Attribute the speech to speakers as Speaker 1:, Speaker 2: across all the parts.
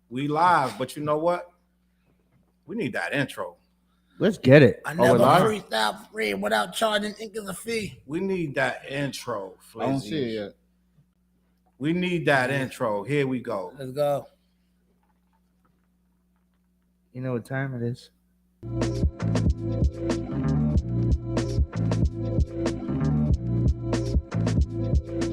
Speaker 1: We live, but you know what? We need that intro.
Speaker 2: Let's get it.
Speaker 3: I never freestyle free without charging niggas a fee.
Speaker 1: We need that intro, Flizzy.
Speaker 4: I don't see it yet.
Speaker 1: We need that intro. Here we go.
Speaker 3: Let's go.
Speaker 2: You know what time it is.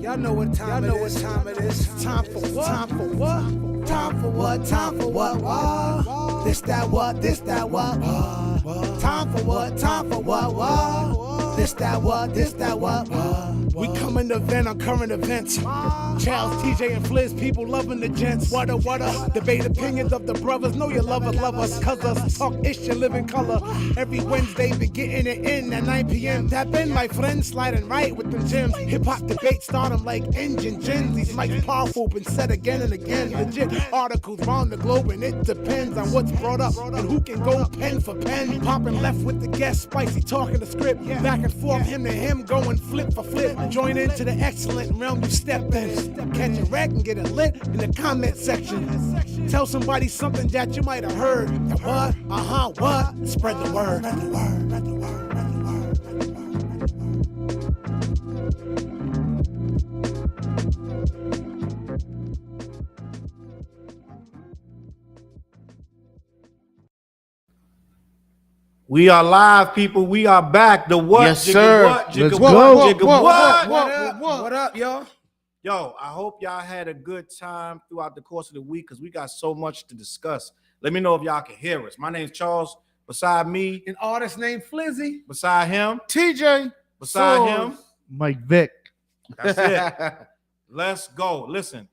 Speaker 3: Y'all know what time it is. Time for what? Time for what? Time for what? Time for what? This that what? This that what? Time for what? Time for what? This that what? This that what? We coming to vent on current events. Charles, TJ, and Fliz, people loving the gents. What a debate opinions of the brothers. Know your lovers love us, cuz us talk ish and live in color. Every Wednesday, be getting it in at 9 p.m. Tap in, my friends, sliding right with them gems. Hip hop debate start them like engine gens. These mics powerful, been said again and again. Legit articles round the globe, and it depends on what's brought up and who can go pen for pen. Popping left with the guest, spicy talking the script. Back and forth, him to him, going flip for flip. Join into the excellent realm you stepped in. Catch a wreck and get it lit in the comment section. Tell somebody something that you might have heard. What? What? Spread the word.
Speaker 1: We are live, people. We are back. The what?
Speaker 4: Yes, sir.
Speaker 1: What?
Speaker 2: Let's go.
Speaker 3: What up, y'all?
Speaker 1: Yo, I hope y'all had a good time throughout the course of the week because we got so much to discuss. Let me know if y'all can hear us. My name's Charles. Beside me,
Speaker 3: An artist named Flizzy.
Speaker 1: beside him,
Speaker 4: TJ.
Speaker 1: beside him.
Speaker 2: Mike Vick.
Speaker 1: That's it. Let's go. Listen,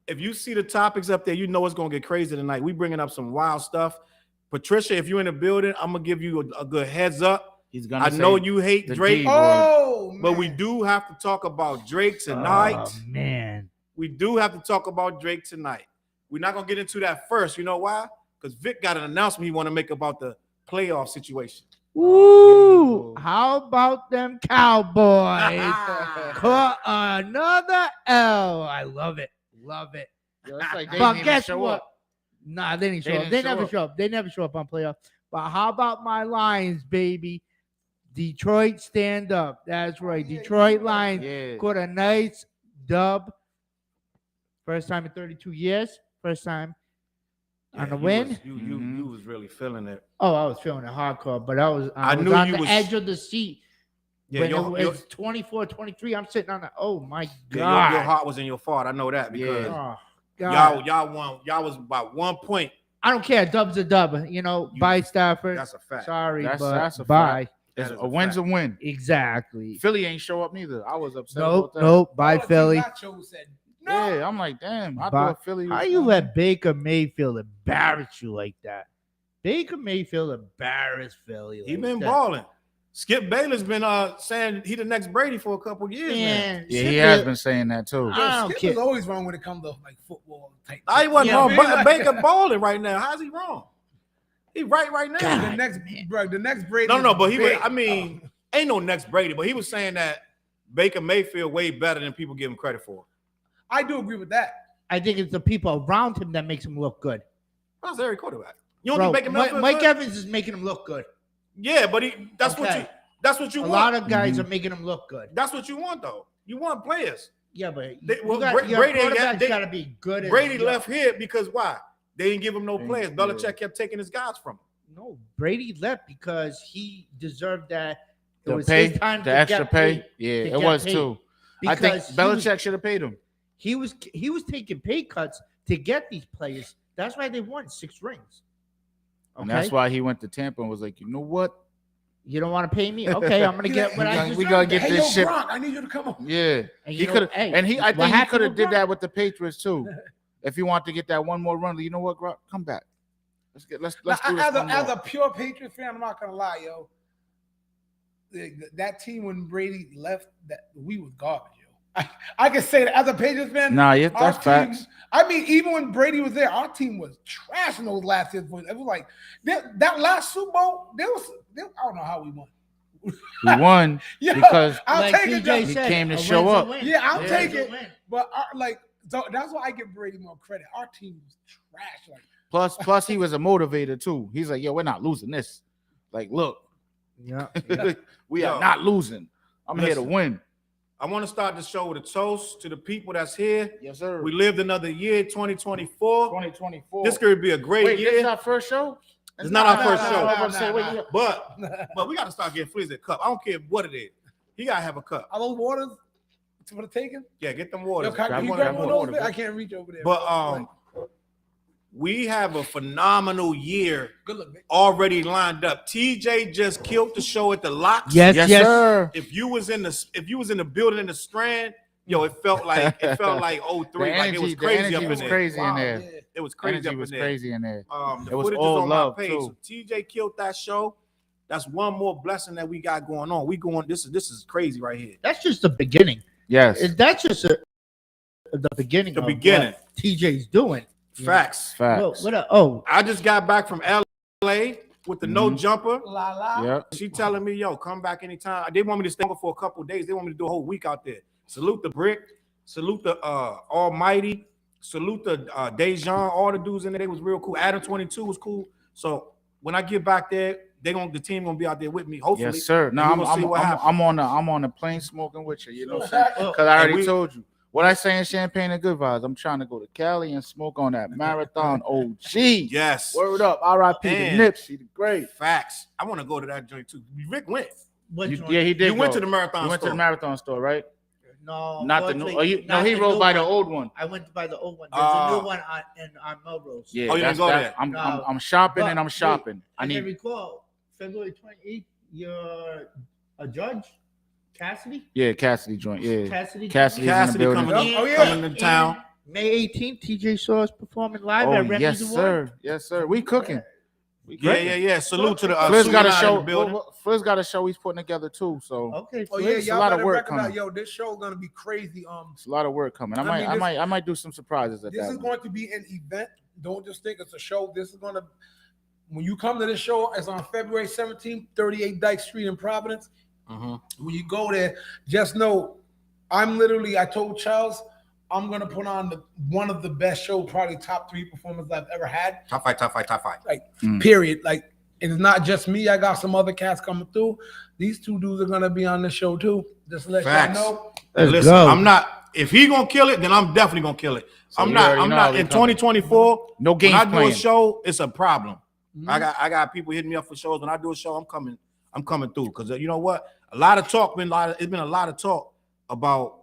Speaker 1: if you see the topics up there, you know it's going to get crazy tonight. We bringing up some wild stuff. Patricia, if you're in the building, I'm going to give you a good heads up.
Speaker 4: He's gonna.
Speaker 1: I know you hate
Speaker 4: the
Speaker 1: Drake,
Speaker 4: D word.
Speaker 1: but we do have to talk about Drake tonight.
Speaker 2: Oh, man.
Speaker 1: We do have to talk about Drake tonight. We're not going to get into that first. You know why? Because Vic got an announcement he want to make about the playoff situation.
Speaker 2: Woo! How about them Cowboys? Caught another L. I love it. Love it.
Speaker 4: Yo, it's like they
Speaker 2: But
Speaker 4: didn't even
Speaker 2: guess
Speaker 4: show
Speaker 2: what?
Speaker 4: up.
Speaker 2: Nah, they didn't show
Speaker 4: They
Speaker 2: up.
Speaker 4: didn't
Speaker 2: They
Speaker 4: show
Speaker 2: never
Speaker 4: up.
Speaker 2: show up. They never show up on playoff. But how about my Lions, baby? Detroit stand up. That's right. Detroit Lions
Speaker 4: Yeah.
Speaker 2: got a nice dub. First time in 32 years. First time on the
Speaker 1: you
Speaker 2: win.
Speaker 1: was- You was really feeling it.
Speaker 2: Oh, I was feeling it hardcore, but I was
Speaker 1: knew
Speaker 2: on
Speaker 1: you
Speaker 2: the
Speaker 1: was-
Speaker 2: edge of the seat.
Speaker 1: Yeah,
Speaker 2: When
Speaker 1: your,
Speaker 2: it
Speaker 1: your,
Speaker 2: was 24-23, I'm sitting on the, oh my
Speaker 1: yeah,
Speaker 2: God.
Speaker 1: your heart was in your fart. I know that because
Speaker 2: Oh, God.
Speaker 1: y'all won. Y'all was about 1 point.
Speaker 2: I don't care. Dub's a dub. You know, bye, Stafford.
Speaker 1: That's a fact.
Speaker 2: Sorry,
Speaker 4: That's
Speaker 2: but
Speaker 4: a
Speaker 2: bye.
Speaker 4: fact.
Speaker 1: That is
Speaker 4: A win's a
Speaker 1: fact.
Speaker 4: win.
Speaker 2: Exactly.
Speaker 4: Philly ain't show up neither. I was upset.
Speaker 2: Nope,
Speaker 4: about that.
Speaker 2: nope. Bye, Philly.
Speaker 3: Nacho said, no.
Speaker 4: Yeah, I'm like, damn. I
Speaker 2: Bye.
Speaker 4: thought Philly. Was
Speaker 2: How you let Baker Mayfield embarrass you like that? Baker Mayfield embarrassed Philly.
Speaker 1: He
Speaker 2: like
Speaker 1: been
Speaker 2: that.
Speaker 1: balling. Skip Bayless been saying he the next Brady for a couple years now.
Speaker 2: Man,
Speaker 4: Yeah,
Speaker 2: shit
Speaker 4: he has
Speaker 2: that-
Speaker 4: been saying that too.
Speaker 2: I don't
Speaker 3: Skip
Speaker 2: care.
Speaker 3: is always wrong when it comes to like football type.
Speaker 1: I wasn't
Speaker 2: Yeah,
Speaker 1: wrong.
Speaker 3: man,
Speaker 1: But
Speaker 3: like-
Speaker 1: Baker balling right now. How's he wrong? He right now.
Speaker 2: God.
Speaker 3: The next, bro, the next Brady.
Speaker 1: No,
Speaker 3: is
Speaker 1: but he was.
Speaker 3: big.
Speaker 1: I mean, ain't no next Brady, but he was saying that Baker Mayfield way better than people give him credit for.
Speaker 3: I do agree with that.
Speaker 2: I think it's the people around him that makes him look good.
Speaker 1: How's Eric quarterback? You don't
Speaker 2: Bro,
Speaker 1: think Baker Mayfield?
Speaker 2: Mike
Speaker 1: good?
Speaker 2: Evans is making him look good.
Speaker 1: Yeah, but that's what
Speaker 2: Okay.
Speaker 1: you. That's what you
Speaker 2: A
Speaker 1: want.
Speaker 2: lot of guys are making him look good.
Speaker 1: That's what you want, though. You want players.
Speaker 2: Yeah, but
Speaker 1: Well,
Speaker 2: your
Speaker 1: Brady ain't got-
Speaker 2: quarterback's
Speaker 1: they-
Speaker 2: got to be good. as-
Speaker 1: Brady left here because why? They didn't give him no
Speaker 4: Yeah.
Speaker 1: players. Belichick kept taking his guys from him.
Speaker 2: No, Brady left because he deserved that. It
Speaker 4: The
Speaker 2: was
Speaker 4: pay,
Speaker 2: his time
Speaker 4: the
Speaker 2: to
Speaker 4: extra
Speaker 2: get
Speaker 4: pay.
Speaker 2: paid.
Speaker 4: Yeah,
Speaker 2: to
Speaker 4: it
Speaker 2: get
Speaker 4: was
Speaker 2: paid.
Speaker 4: too. I think
Speaker 2: Because
Speaker 4: Belichick should have paid him.
Speaker 2: he was taking pay cuts to get these players. That's why they won 6 rings. Okay,
Speaker 4: And that's why he went to Tampa and was like, you know what?
Speaker 2: you don't want to pay me. Okay, I'm gonna get what I
Speaker 4: We
Speaker 2: deserve.
Speaker 4: gotta get
Speaker 3: Hey,
Speaker 4: this
Speaker 3: yo,
Speaker 4: shit.
Speaker 3: Gronk, I need you to come on.
Speaker 4: Yeah.
Speaker 2: And
Speaker 4: He
Speaker 2: you know,
Speaker 4: could have,
Speaker 2: hey,
Speaker 4: and I
Speaker 2: what
Speaker 4: think he
Speaker 2: happened
Speaker 4: could have
Speaker 2: with
Speaker 4: did
Speaker 2: Gronk?
Speaker 4: that with the Patriots too. If he wanted to get that one more run, you know what, Gronk? Come back. Let's do this.
Speaker 3: As
Speaker 4: one
Speaker 3: a
Speaker 4: more.
Speaker 3: pure Patriots fan, I'm not gonna lie, yo. That team when Brady left, that we was garbage, yo. I can say that as a Patriots fan.
Speaker 4: Nah, yeah,
Speaker 3: our
Speaker 4: that's
Speaker 3: team-
Speaker 4: facts.
Speaker 3: I mean, even when Brady was there, our team was trash in those last years. It was like that last Super Bowl. I don't know how we won.
Speaker 4: We won
Speaker 3: Yeah,
Speaker 4: because
Speaker 3: I'll
Speaker 2: Like
Speaker 3: take it.
Speaker 2: TJ
Speaker 3: though.
Speaker 4: He
Speaker 2: said,
Speaker 4: came to
Speaker 2: a
Speaker 4: show
Speaker 2: win's a
Speaker 4: up.
Speaker 2: win.
Speaker 3: Yeah, I'll
Speaker 2: Yeah,
Speaker 3: take
Speaker 2: it's a
Speaker 3: it.
Speaker 2: win.
Speaker 3: But so that's why I give Brady more credit. Our team was rash. Like,
Speaker 4: Plus, he was a motivator too. He's like, yo, we're not losing this. Like, look,
Speaker 2: Yeah.
Speaker 4: we
Speaker 1: Yo,
Speaker 4: are not losing. I'm here to
Speaker 1: listen.
Speaker 4: win.
Speaker 1: I want to start the show with a toast to the people that's here.
Speaker 4: Yes, sir.
Speaker 1: We lived another year, 2024.
Speaker 4: 2024.
Speaker 1: This could be a great
Speaker 4: Wait,
Speaker 1: year.
Speaker 4: this is our first show?
Speaker 1: It's not our first
Speaker 3: nah,
Speaker 1: show.
Speaker 3: nah,
Speaker 4: I was about to say,
Speaker 3: nah,
Speaker 4: wait,
Speaker 3: nah.
Speaker 1: But we got to start getting Flizzy a cup. I don't care what it is. He got to have a cup.
Speaker 3: Are those waters for the taking?
Speaker 1: Yeah, get them
Speaker 3: Yo,
Speaker 1: waters.
Speaker 3: can
Speaker 4: grab
Speaker 3: you
Speaker 4: one,
Speaker 3: grab
Speaker 4: grab
Speaker 3: one of
Speaker 4: one.
Speaker 3: those? I can't reach over there.
Speaker 1: But we have a phenomenal year
Speaker 3: good look, man.
Speaker 1: already lined up. TJ just killed the show at the Locks.
Speaker 2: Yes,
Speaker 4: Yes,
Speaker 2: yes.
Speaker 4: sir.
Speaker 1: If you was in the building in the Strand, yo, it felt like 03. Like it was crazy up in
Speaker 4: was
Speaker 1: there.
Speaker 4: crazy in
Speaker 3: Wow,
Speaker 4: there.
Speaker 3: yeah.
Speaker 1: It was crazy
Speaker 4: Energy
Speaker 1: up
Speaker 4: was
Speaker 1: in there.
Speaker 4: crazy in there.
Speaker 1: The
Speaker 4: It was
Speaker 1: footage is
Speaker 4: all
Speaker 1: on
Speaker 4: love,
Speaker 1: my page.
Speaker 4: too.
Speaker 1: So TJ killed that show. That's one more blessing that we got going on. We going. This is crazy right here.
Speaker 2: That's just the beginning.
Speaker 4: Yes.
Speaker 2: That's just the beginning.
Speaker 1: The
Speaker 2: of
Speaker 1: beginning.
Speaker 2: what TJ's doing.
Speaker 1: Facts.
Speaker 2: Well,
Speaker 4: Facts.
Speaker 2: what a, oh,
Speaker 1: I just got back from LA with the no jumper.
Speaker 3: La la.
Speaker 4: Yep.
Speaker 1: She telling me, yo, come back anytime. They want me to stay for a couple of days. They want me to do a whole week out there. Salute the Brick. Salute the Almighty. Salute the Dejan. All the dudes in there, they was real cool. Adam 22 was cool. So when I get back there, the team gonna be out there with me. Hopefully.
Speaker 4: Yes, sir.
Speaker 1: And
Speaker 4: No,
Speaker 1: we gonna see what happens.
Speaker 4: I'm on the plane smoking with you. You know what I'm saying? Because I already told you. What I say in Champagne and Good Vibes, I'm trying to go to Cali and smoke on that Marathon OG.
Speaker 1: Yes.
Speaker 4: Word up. R.I.P. to
Speaker 1: And-
Speaker 4: Nipsey, the great.
Speaker 1: Facts. I want to go to that joint too. Rick went.
Speaker 4: Yeah, he did.
Speaker 1: You went
Speaker 4: go.
Speaker 1: to the marathon
Speaker 4: You went to
Speaker 1: store.
Speaker 4: the Marathon store, right?
Speaker 2: no,
Speaker 4: Not the new.
Speaker 2: unfortunately,
Speaker 4: No,
Speaker 2: not
Speaker 4: he
Speaker 2: the
Speaker 4: rode
Speaker 2: new
Speaker 4: by the
Speaker 2: one.
Speaker 4: old one.
Speaker 2: I went to buy the old one. There's a new one on Melrose.
Speaker 4: Yeah.
Speaker 1: Oh, you didn't go there?
Speaker 4: I'm shopping
Speaker 2: But
Speaker 4: and I'm
Speaker 2: wait,
Speaker 4: shopping.
Speaker 2: I can recall February 28th. You're a judge, Cassidy.
Speaker 4: Yeah, Cassidy joint. Yeah.
Speaker 2: Cassidy's
Speaker 4: Cassidy's in the
Speaker 1: Cassidy
Speaker 4: building.
Speaker 1: coming,
Speaker 3: Oh, yeah.
Speaker 1: coming to town.
Speaker 2: May 18th, TJ saw us performing live
Speaker 4: Oh,
Speaker 2: at Remy's
Speaker 4: yes,
Speaker 2: Award.
Speaker 4: sir. Yes, sir. We cooking. We
Speaker 1: Yeah,
Speaker 4: cooking.
Speaker 1: yeah. Salute to the
Speaker 4: Fliz got a
Speaker 1: Superman in
Speaker 4: show.
Speaker 1: the building.
Speaker 4: Fliz got a show he's putting together too. So
Speaker 2: Okay.
Speaker 3: Oh
Speaker 2: Fliz.
Speaker 3: yeah,
Speaker 4: It's a
Speaker 3: y'all
Speaker 4: lot of
Speaker 3: better
Speaker 4: work
Speaker 3: recognize,
Speaker 4: coming.
Speaker 3: yo, this show gonna be crazy.
Speaker 4: it's a lot of work coming. I might do some surprises at
Speaker 3: This
Speaker 4: that.
Speaker 3: is
Speaker 4: one.
Speaker 3: going to be an event. Don't just think it's a show. This is gonna, when you come to this show, it's on February 17th, 38 Dyke Street in Providence. When you go there, just know I told Charles, I'm gonna put on one of the best shows, probably top 3 performances I've ever had.
Speaker 1: Top five.
Speaker 3: Like, period. Like, it's not just me. I got some other cats coming through. These 2 dudes are gonna be on the show too. Just to let
Speaker 1: Facts.
Speaker 3: y'all know.
Speaker 2: Let's
Speaker 1: Listen,
Speaker 2: go.
Speaker 1: I'm not. If he gonna kill it, then I'm definitely gonna kill it.
Speaker 4: So
Speaker 1: I'm
Speaker 4: you
Speaker 1: not.
Speaker 4: already
Speaker 1: I'm
Speaker 4: know
Speaker 1: not.
Speaker 4: how we
Speaker 1: In
Speaker 4: coming.
Speaker 1: 2024,
Speaker 4: No
Speaker 1: when
Speaker 4: games
Speaker 1: I do
Speaker 4: playing.
Speaker 1: a show, it's a problem.
Speaker 3: Mhm.
Speaker 1: I got people hitting me up for shows. When I do a show, I'm coming through. Because you know what? A lot of talk it's been a lot of talk about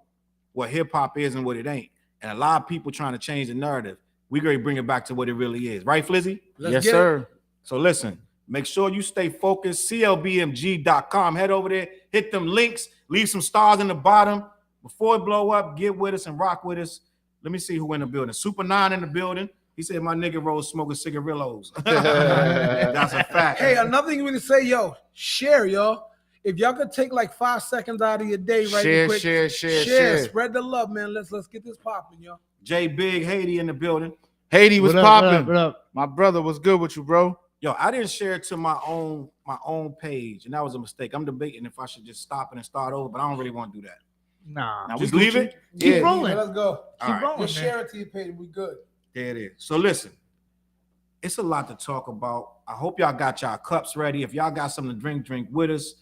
Speaker 1: what hip hop is and what it ain't, and a lot of people trying to change the narrative. We gonna bring it back to what it really is, right, Flizzy?
Speaker 3: Let's
Speaker 4: Yes,
Speaker 3: get it.
Speaker 4: sir.
Speaker 1: So listen, make sure you stay focused. CLBMG.com. Head over there, hit them links, leave some stars in the bottom. Before it blow up, get with us and rock with us. Let me see who in the building. Super 9 in the building. He said my nigga Rose smoking cigarillos. That's a fact.
Speaker 3: Hey, another thing you want to say, yo, share, y'all. If y'all could take like 5 seconds out of your day, right?
Speaker 4: Share.
Speaker 3: Spread the love, man. Let's get this popping, yo.
Speaker 1: J Big Haiti in the building.
Speaker 4: Haiti was
Speaker 2: What up,
Speaker 4: popping.
Speaker 2: what up?
Speaker 4: My brother was good with you, bro.
Speaker 1: Yo, I didn't share it to my own page, and that was a mistake. I'm debating if I should just stop it and start over, but I don't really want to do that.
Speaker 2: Nah.
Speaker 4: Now
Speaker 1: Just
Speaker 4: we
Speaker 1: leave
Speaker 4: Gucci.
Speaker 1: it?
Speaker 2: Keep
Speaker 4: Yeah.
Speaker 2: rolling.
Speaker 3: Let's go.
Speaker 1: All right.
Speaker 2: rolling,
Speaker 3: Just
Speaker 2: man.
Speaker 3: share it to your page. We good.
Speaker 1: There it is. So listen, it's a lot to talk about. I hope y'all got y'all cups ready. If y'all got something to drink with us.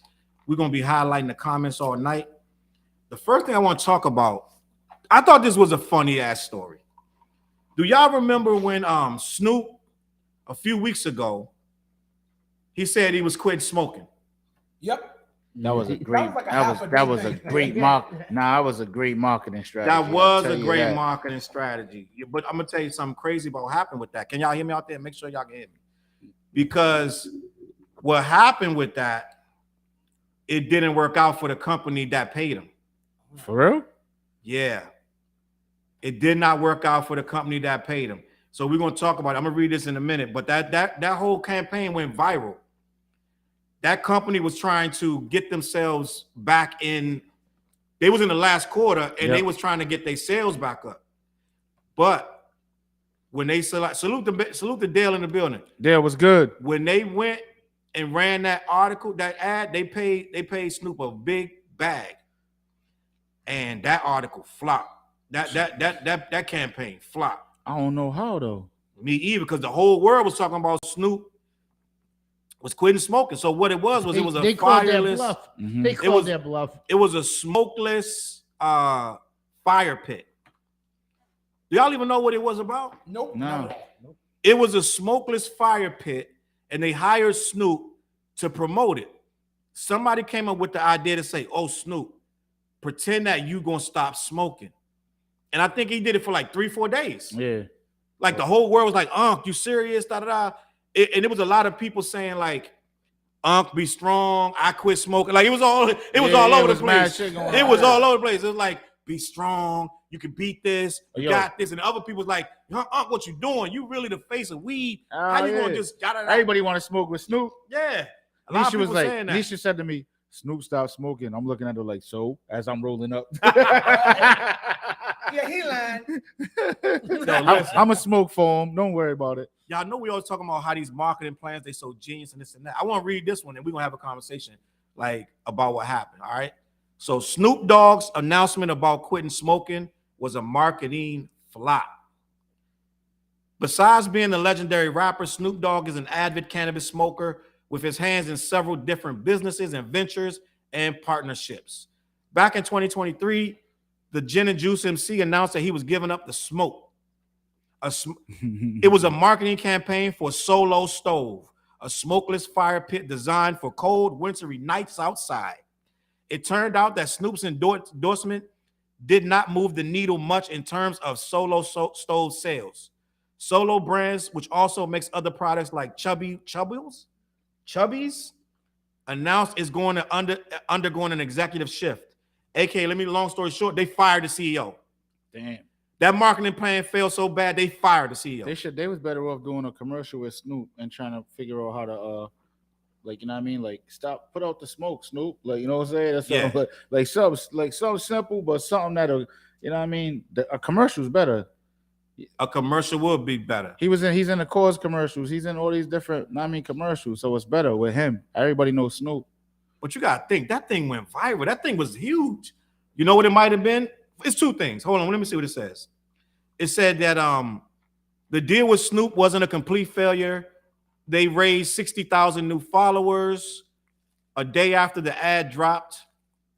Speaker 1: We're gonna be highlighting the comments all night. The first thing I want to talk about, I thought this was a funny ass story. Do y'all remember when Snoop a few weeks ago he said he was quitting smoking?
Speaker 3: Yep.
Speaker 4: That was a great.
Speaker 3: like a
Speaker 4: That
Speaker 3: half
Speaker 4: was
Speaker 3: a
Speaker 4: that
Speaker 3: day
Speaker 4: was a
Speaker 3: thing.
Speaker 4: great that was a great marketing strategy.
Speaker 1: That was
Speaker 4: I'll
Speaker 1: a
Speaker 4: tell you
Speaker 1: great
Speaker 4: that.
Speaker 1: marketing strategy. But I'm gonna tell you something crazy about what happened with that. Can y'all hear me out there? Make sure y'all can hear me. Because what happened with that, it didn't work out for the company that paid him.
Speaker 4: For real?
Speaker 1: Yeah. It did not work out for the company that paid him. So we're gonna talk about it. I'm gonna read this in a minute, but that whole campaign went viral. That company was trying to get themselves back in. They was in the last quarter and they was trying to get their sales back up. But when they salute the Dale in the building.
Speaker 4: Dale was good.
Speaker 1: When they went and ran that article, that ad, they paid Snoop a big bag. And that article flopped. That campaign flopped.
Speaker 4: I don't know how though.
Speaker 1: Me either, because the whole world was talking about Snoop was quitting smoking. So what it was it was a
Speaker 2: they called their
Speaker 1: fireless.
Speaker 2: bluff.
Speaker 4: Mhm.
Speaker 2: They
Speaker 1: It
Speaker 2: called
Speaker 1: was-
Speaker 2: their bluff.
Speaker 1: It was a smokeless fire pit. Do y'all even know what it was about?
Speaker 3: Nope.
Speaker 4: No.
Speaker 1: It was a smokeless fire pit, and they hired Snoop to promote it. Somebody came up with the idea to say, "Oh, Snoop, pretend that you gonna stop smoking," and I think he did it for like 3-4 days.
Speaker 4: Yeah.
Speaker 1: Like the whole world was like, "Unc, you serious?" Da da da. And it was a lot of people saying like, "Unc, be strong. I quit smoking." Like it was all over the place. It was all over the place. It was like, "Be strong. You can beat this. You got this." And other people was like, "Unc, what you doing? You really the face of weed. How you gonna just da da da?"
Speaker 4: Everybody want to smoke with Snoop.
Speaker 1: Yeah. A lot of
Speaker 4: Nisha was
Speaker 1: people
Speaker 4: like,
Speaker 1: saying that.
Speaker 4: Nisha said to me, "Snoop stopped smoking." I'm looking at her like, so as I'm rolling up.
Speaker 3: Yeah, he lying.
Speaker 4: I'm a smoke for him. Don't worry about it.
Speaker 1: Y'all know we always talking about how these marketing plans, they so genius and this and that. I want to read this one and we're gonna have a conversation like about what happened. All right. So Snoop Dogg's announcement about quitting smoking was a marketing flop. Besides being the legendary rapper, Snoop Dogg is an avid cannabis smoker with his hands in several different businesses and ventures and partnerships. Back in 2023, the Gin and Juice MC announced that he was giving up the smoke. It was a marketing campaign for Solo Stove, a smokeless fire pit designed for cold, wintry nights outside. It turned out that Snoop's endorsement did not move the needle much in terms of Solo Stove sales. Solo Brands, which also makes other products like Chubbies, announced is going to undergoing an executive shift. AKA, long story short, they fired the CEO.
Speaker 4: Damn.
Speaker 1: That marketing plan failed so bad, they fired the CEO.
Speaker 4: They was better off doing a commercial with Snoop and trying to figure out how to like, you know what I mean? Like, stop, put out the smoke, Snoop. Like, you know what I'm saying? That's
Speaker 1: Yeah.
Speaker 4: but like something simple, but something that'll, you know what I mean? A commercial's better.
Speaker 1: A commercial would be better.
Speaker 4: He's in the Cause commercials. He's in all these different, commercials. So it's better with him. Everybody knows Snoop.
Speaker 1: But you gotta think that thing went viral. That thing was huge. You know what it might have been? It's two things. Hold on, let me see what it says. It said that the deal with Snoop wasn't a complete failure. They raised 60,000 new followers a day after the ad dropped,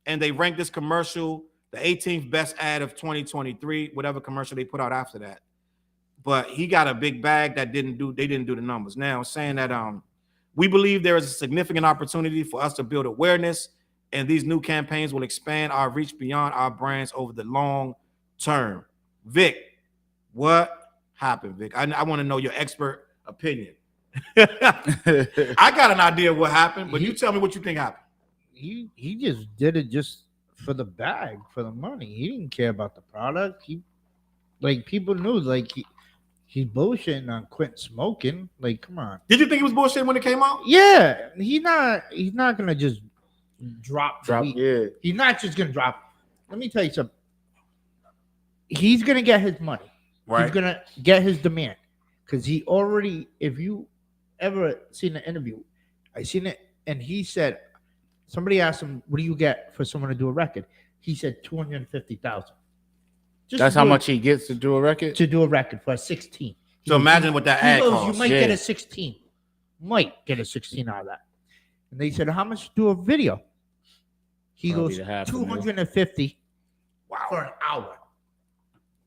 Speaker 1: and they ranked this commercial the 18th best ad of 2023, whatever commercial they put out after that. But he got a big bag that they didn't do the numbers. Now, saying that we believe there is a significant opportunity for us to build awareness, and these new campaigns will expand our reach beyond our brands over the long term. Vic, what happened, Vic? I want to know your expert opinion. I got an idea of what happened, but you tell me what you think happened.
Speaker 2: He just did it just for the bag, for the money. He didn't care about the product. People knew he's bullshitting on quit smoking. Like, come on.
Speaker 1: Did you think it was bullshit when it came out?
Speaker 2: Yeah, he's not gonna just drop.
Speaker 4: Yeah.
Speaker 2: He's not just gonna drop. Let me tell you something. He's gonna get his money.
Speaker 1: Right.
Speaker 2: He's gonna get his demand because he already. If you ever seen the interview, I seen it, and he said, somebody asked him, "What do you get for someone to do a record?" He said 250,000.
Speaker 4: That's how much he gets to do a record?
Speaker 2: To do a record for a 16.
Speaker 1: So imagine what that ad costs.
Speaker 2: You might get a 16. Might get a 16 out of that. And they said, how much to do a video? He
Speaker 4: Probably
Speaker 2: goes,
Speaker 4: half a mil.
Speaker 2: 250
Speaker 1: Wow.
Speaker 2: for an hour.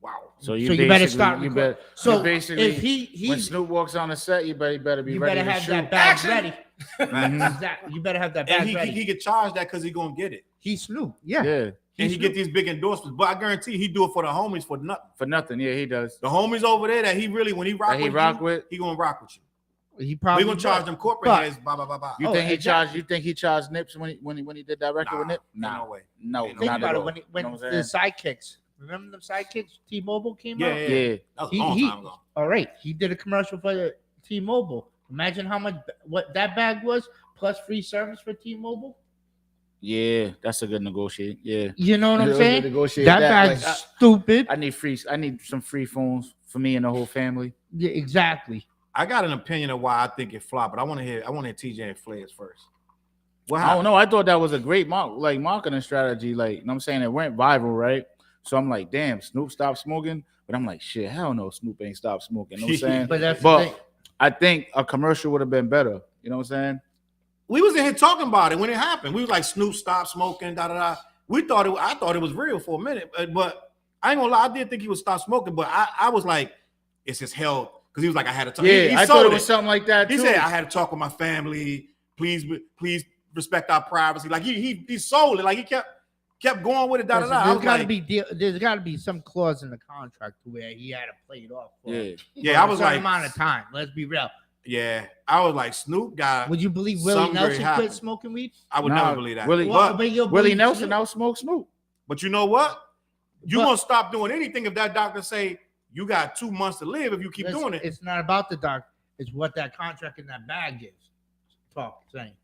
Speaker 1: Wow.
Speaker 4: So
Speaker 2: you better start
Speaker 4: you
Speaker 2: recording.
Speaker 4: better,
Speaker 2: So
Speaker 4: you basically,
Speaker 2: if
Speaker 4: when Snoop walks on the set, you better be
Speaker 2: you
Speaker 4: ready
Speaker 2: better
Speaker 4: to
Speaker 2: have
Speaker 4: shoot.
Speaker 2: that bag ready.
Speaker 4: Mhm.
Speaker 2: Exactly. You better have that
Speaker 1: And
Speaker 2: bag ready.
Speaker 1: he could charge that because he's gonna get it.
Speaker 2: He's Snoop. Yeah.
Speaker 4: Yeah,
Speaker 1: And he get these big endorsements. But I guarantee he do it for the homies for nothing.
Speaker 4: for nothing. Yeah, he does.
Speaker 1: The homies over there that he really, when he rock
Speaker 4: That he
Speaker 1: with
Speaker 4: rock
Speaker 1: you,
Speaker 4: with.
Speaker 1: he gonna rock with you.
Speaker 2: He
Speaker 1: We
Speaker 2: probably
Speaker 1: gonna charge them corporate
Speaker 2: But-
Speaker 1: heads, blah blah blah blah.
Speaker 4: You
Speaker 2: Oh,
Speaker 4: think he
Speaker 2: exactly.
Speaker 4: charged? You think he charged Nips when he did that record with Nip?
Speaker 1: No way.
Speaker 4: No,
Speaker 1: Think
Speaker 2: Think
Speaker 4: not
Speaker 2: about
Speaker 4: at
Speaker 2: it
Speaker 4: all.
Speaker 2: when
Speaker 4: You
Speaker 2: when
Speaker 4: know what
Speaker 2: the
Speaker 4: I'm saying?
Speaker 2: sidekicks. Remember them sidekicks? T-Mobile came
Speaker 1: Yeah,
Speaker 2: out.
Speaker 1: yeah,
Speaker 4: Yeah,
Speaker 1: That was a long time ago.
Speaker 2: All right, he did a commercial for T-Mobile. Imagine how much what that bag was plus free service for T-Mobile.
Speaker 4: yeah, that's a good negotiate. Yeah,
Speaker 2: You know what I'm saying?
Speaker 4: Negotiate
Speaker 2: That bag's
Speaker 4: Like,
Speaker 2: stupid.
Speaker 4: I need some free phones for me and the whole family.
Speaker 2: Yeah, exactly.
Speaker 1: I got an opinion of why I think it flopped, but I want to hear TJ and Flares first. What
Speaker 4: I don't
Speaker 1: happened?
Speaker 4: know. I thought that was a great marketing strategy. Like, you know what I'm saying? It went viral, right? So I'm like, damn, Snoop stopped smoking. But I'm like, shit, hell no, Snoop ain't stopped smoking. You know what I'm saying?
Speaker 2: But that's the
Speaker 4: But
Speaker 2: thing.
Speaker 4: I think a commercial would have been better. You know what I'm saying?
Speaker 1: We was in here talking about it when it happened. We was like, Snoop stopped smoking, da da da. I thought it was real for a minute, but I ain't gonna lie, I did think he would stop smoking, but I was like, it's his health. Because he was like, I had to talk.
Speaker 4: Yeah,
Speaker 1: he
Speaker 4: I thought it was something like that
Speaker 1: He
Speaker 4: too.
Speaker 1: said, I had to talk with my family. Please respect our privacy. Like he sold it. Like he kept going with it. Da da da.
Speaker 2: There's got to be some clause in the contract where he had to play it off.
Speaker 1: Yeah. I was
Speaker 2: a certain
Speaker 1: like,
Speaker 2: amount of time. Let's be real.
Speaker 1: Yeah, I was like, Snoop got.
Speaker 2: Would you believe Willie
Speaker 1: something
Speaker 2: Nelson
Speaker 1: happened.
Speaker 2: quit smoking weed?
Speaker 1: I would never believe that.
Speaker 4: Willie Nelson now smokes Snoop.
Speaker 1: But you know what? You're gonna stop doing anything if that doctor say you got 2 months to live if you keep doing it.
Speaker 2: It's not about the doctor. It's what that contract in that bag is. Saying.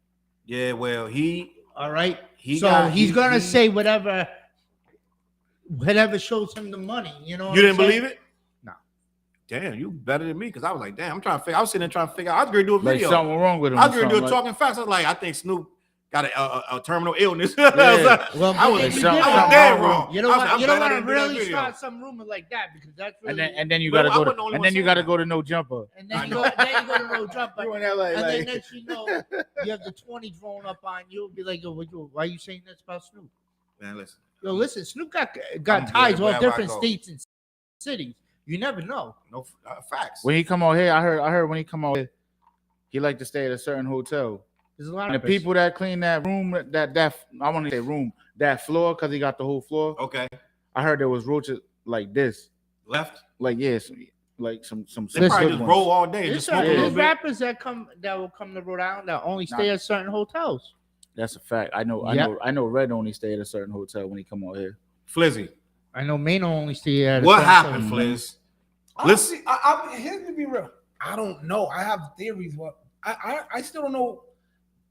Speaker 1: Yeah, well,
Speaker 2: all right. He's gonna say whatever shows him the money. You know.
Speaker 1: You didn't believe it?
Speaker 2: No.
Speaker 1: Damn, you better than me because I was like, damn, I'm trying to figure. I was sitting there trying to figure out. I was going to do a
Speaker 4: Like
Speaker 1: video.
Speaker 4: something wrong with him.
Speaker 1: I was going to do a talking facts. I was like, I think Snoop got a terminal illness.
Speaker 2: Well,
Speaker 1: I was
Speaker 2: dead
Speaker 1: dead wrong.
Speaker 2: You don't want to really start some rumor like that because that's really.
Speaker 4: And then you got to go to go to No Jumper.
Speaker 2: And then you go to No Jumper.
Speaker 4: You in LA,
Speaker 2: and
Speaker 4: like...
Speaker 2: then next you know, you have the 20 drawn up on you. Be like, why are you saying this about Snoop?
Speaker 1: Man, listen.
Speaker 2: Yo, listen. Snoop got ties all different states and cities. You never know.
Speaker 1: No facts.
Speaker 4: When he come out here, I heard when he come out here, he like to stay at a certain hotel.
Speaker 2: There's a lot
Speaker 4: of people that clean that room, that I want to say room, that floor, because he got the whole floor.
Speaker 1: Okay.
Speaker 4: I heard there was roaches like this.
Speaker 1: Left?
Speaker 4: Like, yes, like some
Speaker 1: they probably just roll all day and just smoke a little
Speaker 2: There's
Speaker 1: bit.
Speaker 2: rappers that will come to Rhode Island that only stay at certain hotels.
Speaker 4: That's a fact. I know Red only stay at a certain hotel when he come out here.
Speaker 1: Flizzy.
Speaker 2: I know Mano only stay at
Speaker 1: what happened, Fliz?
Speaker 3: Listen, here's to be real. I don't know. I have theories. I still don't know.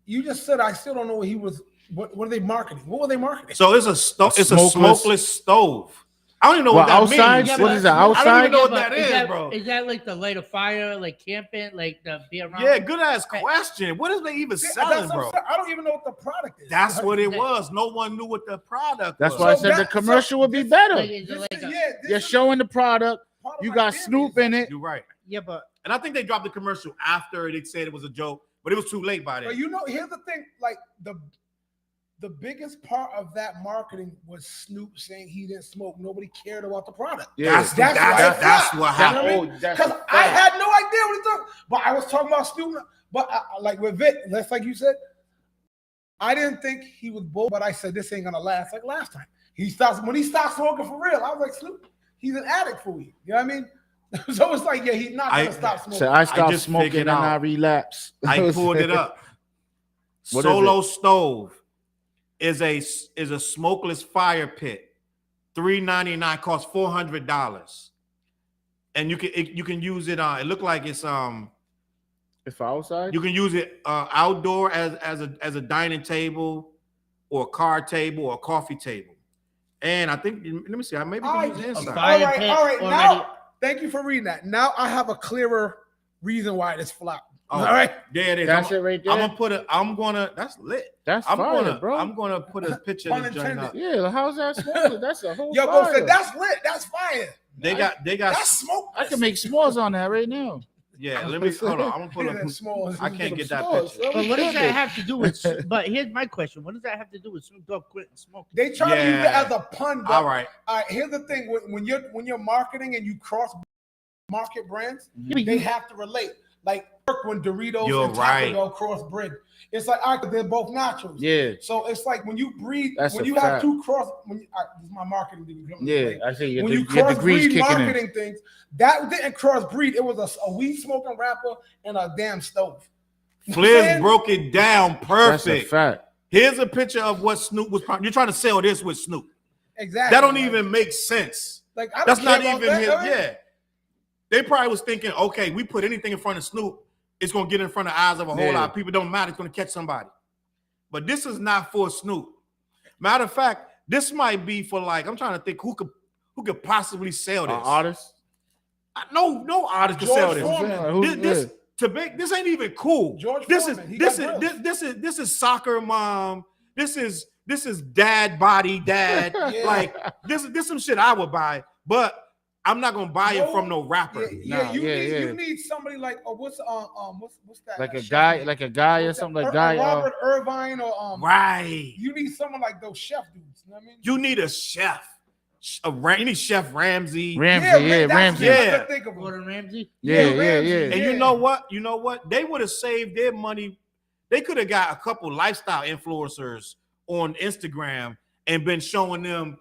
Speaker 3: You just said I still don't know what he was. What are they marketing? What were they marketing?
Speaker 1: So it's a smokeless stove. I don't even know what that
Speaker 4: outside?
Speaker 1: means.
Speaker 4: What is that? Outside?
Speaker 1: I don't even know what that is, bro.
Speaker 2: Is that like the light of fire, like camping, like the be around?
Speaker 1: Yeah, good ass question. What is they even selling, bro?
Speaker 3: I don't even know what the product is.
Speaker 1: That's what it was. No one knew what the product
Speaker 4: That's
Speaker 1: was.
Speaker 4: why I said the commercial would be better. You're showing the product. You got Snoop in it.
Speaker 1: You're right.
Speaker 2: Yeah,
Speaker 1: and I think they dropped the commercial after they said it was a joke, but it was too late by then.
Speaker 3: But you know, here's the thing: like the biggest part of that marketing was Snoop saying he didn't smoke. Nobody cared about the product.
Speaker 1: Yeah, that's what happened.
Speaker 3: Because I had no idea what he thought. But I was talking about Snoop. But like with Vic, that's like you said. I didn't think he was bull, but I said this ain't gonna last like last time. When he stopped smoking for real, I was like, Snoop, he's an addict for weed. You know what I mean? So it's like, yeah, he's not gonna stop smoking.
Speaker 4: So I stopped smoking and I relapsed.
Speaker 1: I pulled it up. Solo Stove is a smokeless fire pit. $3.99 costs $400, and you can use it. It looked like it's
Speaker 4: If outside,
Speaker 1: you can use it outdoor as a dining table, or a card table, or a coffee table. And I think let me see. Maybe you can use it inside.
Speaker 3: All right. Now, thank you for reading that. Now I have a clearer reason why this flopped.
Speaker 1: Oh,
Speaker 3: all right,
Speaker 1: there it is.
Speaker 4: That's it right there.
Speaker 1: That's lit.
Speaker 4: That's fire, bro.
Speaker 1: I'm gonna put a picture of this joint up.
Speaker 4: Yeah, how's that smoke? That's a whole
Speaker 3: Yo,
Speaker 4: fire.
Speaker 3: bro said that's lit. That's fire.
Speaker 1: They got
Speaker 3: that's smoke.
Speaker 4: I can make s'mores on that right now.
Speaker 1: Yeah, let me hold on. I'm gonna put
Speaker 3: s'mores.
Speaker 1: I can't get that picture.
Speaker 2: But what does that have to do with? But here's my question: what does that have to do with Snoop Dogg quitting smoking?
Speaker 3: They try to use it as a pun. But,
Speaker 1: all right.
Speaker 3: Here's the thing: when you're marketing and you cross market brands, they have to relate. Like when Doritos and Taco Bell cross breed, it's like they're both nachos.
Speaker 4: Yeah.
Speaker 3: So it's like when you breed,
Speaker 4: That's
Speaker 3: when
Speaker 4: a
Speaker 3: you
Speaker 4: fact.
Speaker 3: have two cross. This is my marketing thing.
Speaker 4: Yeah, I see.
Speaker 3: When you cross breed marketing things, that didn't cross breed. It was a weed smoking rapper and a damn stove.
Speaker 1: Fliz broke it down perfect.
Speaker 4: That's a fact.
Speaker 1: Here's a picture of what Snoop was. You're trying to sell this with Snoop.
Speaker 3: Exactly.
Speaker 1: That don't even make sense.
Speaker 3: Like
Speaker 1: that's not even his. Yeah. They probably was thinking, okay, we put anything in front of Snoop, it's gonna get in front of the eyes of a whole lot of people. Don't matter, it's gonna catch somebody. But this is not for Snoop. Matter of fact, this might be for like, I'm trying to think who could possibly sell this.
Speaker 4: Artist?
Speaker 1: No artist could sell this. This ain't even cool. This is soccer mom. This is dad body dad. Like this is some shit I would buy. But I'm not gonna buy it from no rapper.
Speaker 5: Yeah, you
Speaker 4: yeah,
Speaker 5: need
Speaker 4: yeah.
Speaker 5: you need somebody like what's that
Speaker 4: Like a
Speaker 5: chef
Speaker 4: guy,
Speaker 5: name?
Speaker 4: like a guy or
Speaker 5: What's
Speaker 4: something
Speaker 5: that?
Speaker 4: like guy.
Speaker 5: Robert Irvine or
Speaker 1: Right.
Speaker 5: You need someone like those chef dudes. You know what I mean?
Speaker 1: You need a chef. You need Chef Ramsay.
Speaker 4: Ramsey, Ramsey.
Speaker 1: Yeah.
Speaker 5: Think of
Speaker 2: Gordon Ramsay.
Speaker 4: Yeah.
Speaker 1: And you know what? You know what? They would have saved their money. They could have got a couple lifestyle influencers on Instagram and been showing them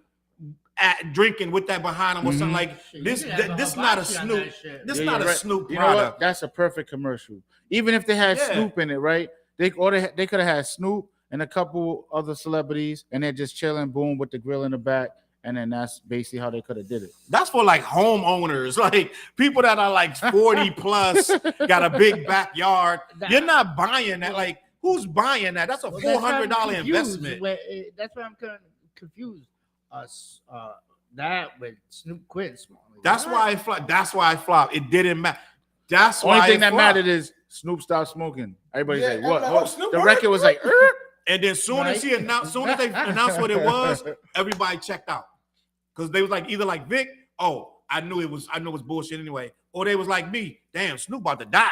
Speaker 1: drinking with that behind them or something like this. This not a Snoop. This not a Snoop
Speaker 4: You know what?
Speaker 1: product.
Speaker 4: That's a perfect commercial. Even if they had Snoop in it, right? They could have had Snoop and a couple other celebrities, and they're just chilling, boom, with the grill in the back. And then that's basically how they could have did it.
Speaker 1: That's for like homeowners, like people that are like 40 plus, got a big backyard. You're not buying that. Like, who's buying that? That's a $400 investment.
Speaker 2: That's why I'm kind of confused. That with Snoop quit.
Speaker 1: That's why it flopped. That's why it flopped. It didn't matter. That's
Speaker 4: Only
Speaker 1: why
Speaker 4: thing
Speaker 1: it
Speaker 4: that
Speaker 1: flopped.
Speaker 4: mattered is Snoop stopped smoking. Everybody's like, what?
Speaker 5: oh, Snoop
Speaker 4: The
Speaker 5: Dogg?
Speaker 4: record was like,
Speaker 1: And then soon as he announced, soon as they announced what it was, everybody checked out. Because they was like either like Vic, oh, I knew it was bullshit anyway. Or they was like me, damn, Snoop about to die.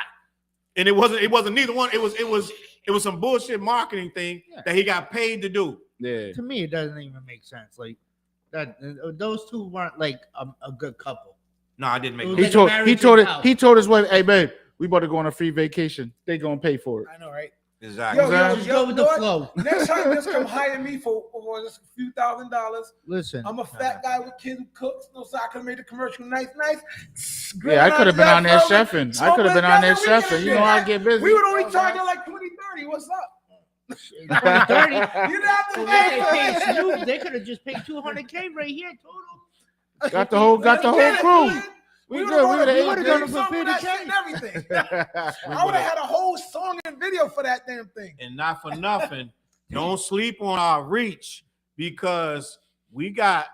Speaker 1: And it wasn't neither one. It was some bullshit marketing thing that he got paid to do.
Speaker 4: Yeah.
Speaker 2: To me, it doesn't even make sense. Like that, those two weren't like a good couple.
Speaker 1: No, I didn't make
Speaker 2: It
Speaker 1: no
Speaker 2: was
Speaker 1: sense.
Speaker 2: like
Speaker 4: He told his wife, hey babe, we about to go on a free vacation. They gonna pay for it.
Speaker 5: I know, right?
Speaker 1: Exactly.
Speaker 2: Just go with the
Speaker 5: Lord,
Speaker 2: flow.
Speaker 5: Next time, just come hire me for just a few $1,000s.
Speaker 2: Listen,
Speaker 5: I'm a fat guy with kids who cooks. No, so I could have made the commercial nice.
Speaker 4: Yeah, I could have been on there chefing. I could have been on there chefing. You know, I get busy.
Speaker 5: We would only charge you like 20, 30. What's up?
Speaker 2: 2030.
Speaker 5: You didn't have to
Speaker 2: Well,
Speaker 5: pay
Speaker 2: they
Speaker 5: for
Speaker 2: paid
Speaker 5: it.
Speaker 2: Snoop. They could have just paid $200K right here total.
Speaker 4: Got the whole crew.
Speaker 5: We
Speaker 4: good. We
Speaker 5: would've
Speaker 2: would've
Speaker 5: done
Speaker 2: done it for
Speaker 5: that
Speaker 2: 50K.
Speaker 5: shit and everything. I would have had a whole song and video for that damn thing.
Speaker 1: And not for nothing, don't sleep on our reach because we got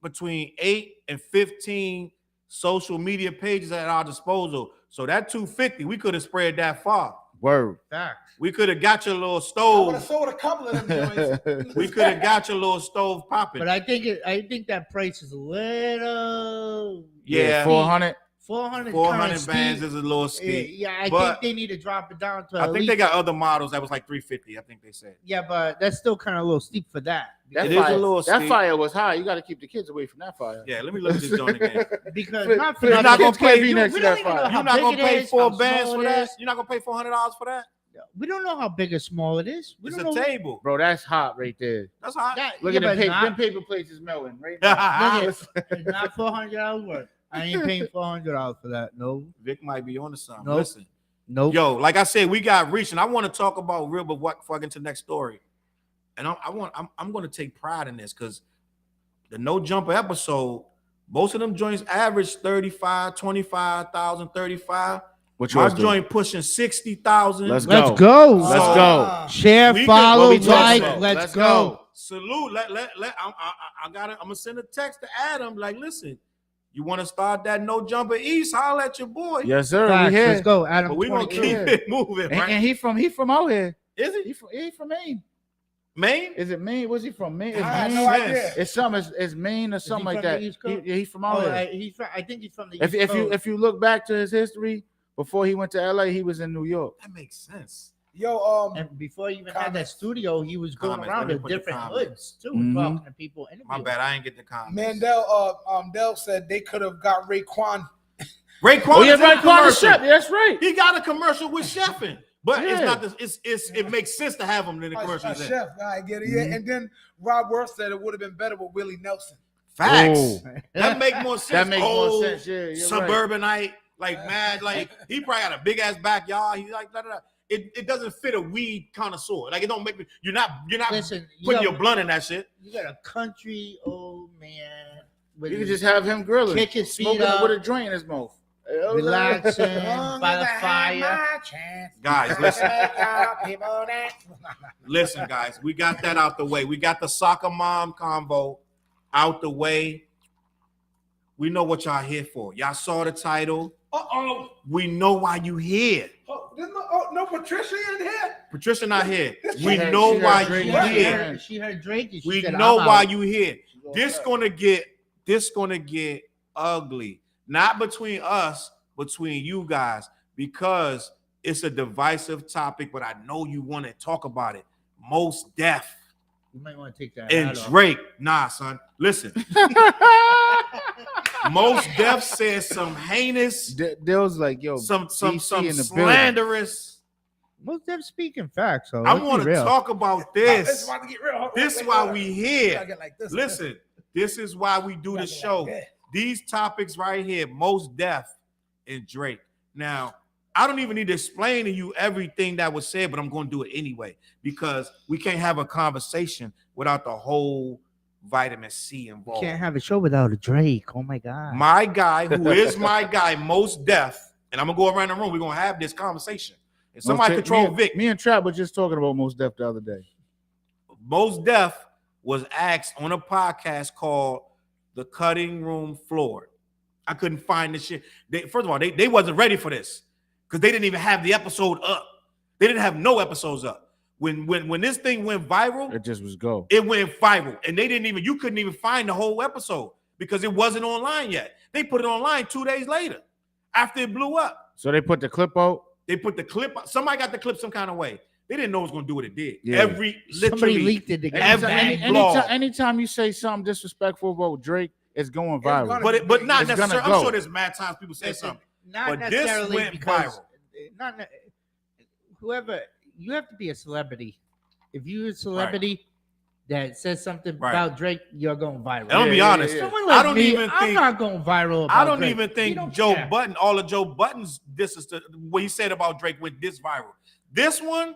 Speaker 1: between 8 and 15 social media pages at our disposal. So that 250, we could have spread that far.
Speaker 4: Word.
Speaker 2: Facts.
Speaker 1: We could have got your little
Speaker 5: I would have
Speaker 1: stove.
Speaker 5: sold a couple of them joints.
Speaker 1: We could have got your little stove popping.
Speaker 2: But I think that price is a little.
Speaker 1: Yeah,
Speaker 4: 400.
Speaker 2: 400
Speaker 1: 400 bands is a little steep.
Speaker 2: Yeah, I
Speaker 1: But
Speaker 2: think they need to drop it down to.
Speaker 1: I think they got other models that was like 350. I think they said.
Speaker 2: Yeah, but that's still kind of a little steep for that.
Speaker 4: That
Speaker 1: It is
Speaker 4: fire,
Speaker 1: a little
Speaker 4: that
Speaker 1: steep.
Speaker 4: fire was high. You got to keep the kids away from that fire.
Speaker 1: Yeah, let me look at this joint again.
Speaker 2: Because
Speaker 4: You're
Speaker 2: not for
Speaker 1: not
Speaker 2: nothing.
Speaker 1: gonna pay-
Speaker 2: We
Speaker 1: you-
Speaker 2: don't
Speaker 4: next to that
Speaker 2: even know
Speaker 4: fire.
Speaker 2: how
Speaker 1: You're not
Speaker 2: big
Speaker 1: gonna
Speaker 2: it
Speaker 1: pay
Speaker 2: is,
Speaker 1: 4
Speaker 2: how
Speaker 1: bands
Speaker 2: small
Speaker 1: for
Speaker 2: it
Speaker 1: that.
Speaker 2: is.
Speaker 1: You're not gonna pay $400 for that.
Speaker 2: We don't know how big or small it is. We
Speaker 1: It's
Speaker 2: don't
Speaker 1: a
Speaker 2: know.
Speaker 1: table.
Speaker 4: Bro, that's hot right there.
Speaker 1: That's hot.
Speaker 4: Look
Speaker 2: Yeah,
Speaker 4: at them,
Speaker 2: but not-
Speaker 4: them paper plates is melting right now.
Speaker 2: Look at- it's not $400 worth. I ain't paying $400 for that. No,
Speaker 1: Vic might be on to something.
Speaker 2: Nope.
Speaker 1: Listen,
Speaker 2: nope.
Speaker 1: yo, like I said, we got reach, and I want to talk about real, but what before I get to the next story. And I'm going to take pride in this because the No Jumper episode, most of them joints average 35, 25,000, 35.
Speaker 4: What
Speaker 1: My
Speaker 4: yours do?
Speaker 1: joint pushing 60,000.
Speaker 4: Let's
Speaker 2: Let's
Speaker 4: go.
Speaker 2: go.
Speaker 4: Let's
Speaker 1: So-
Speaker 4: go.
Speaker 2: Share,
Speaker 1: We could-
Speaker 2: follow,
Speaker 1: what we talking
Speaker 2: like.
Speaker 1: about?
Speaker 2: Let's go.
Speaker 1: Salute. I'm gonna send a text to Adam. Like, listen, you want to start that No Jumper East? Holla at your boy.
Speaker 4: Yes, sir.
Speaker 2: Facts.
Speaker 4: We here.
Speaker 2: Let's go, Adam.
Speaker 1: But we gonna
Speaker 2: 22.
Speaker 1: keep it moving,
Speaker 4: And,
Speaker 1: right?
Speaker 4: and he from out here.
Speaker 1: Is it
Speaker 4: He from Maine.
Speaker 1: Maine?
Speaker 4: Is it Maine? Where's he from? Maine? It's
Speaker 5: I had
Speaker 4: Maine.
Speaker 5: no idea.
Speaker 4: It's something. It's Maine or something
Speaker 2: he
Speaker 4: like
Speaker 2: from the
Speaker 4: that.
Speaker 2: East Coast?
Speaker 4: He's from out
Speaker 2: Oh,
Speaker 4: here.
Speaker 2: I think he's from the
Speaker 4: If
Speaker 2: East Coast.
Speaker 4: if you look back to his history, before he went to LA, he was in New York.
Speaker 1: That makes sense.
Speaker 5: Yo,
Speaker 2: And before he even had that
Speaker 5: Comments.
Speaker 2: studio, he was going
Speaker 1: Comments.
Speaker 2: around
Speaker 1: Let me
Speaker 2: to
Speaker 1: put the
Speaker 2: different
Speaker 1: comments.
Speaker 2: hoods too,
Speaker 4: Mhm.
Speaker 2: talking to people.
Speaker 1: My bad. I ain't get the comment.
Speaker 5: Mandel, Dell said they could have got Raekwon.
Speaker 1: Raekwon.
Speaker 4: Oh yeah,
Speaker 1: is in
Speaker 4: right.
Speaker 1: the
Speaker 4: Quad
Speaker 1: commercial.
Speaker 4: Shep. That's right.
Speaker 1: He got a commercial with chefing, but it's
Speaker 4: Yeah.
Speaker 1: not. It makes sense to have him in the
Speaker 5: A
Speaker 1: commercial.
Speaker 5: chef, I get it. Yeah, and then Rob Worth said it would have been better with Willie Nelson.
Speaker 1: Facts.
Speaker 4: Oh.
Speaker 1: That make more sense.
Speaker 4: That makes more
Speaker 1: Old,
Speaker 4: sense. Yeah, you're right.
Speaker 1: suburbanite, like mad, like he probably got a big ass backyard. He's like, da, da, da. It doesn't fit a weed connoisseur. Like it don't make me. You're not
Speaker 2: Listen,
Speaker 1: putting
Speaker 2: you
Speaker 1: your blunt in that shit.
Speaker 2: You got a country old man with
Speaker 4: You can
Speaker 2: his
Speaker 4: just have him grilling,
Speaker 2: kick his feet
Speaker 4: smoking
Speaker 2: up,
Speaker 4: with a joint in his mouth.
Speaker 2: relaxing
Speaker 5: Long
Speaker 2: by
Speaker 5: as
Speaker 2: the
Speaker 5: I have
Speaker 2: fire.
Speaker 5: my chance.
Speaker 1: Guys, listen.
Speaker 5: People that-
Speaker 1: Listen, guys, we got that out the way. We got the soccer mom convo out the way. We know what y'all here for. Y'all saw the title.
Speaker 5: Uh-oh.
Speaker 1: We know why you here.
Speaker 5: No Patricia in here.
Speaker 1: Patricia not here.
Speaker 5: She
Speaker 1: We
Speaker 5: heard-
Speaker 1: know
Speaker 4: she heard
Speaker 1: why
Speaker 4: Drake
Speaker 1: you
Speaker 4: was
Speaker 1: here.
Speaker 4: here.
Speaker 2: She heard Drake. And she
Speaker 1: We
Speaker 2: said,
Speaker 1: know
Speaker 2: I'm
Speaker 1: why
Speaker 2: out.
Speaker 1: you here. This gonna get ugly. Not between us, between you guys, because it's a divisive topic, but I know you want to talk about it. Most Def
Speaker 2: You might want to take that
Speaker 1: and
Speaker 2: hat off.
Speaker 1: Drake. Nah, son. Listen. Most Def said some heinous,
Speaker 4: There was like, yo,
Speaker 1: some
Speaker 4: DC in the
Speaker 1: slanderous.
Speaker 2: Most Def speaking facts. So
Speaker 1: I want to talk about this.
Speaker 5: It's about to get real.
Speaker 1: This is why we here.
Speaker 5: Gotta get like this.
Speaker 1: Listen, this is why we do the
Speaker 5: Gotta get
Speaker 1: show.
Speaker 5: like that.
Speaker 1: These topics right here, Most Def and Drake. Now, I don't even need to explain to you everything that was said, but I'm going to do it anyway because we can't have a conversation without the whole vitamin C involved.
Speaker 2: Can't have a show without a Drake. Oh my God.
Speaker 1: My guy, who is my guy, Most Def, and I'm gonna go around the room. We're gonna have this conversation. And somebody control Vic.
Speaker 4: Me and Trap were just talking about Most Def the other day.
Speaker 1: Most Def was asked on a podcast called The Cutting Room Floor. I couldn't find the shit. First of all, they wasn't ready for this because they didn't even have the episode up. They didn't have no episodes up. When this thing went viral,
Speaker 4: It just was go.
Speaker 1: it went viral, and you couldn't even find the whole episode because it wasn't online yet. They put it online 2 days later after it blew up.
Speaker 4: So they put the clip out.
Speaker 1: They put the clip. Somebody got the clip some kind of way. They didn't know it was going to do what it did.
Speaker 4: Yeah.
Speaker 2: Somebody
Speaker 1: Literally,
Speaker 2: leaked it together.
Speaker 1: every blog.
Speaker 4: Anytime you say something disrespectful about Drake, it's going viral.
Speaker 5: gonna-
Speaker 1: but not
Speaker 4: It's gonna
Speaker 1: necessarily.
Speaker 4: go.
Speaker 1: I'm sure there's mad times people say
Speaker 2: Listen,
Speaker 1: something.
Speaker 2: Not
Speaker 1: But this
Speaker 2: necessarily
Speaker 1: went
Speaker 2: because
Speaker 1: viral.
Speaker 2: not ne- whoever you have to be a celebrity. If you're a celebrity that says something
Speaker 1: Right.
Speaker 2: about Drake, you're going viral.
Speaker 1: And I'm gonna be
Speaker 4: Yeah,
Speaker 1: honest.
Speaker 4: yeah.
Speaker 2: Someone
Speaker 1: I
Speaker 2: like
Speaker 1: don't
Speaker 2: me,
Speaker 1: even
Speaker 2: I'm
Speaker 1: think.
Speaker 2: not going viral. About
Speaker 1: I don't
Speaker 2: Drake.
Speaker 1: even
Speaker 2: You
Speaker 1: think
Speaker 2: don't
Speaker 1: Joe
Speaker 2: care.
Speaker 1: Budden. All of Joe Budden's what he said about Drake went this viral. This one,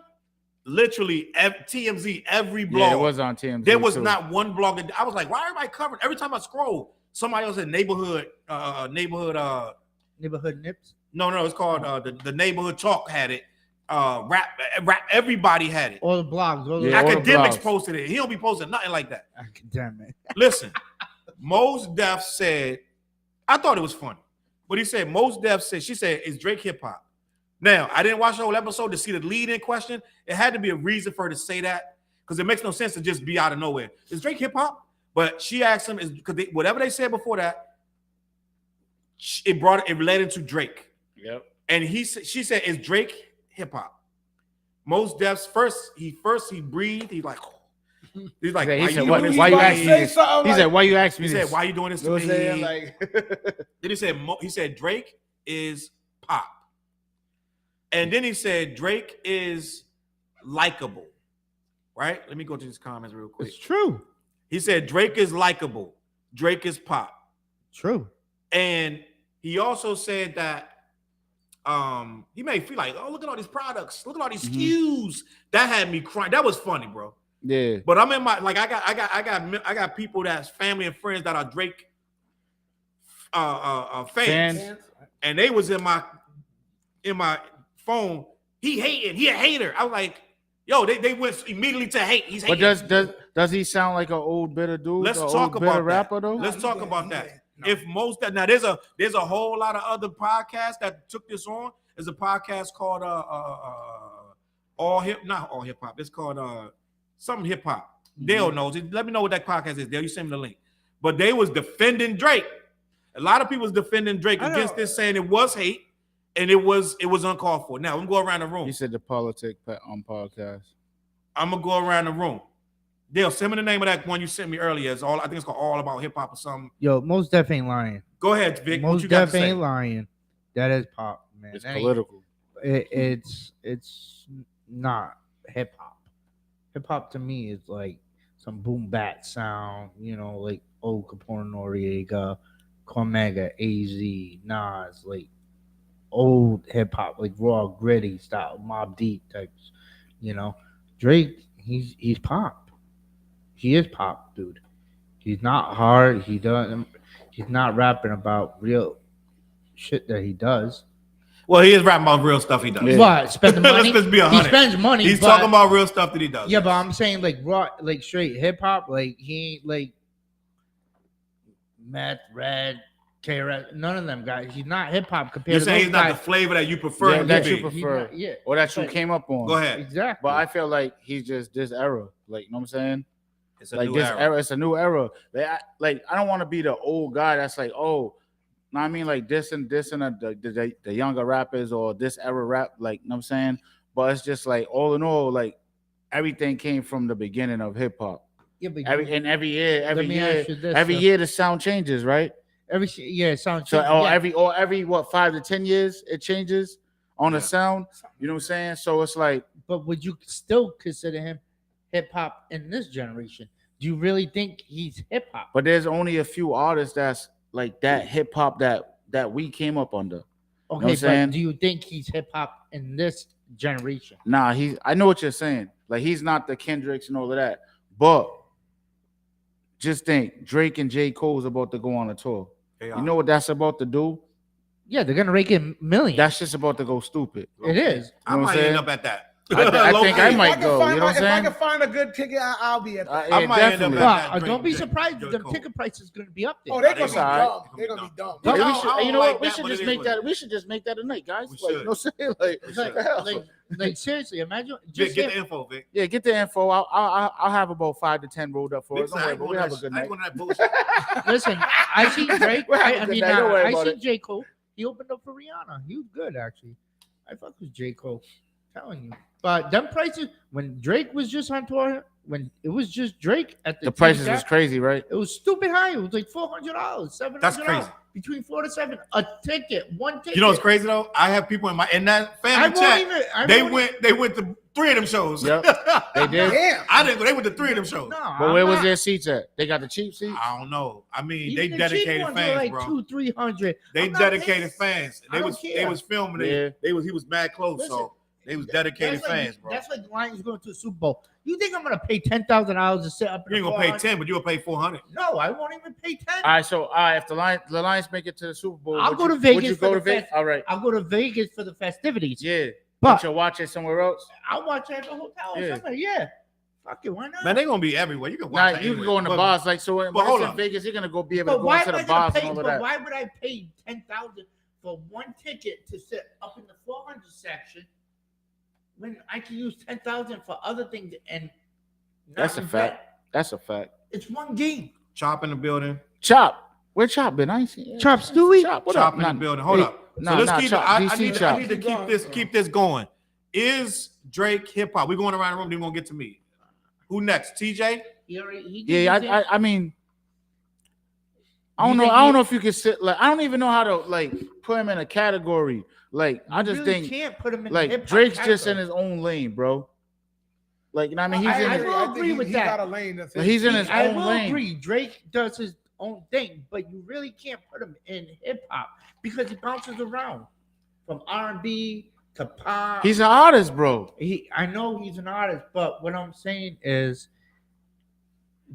Speaker 1: literally, TMZ, every blog.
Speaker 4: Yeah, it was on TMZ.
Speaker 1: There was
Speaker 4: too.
Speaker 1: not one blog that I was like, why everybody covering? Every time I scroll, somebody else said neighborhood.
Speaker 2: Neighborhood Nips.
Speaker 1: No, it's called the neighborhood talk had it. Rap. Everybody had it.
Speaker 2: All the blogs. All the
Speaker 4: Yeah, all the
Speaker 1: Academics
Speaker 4: blogs.
Speaker 1: posted it. He don't be posting nothing like that.
Speaker 2: Damn it.
Speaker 1: Listen, Most Def said, I thought it was funny, but he said Most Def said, she said, is Drake hip hop? Now, I didn't watch the whole episode to see the lead in question. It had to be a reason for her to say that because it makes no sense to just be out of nowhere. Is Drake hip hop? But she asked him, is because whatever they said before that, it related to Drake.
Speaker 4: Yep.
Speaker 1: And she said, is Drake hip hop? Most Def's first he breathed. He's like,
Speaker 4: He
Speaker 1: why
Speaker 4: said,
Speaker 1: you
Speaker 4: "Why
Speaker 1: doing
Speaker 4: you
Speaker 1: this to
Speaker 4: asking
Speaker 1: me?"
Speaker 4: me this? He said, "Why you asking
Speaker 1: He
Speaker 4: me
Speaker 1: said,
Speaker 4: this?"
Speaker 1: why you doing this
Speaker 4: You know
Speaker 1: to
Speaker 4: what I'm
Speaker 1: me?
Speaker 4: saying? Like,
Speaker 1: Then he said Drake is pop. And then he said Drake is likable. Right? Let me go to these comments real quick.
Speaker 2: It's true.
Speaker 1: He said Drake is likable. Drake is pop.
Speaker 2: True.
Speaker 1: And he also said that he made me feel like, oh, look at all these products, look at all these SKUs. That had me crying. That was funny, bro.
Speaker 4: yeah.
Speaker 1: But I'm in my I got people that's family and friends that are Drake fans, and they was in my phone. He a hater. I was like, yo, they went immediately to hate. He's
Speaker 4: But
Speaker 1: hating.
Speaker 4: does he sound like an old bitter dude?
Speaker 1: Let's
Speaker 4: An
Speaker 1: talk
Speaker 4: old
Speaker 1: about
Speaker 4: bitter
Speaker 1: that.
Speaker 4: rapper though.
Speaker 1: Let's
Speaker 5: Nah,
Speaker 1: talk
Speaker 5: he
Speaker 1: about
Speaker 5: did.
Speaker 1: that.
Speaker 5: No.
Speaker 1: If most that now there's a whole lot of other podcasts that took this on. There's a podcast called not all hip hop. It's called something hip hop. Dale knows it. Let me know what that podcast is. Dale, you send me the link. But they was defending Drake. A lot of people was defending Drake
Speaker 5: I
Speaker 1: against
Speaker 5: know.
Speaker 1: this, saying it was hate and it was uncalled for. Now I'm gonna go around the room.
Speaker 4: He said the politic on podcast.
Speaker 1: I'm gonna go around the room. Dale, send me the name of that one you sent me earlier. It's all I think it's called All About Hip Hop or something.
Speaker 2: Yo, Most Def ain't lying.
Speaker 1: Go ahead, Vic. What
Speaker 2: Most
Speaker 1: you got to
Speaker 2: Def
Speaker 1: say?
Speaker 2: ain't lying. That is pop, man.
Speaker 4: It's
Speaker 2: That ain't-
Speaker 4: political.
Speaker 2: It's not hip hop. Hip hop to me is like some boom bat sound, like old Capone Noriega, Cormega, AZ, Nas, like old hip hop, like raw, gritty style, Mobb Deep types. Drake, he's pop. He is pop, dude. He's not hard. He's not rapping about real shit that he does.
Speaker 1: Well, he is rapping about real stuff he does.
Speaker 4: Yeah.
Speaker 2: What? Spend the money?
Speaker 1: Let's be
Speaker 2: He
Speaker 1: 100.
Speaker 2: spends money.
Speaker 1: He's
Speaker 2: but-
Speaker 1: talking about real stuff that he does.
Speaker 2: Yeah, but I'm saying like raw, like straight hip hop. Like he ain't like Meth, Red, KRS. None of them guys. He's not hip hop compared
Speaker 1: You're
Speaker 2: to
Speaker 1: saying
Speaker 2: those
Speaker 1: he's not
Speaker 2: guys.
Speaker 1: the flavor that you prefer
Speaker 4: Yeah,
Speaker 1: him to
Speaker 4: that
Speaker 1: be.
Speaker 4: you
Speaker 2: He's
Speaker 4: prefer.
Speaker 2: not- yeah,
Speaker 4: Or that you
Speaker 2: But-
Speaker 4: came up on.
Speaker 1: Go ahead.
Speaker 2: exactly.
Speaker 4: But I feel like he's just this era. Like, you know what I'm saying?
Speaker 1: It's a
Speaker 4: Like
Speaker 1: new
Speaker 4: this
Speaker 1: era.
Speaker 4: era. It's a new era. I don't want to be the old guy that's like, oh, know what I mean, like this and the younger rappers or this era rap, like, you know what I'm saying? But it's just like all in all, like everything came from the beginning of hip hop.
Speaker 2: Yeah, but
Speaker 4: Every
Speaker 2: let me ask you this,
Speaker 4: year the sound changes, right?
Speaker 2: it sounds
Speaker 4: So
Speaker 2: yeah.
Speaker 4: every what 5 to 10 years it changes on the sound. You know what I'm saying? So it's like,
Speaker 2: But would you still consider him hip hop in this generation? Do you really think he's hip hop?
Speaker 4: but there's only a few artists that's like that hip hop that we came up under.
Speaker 2: Okay,
Speaker 4: what I'm saying?
Speaker 2: but do you think he's hip hop in this generation?
Speaker 4: Nah, I know what you're saying. Like he's not the Kendricks and all of that. But just think, Drake and J. Cole's about to go on a tour. You know what that's about to do?
Speaker 2: Yeah, they're gonna rake in millions.
Speaker 4: That's just about to go stupid.
Speaker 2: It is.
Speaker 1: I
Speaker 4: You know what
Speaker 1: might
Speaker 4: I'm saying?
Speaker 1: end up at that.
Speaker 4: I think I might go. You know what I'm
Speaker 5: If I
Speaker 4: saying?
Speaker 5: can find a good ticket, I'll be at that.
Speaker 1: I might end up
Speaker 4: definitely.
Speaker 1: at that.
Speaker 2: But
Speaker 1: Drake,
Speaker 2: don't be
Speaker 1: Drake,
Speaker 2: surprised.
Speaker 1: J.
Speaker 2: The
Speaker 1: Cole.
Speaker 2: ticket price is gonna be up there.
Speaker 5: Oh, they're
Speaker 1: That's
Speaker 5: gonna be
Speaker 1: all right.
Speaker 5: dumb. They're gonna be dumb.
Speaker 1: Yeah,
Speaker 4: Yeah,
Speaker 1: I
Speaker 4: we
Speaker 1: don't-
Speaker 4: should,
Speaker 1: I don't
Speaker 4: you know
Speaker 1: like
Speaker 4: what? We
Speaker 1: that,
Speaker 4: should
Speaker 1: but
Speaker 4: just
Speaker 1: it is
Speaker 4: make
Speaker 1: what
Speaker 4: that.
Speaker 1: it
Speaker 4: We should just make that a night, guys.
Speaker 1: We
Speaker 4: Like, you
Speaker 1: should.
Speaker 4: know what I'm saying? Like,
Speaker 1: We should.
Speaker 4: what the hell?
Speaker 2: Like seriously, imagine
Speaker 1: Vic,
Speaker 2: just
Speaker 1: get
Speaker 2: him-
Speaker 1: the info, Vic.
Speaker 4: Yeah, get the info. I'll have about 5 to 10 rolled up for us.
Speaker 1: Vic said,
Speaker 4: Don't
Speaker 1: I
Speaker 4: worry,
Speaker 1: ain't
Speaker 4: but
Speaker 1: going
Speaker 4: we
Speaker 1: to
Speaker 4: have a
Speaker 1: that-
Speaker 4: good
Speaker 1: I ain't
Speaker 4: night.
Speaker 1: going to that bullshit.
Speaker 2: Listen, I see Drake.
Speaker 4: We'll have a
Speaker 2: I
Speaker 4: good
Speaker 2: mean,
Speaker 4: night. Don't worry
Speaker 2: I
Speaker 4: about
Speaker 2: see
Speaker 4: it.
Speaker 2: J. Cole. He opened up for Rihanna. He was good, actually. I fuck with J. Cole. I'm telling you. But them prices, when Drake was just on tour, when it was just Drake at
Speaker 4: The
Speaker 2: TV
Speaker 4: prices
Speaker 2: Cap,
Speaker 4: was crazy, right?
Speaker 2: it was stupid high. It was like $400, $700.
Speaker 1: That's crazy.
Speaker 2: Between 4 to 7. A ticket, one ticket.
Speaker 1: You know what's crazy though? I have people in that
Speaker 2: I
Speaker 1: family
Speaker 2: won't
Speaker 1: chat.
Speaker 2: even.
Speaker 1: They went to 3 of them shows.
Speaker 4: Yep. They did.
Speaker 5: Damn.
Speaker 1: I didn't go. They went to 3 of them shows.
Speaker 2: No,
Speaker 4: But where was their seats at? They got the cheap seats?
Speaker 1: I don't know. I mean,
Speaker 2: Even
Speaker 1: they
Speaker 2: the cheap
Speaker 1: dedicated
Speaker 2: ones were
Speaker 1: fans,
Speaker 2: like
Speaker 1: bro.
Speaker 2: $200-300.
Speaker 1: They
Speaker 2: I'm not
Speaker 1: dedicated
Speaker 2: paying-
Speaker 1: fans.
Speaker 2: I
Speaker 1: They
Speaker 2: don't
Speaker 1: was
Speaker 2: care.
Speaker 1: filming.
Speaker 4: Yeah.
Speaker 1: He was mad close,
Speaker 2: Listen,
Speaker 1: so they was dedicated
Speaker 2: That's like-
Speaker 1: fans, bro.
Speaker 2: That's like the Lions going to the Super Bowl. You think I'm gonna pay $10,000 to sit up? In
Speaker 1: You ain't
Speaker 2: the
Speaker 1: gonna pay
Speaker 2: 400?
Speaker 1: 10, but you'll pay 400.
Speaker 2: No, I won't even pay 10.
Speaker 4: All right, so if the Lions make it to the Super Bowl,
Speaker 2: I'll
Speaker 4: would
Speaker 2: go
Speaker 4: you-
Speaker 2: to Vegas
Speaker 4: Would you
Speaker 2: for
Speaker 4: go
Speaker 2: the
Speaker 4: to Vegas?
Speaker 2: fest.
Speaker 4: All right.
Speaker 2: I'll go to Vegas for the festivities.
Speaker 4: Yeah.
Speaker 2: But
Speaker 4: you'll watch it somewhere else.
Speaker 2: I'll watch it at the hotel or
Speaker 4: Yeah.
Speaker 2: somewhere. Yeah. Fuck it, why not?
Speaker 1: Man, they gonna be everywhere. You can
Speaker 4: Now
Speaker 1: watch. that
Speaker 4: you can
Speaker 1: anyway.
Speaker 4: go in the
Speaker 1: But-
Speaker 4: bars, like so. When
Speaker 1: but hold
Speaker 4: it's in
Speaker 1: on.
Speaker 4: Vegas, you're gonna be able to
Speaker 2: But
Speaker 4: go
Speaker 2: why
Speaker 4: into
Speaker 2: would
Speaker 4: the
Speaker 2: I gonna
Speaker 4: bars
Speaker 2: pay?
Speaker 4: and all of
Speaker 2: But
Speaker 4: that.
Speaker 2: why would I pay $10,000 for one ticket to sit up in the 400 section when I can use $10,000 for other things and not
Speaker 4: That's a
Speaker 2: invest?
Speaker 4: fact. That's a fact.
Speaker 2: It's one game.
Speaker 1: Chop in the building.
Speaker 4: Chop, where Chop been? I ain't seen
Speaker 2: Chop Stewie?
Speaker 4: Chop, what
Speaker 1: Chop
Speaker 4: up?
Speaker 1: in the building. Hold
Speaker 4: Hey,
Speaker 1: up.
Speaker 4: nah,
Speaker 1: So let's
Speaker 4: nah,
Speaker 1: keep.
Speaker 4: Chop,
Speaker 1: I
Speaker 4: DC
Speaker 1: need
Speaker 4: Chop.
Speaker 1: to keep this going. Is Drake hip hop? We going around the room. Then we're gonna get to me. Who next? TJ.
Speaker 4: Yeah, I mean, I don't know. I don't know if you can sit like. I don't even know how to like put him in a category. Like I just
Speaker 2: really
Speaker 4: think
Speaker 2: can't put him in
Speaker 4: like
Speaker 2: hip-hop
Speaker 4: Drake's just
Speaker 2: category.
Speaker 4: in his own lane, bro. Like you know what I mean,
Speaker 2: I
Speaker 4: he's in.
Speaker 2: will agree with
Speaker 5: he
Speaker 2: that.
Speaker 5: got a lane that's
Speaker 4: But he's in his
Speaker 2: I
Speaker 4: own
Speaker 2: will
Speaker 4: lane.
Speaker 2: agree. Drake does his own thing, but you really can't put him in hip hop because he bounces around from R&B to pop.
Speaker 4: He's an artist, bro.
Speaker 2: I know he's an artist, but what I'm saying is,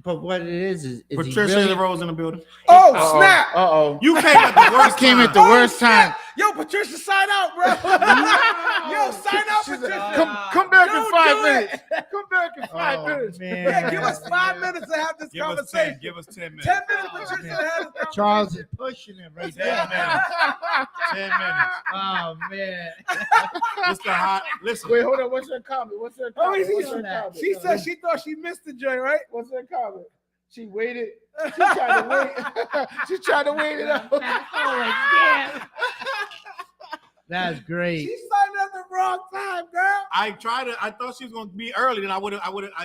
Speaker 2: but what it is he
Speaker 1: Patricia
Speaker 2: really,
Speaker 1: Rose in the building.
Speaker 5: Oh,
Speaker 4: Uh-oh.
Speaker 5: snap.
Speaker 4: Uh-oh.
Speaker 1: You came at the worst.
Speaker 4: Came at the
Speaker 1: time.
Speaker 4: worst time.
Speaker 5: Yo, Patricia, sign out, bro. Yo, sign out, Patricia.
Speaker 4: Come back in
Speaker 5: Don't
Speaker 4: 5
Speaker 5: do
Speaker 4: minutes.
Speaker 5: it.
Speaker 4: Come back in 5
Speaker 2: Oh,
Speaker 4: minutes.
Speaker 2: man.
Speaker 5: Yeah, give us 5 minutes to have this
Speaker 1: Give us 10.
Speaker 5: conversation.
Speaker 1: Give us 10 minutes.
Speaker 5: 10 minutes, Patricia, to have this conversation.
Speaker 2: Charles is pushing it right
Speaker 1: 10
Speaker 2: there.
Speaker 1: minutes. 10 minutes.
Speaker 2: Oh man,
Speaker 1: Mr. Hot. Listen.
Speaker 4: Wait, hold on. What's your comment? What's your
Speaker 5: Oh,
Speaker 4: comment?
Speaker 5: he-
Speaker 4: What's your comment?
Speaker 5: She said she thought she missed the joint, right?
Speaker 4: What's her comment? She waited. She tried to wait. She tried to wait it out.
Speaker 2: oh damn, that's great.
Speaker 5: She signed at the wrong time, girl.
Speaker 1: I thought she was gonna be early. Then I would have.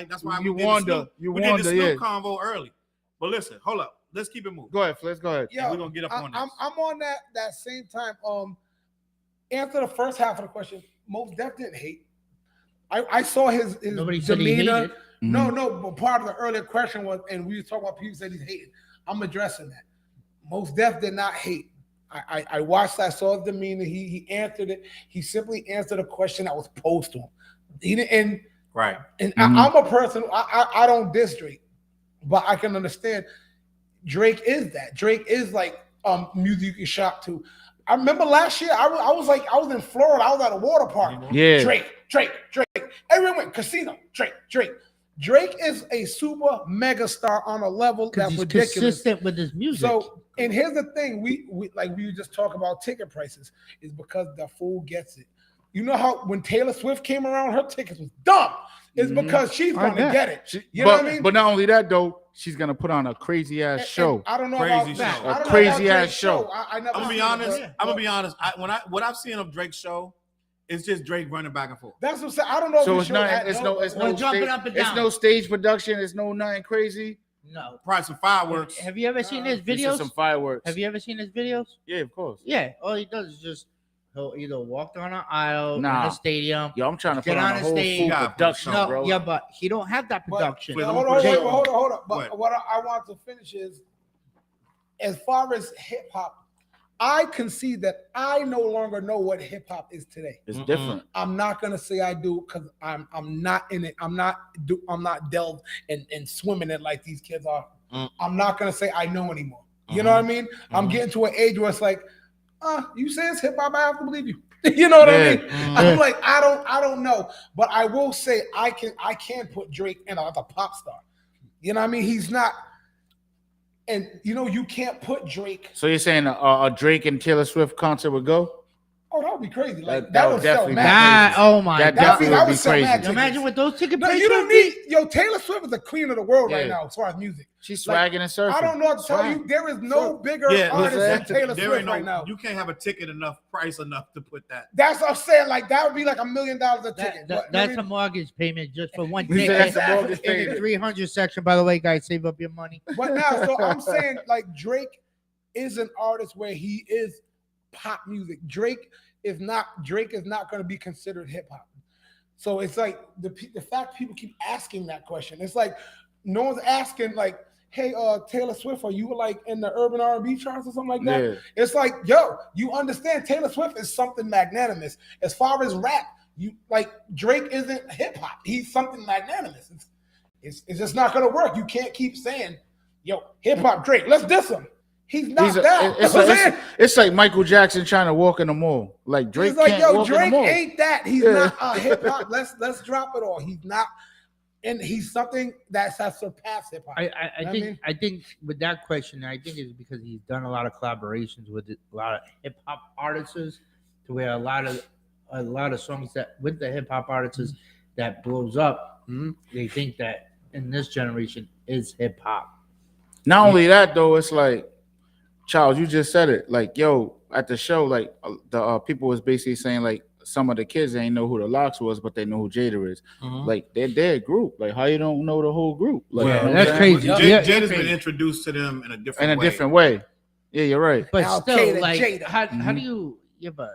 Speaker 1: That's why
Speaker 4: You
Speaker 1: we did
Speaker 4: warned
Speaker 1: the
Speaker 4: her.
Speaker 1: Snoop,
Speaker 4: You
Speaker 1: we
Speaker 4: warned
Speaker 1: did
Speaker 4: her,
Speaker 1: the
Speaker 4: yeah.
Speaker 1: Snoop convo early. But listen, hold up. Let's keep it moving.
Speaker 4: Go ahead, Fliss. Go ahead.
Speaker 5: Yo,
Speaker 1: We're gonna get up on this.
Speaker 5: I'm on that same time. Answer the first half of the question. Mos Def didn't hate. I saw his
Speaker 2: Nobody said he
Speaker 5: demeanor.
Speaker 2: hated.
Speaker 5: No, but part of the earlier question was, and we were talking about people said he's hating. I'm addressing that. Mos Def did not hate. I watched. I saw his demeanor. He answered it. He simply answered a question that was posed to him. He didn't.
Speaker 1: Right.
Speaker 5: And I'm a person. I don't diss Drake, but I can understand. Drake is that. Drake is like music you can shop to. I remember last year I was in Florida. I was at a water park.
Speaker 4: Yeah.
Speaker 5: Drake. Everyone went casino. Drake. Drake is a super mega star on a level
Speaker 2: Because
Speaker 5: that's
Speaker 2: he's
Speaker 5: ridiculous.
Speaker 2: consistent with his music.
Speaker 5: So, and here's the thing: we just talk about ticket prices is because the fool gets it. You know how when Taylor Swift came around, her tickets was dumb. It's because she's
Speaker 2: I
Speaker 5: gonna
Speaker 2: bet.
Speaker 5: get it. You
Speaker 4: but,
Speaker 5: know what I mean?
Speaker 4: But not only that though, she's gonna put on a crazy ass show.
Speaker 5: And I don't know
Speaker 1: Crazy
Speaker 5: about
Speaker 1: show.
Speaker 5: that.
Speaker 1: A
Speaker 5: I don't know
Speaker 4: crazy
Speaker 5: about
Speaker 4: ass
Speaker 5: Drake's
Speaker 4: show.
Speaker 5: I never
Speaker 1: I'm gonna be
Speaker 5: seen it,
Speaker 1: honest.
Speaker 5: but-
Speaker 1: I'm gonna be honest. What I've seen of Drake's show, it's just Drake running back and forth.
Speaker 5: That's what I'm saying. I don't know.
Speaker 4: So
Speaker 5: if
Speaker 4: it's
Speaker 5: the show
Speaker 4: not.
Speaker 5: had
Speaker 4: It's
Speaker 5: no.
Speaker 4: no. It's
Speaker 2: Or
Speaker 4: no.
Speaker 2: jumping
Speaker 4: Stage,
Speaker 2: up and
Speaker 4: it's
Speaker 2: down.
Speaker 4: no stage production. It's no nothing crazy.
Speaker 2: No.
Speaker 1: Probably some fireworks.
Speaker 2: Have you ever seen his
Speaker 4: This is
Speaker 2: videos?
Speaker 4: some fireworks.
Speaker 2: Have you ever seen his videos?
Speaker 4: Yeah, of course.
Speaker 2: Yeah. All he does is just he'll either walk down an aisle
Speaker 4: Nah.
Speaker 2: in a stadium.
Speaker 4: Yo, I'm trying to
Speaker 2: Get
Speaker 4: put on
Speaker 2: on
Speaker 4: a
Speaker 2: the
Speaker 4: whole
Speaker 2: stage.
Speaker 4: full
Speaker 1: Yeah,
Speaker 4: production,
Speaker 2: No,
Speaker 4: bro.
Speaker 2: yeah, but he don't have that production.
Speaker 1: But-
Speaker 5: Hold on,
Speaker 1: Jay-
Speaker 5: hold on. But
Speaker 1: What?
Speaker 5: what I want to finish is, as far as hip hop, I concede that I no longer know what hip hop is today.
Speaker 4: It's different.
Speaker 5: I'm not gonna say I do because I'm not in it. I'm not delved and swimming it like these kids are. I'm not gonna say I know anymore. You know what I mean? I'm getting to an age where it's like, you say it's hip hop, I have to believe you. You know what I mean? I'm like, I don't know, but I will say I can put Drake in as a pop star. You know what I mean? He's not, and you can't put Drake.
Speaker 4: So you're saying a Drake and Taylor Swift concert would go?
Speaker 5: Oh, that would be crazy. Like
Speaker 4: That
Speaker 5: that
Speaker 4: would
Speaker 5: would sell
Speaker 4: definitely be
Speaker 5: mad.
Speaker 2: That, oh my
Speaker 4: That
Speaker 2: god!
Speaker 4: definitely
Speaker 5: that
Speaker 4: would
Speaker 5: would
Speaker 4: be
Speaker 5: sell
Speaker 4: crazy.
Speaker 5: mad tickets.
Speaker 2: Imagine what those ticket
Speaker 5: No,
Speaker 2: prices
Speaker 5: you don't
Speaker 2: would be.
Speaker 5: need. Taylor Swift is the queen of the world right
Speaker 4: Yeah.
Speaker 5: now as far as music.
Speaker 4: She's
Speaker 5: Like,
Speaker 4: swagging and surfing.
Speaker 5: I don't know what to tell
Speaker 4: Swag.
Speaker 5: you. There is no bigger
Speaker 1: Yeah,
Speaker 5: artist than
Speaker 4: listen,
Speaker 5: Taylor
Speaker 1: there
Speaker 5: Swift
Speaker 1: ain't no.
Speaker 5: right now.
Speaker 1: You can't have a ticket price enough to put that.
Speaker 5: That's what I'm saying. Like that would be like $1 million a ticket.
Speaker 2: That's a mortgage payment just for one
Speaker 4: He said
Speaker 2: ticket.
Speaker 4: that's a mortgage
Speaker 2: In the
Speaker 4: payment.
Speaker 2: 300 section, by the way, guys, save up your money.
Speaker 5: But now, so I'm saying like Drake is an artist where he is pop music. Drake is not going to be considered hip hop. So it's like the fact people keep asking that question. It's like no one's asking like, hey, Taylor Swift, are you like in the urban R&B charts or something like that?
Speaker 4: Yeah.
Speaker 5: It's like, yo, you understand Taylor Swift is something magnanimous. As far as rap, you like Drake isn't hip hop. He's something magnanimous. It's just not gonna work. You can't keep saying, yo, hip hop Drake, let's diss him. He's not that.
Speaker 4: It's like Michael Jackson trying to walk in the mall. Like Drake
Speaker 5: He's like,
Speaker 4: can't
Speaker 5: yo,
Speaker 4: walk in
Speaker 5: Drake
Speaker 4: the mall.
Speaker 5: ain't that. He's
Speaker 4: Yeah.
Speaker 5: not a hip hop. Let's drop it all. He's not, and he's something that has surpassed hip hop.
Speaker 2: I think with that question, I think it's because he's done a lot of collaborations with a lot of hip hop artists, to where a lot of songs that with the hip hop artists that blows up, they think that in this generation is hip hop.
Speaker 4: Not only that though, it's like, Charles, you just said it. Like, yo, at the show, like the people was basically saying like some of the kids ain't know who the LOX was, but they know who Jada is. Like they're their group. Like how you don't know the whole group? Like
Speaker 1: Well,
Speaker 4: you know
Speaker 2: that's
Speaker 4: what I'm saying?
Speaker 2: crazy. Yeah,
Speaker 1: Jada's
Speaker 2: crazy.
Speaker 1: been introduced to them in a different
Speaker 4: In a
Speaker 1: way.
Speaker 4: different way. Yeah, you're right.
Speaker 2: But
Speaker 5: Al
Speaker 2: still,
Speaker 5: Qaeda,
Speaker 2: like,
Speaker 5: Jada.
Speaker 2: how do you? Yeah, but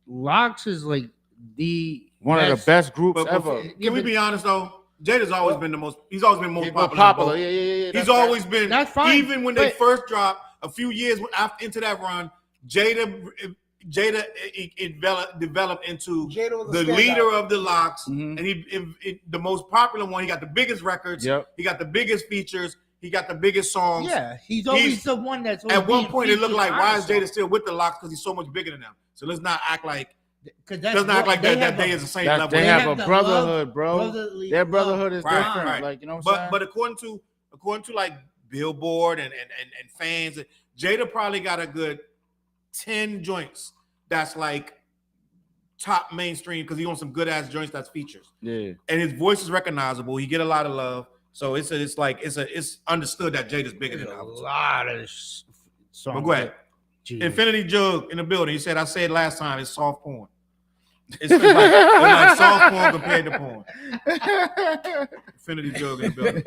Speaker 2: LOX is like the
Speaker 4: One of the best groups
Speaker 1: But
Speaker 4: ever.
Speaker 1: can we be honest though? Jada's always been the most. He's always been most
Speaker 4: He's more
Speaker 1: popular.
Speaker 4: popular. Yeah.
Speaker 1: He's
Speaker 4: That's
Speaker 1: always
Speaker 4: right.
Speaker 1: been.
Speaker 2: That's fine,
Speaker 1: Even when they
Speaker 2: but-
Speaker 1: first dropped, a few years into that run, Jada developed into
Speaker 5: Jada was a
Speaker 1: the
Speaker 5: standout.
Speaker 1: leader of the LOX,
Speaker 4: Mhm.
Speaker 1: and he the most popular one. He got the biggest records.
Speaker 4: Yep.
Speaker 1: He got the biggest features. He got the biggest songs.
Speaker 2: Yeah, he's always
Speaker 1: He's-
Speaker 2: the one that's
Speaker 1: At one
Speaker 2: being
Speaker 1: point, it looked
Speaker 2: featured
Speaker 1: like,
Speaker 2: on
Speaker 1: why
Speaker 2: a
Speaker 1: is Jada
Speaker 2: song.
Speaker 1: still with the LOX? Because he's so much bigger than them. So let's not act like
Speaker 2: Because
Speaker 1: let's not act like that they is the same level.
Speaker 4: They
Speaker 2: They
Speaker 4: have
Speaker 2: have
Speaker 4: a
Speaker 2: the
Speaker 4: brotherhood,
Speaker 2: love,
Speaker 4: bro.
Speaker 2: brotherly
Speaker 4: Their
Speaker 2: love.
Speaker 4: brotherhood is
Speaker 1: Right,
Speaker 4: different.
Speaker 1: right.
Speaker 4: Like, you know what I'm saying?
Speaker 1: But according to like Billboard and fans, Jada probably got a good 10 joints that's like top mainstream because he on some good ass joints that's features.
Speaker 4: Yeah.
Speaker 1: And his voice is recognizable. He get a lot of love. So it's understood that Jada's bigger
Speaker 2: There's
Speaker 1: than
Speaker 2: a
Speaker 1: others.
Speaker 2: lot of songs.
Speaker 1: But go ahead.
Speaker 2: Jeez.
Speaker 1: Infinity Jug in the building. He said, I said last time, it's soft porn. It's like soft porn compared to porn. Infinity Jug in the building.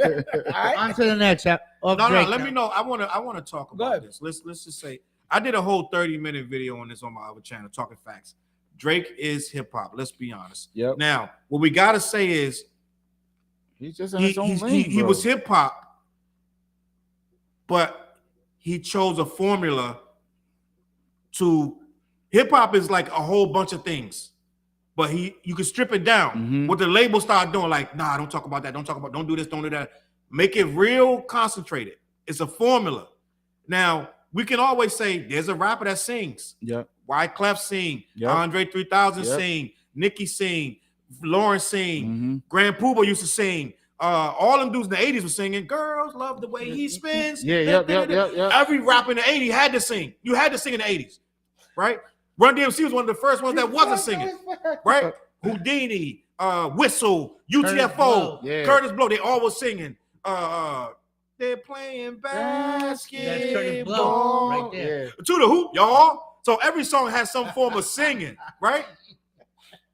Speaker 5: All right.
Speaker 2: On to the next.
Speaker 1: No,
Speaker 2: Drake
Speaker 1: let
Speaker 2: now.
Speaker 1: me know. I want to talk
Speaker 5: Go
Speaker 1: about
Speaker 5: ahead.
Speaker 1: this. Let's just say I did a whole 30-minute video on this on my other channel, Talking Facts. Drake is hip hop. Let's be honest.
Speaker 4: Yep.
Speaker 1: Now, what we gotta say is
Speaker 4: He's just in his own lane.
Speaker 1: he was hip hop, but he chose a formula to hip hop is like a whole bunch of things. But you can strip it down.
Speaker 4: Mhm.
Speaker 1: What the label started doing, like, nah, don't talk about that. Don't do this, don't do that. Make it real concentrated. It's a formula. Now, we can always say there's a rapper that sings.
Speaker 4: Yep.
Speaker 1: CLAPS sing,
Speaker 4: Yep.
Speaker 1: Andre 3000
Speaker 4: Yep.
Speaker 1: sing, Nicki sing, Lauren sing,
Speaker 4: Mhm.
Speaker 1: Grand Poobah used to sing. All them dudes in the 80s were singing, girls love the way he spins.
Speaker 4: Yeah, yep.
Speaker 1: Every rapper in the 80s had to sing. You had to sing in the 80s, right? Run DMC was one of the first ones that wasn't singing, right? Houdini, Whistle, UTFO,
Speaker 4: Yeah.
Speaker 1: Curtis Blow, they all was singing. They're playing
Speaker 2: That's Curtis
Speaker 1: basketball.
Speaker 2: Blow right there.
Speaker 4: Yeah.
Speaker 1: To the hoop, y'all. So every song has some form of singing, right?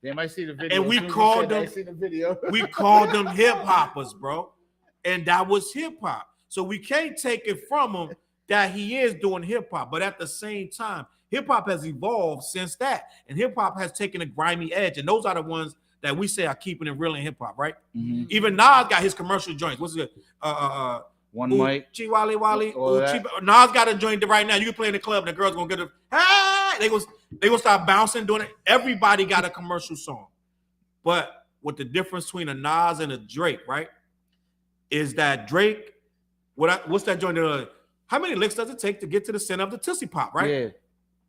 Speaker 4: They might see the video.
Speaker 1: And we
Speaker 4: As soon as you
Speaker 1: called
Speaker 4: said that,
Speaker 1: them-
Speaker 4: they see the video.
Speaker 1: We called them hip hoppers, bro. And that was hip hop. So we can't take it from him that he is doing hip hop. But at the same time, hip hop has evolved since that. And hip hop has taken a grimy edge. And those are the ones that we say are keeping it real in hip hop, right?
Speaker 4: Mhm.
Speaker 1: Even Nas got his commercial joints. What's it?
Speaker 4: One
Speaker 1: Ooh,
Speaker 4: mic.
Speaker 1: Chi Wally Wally.
Speaker 4: All
Speaker 1: Ooh,
Speaker 4: that.
Speaker 1: Chi- Nas got a joint right now. You can play in the club, and the girls gonna get a hey. They gonna start bouncing, doing it. Everybody got a commercial song, but what the difference between a Nas and a Drake, right? Is that Drake? What's that joint? How many licks does it take to get to the center of the Tootsie Pop, right?
Speaker 4: Yeah.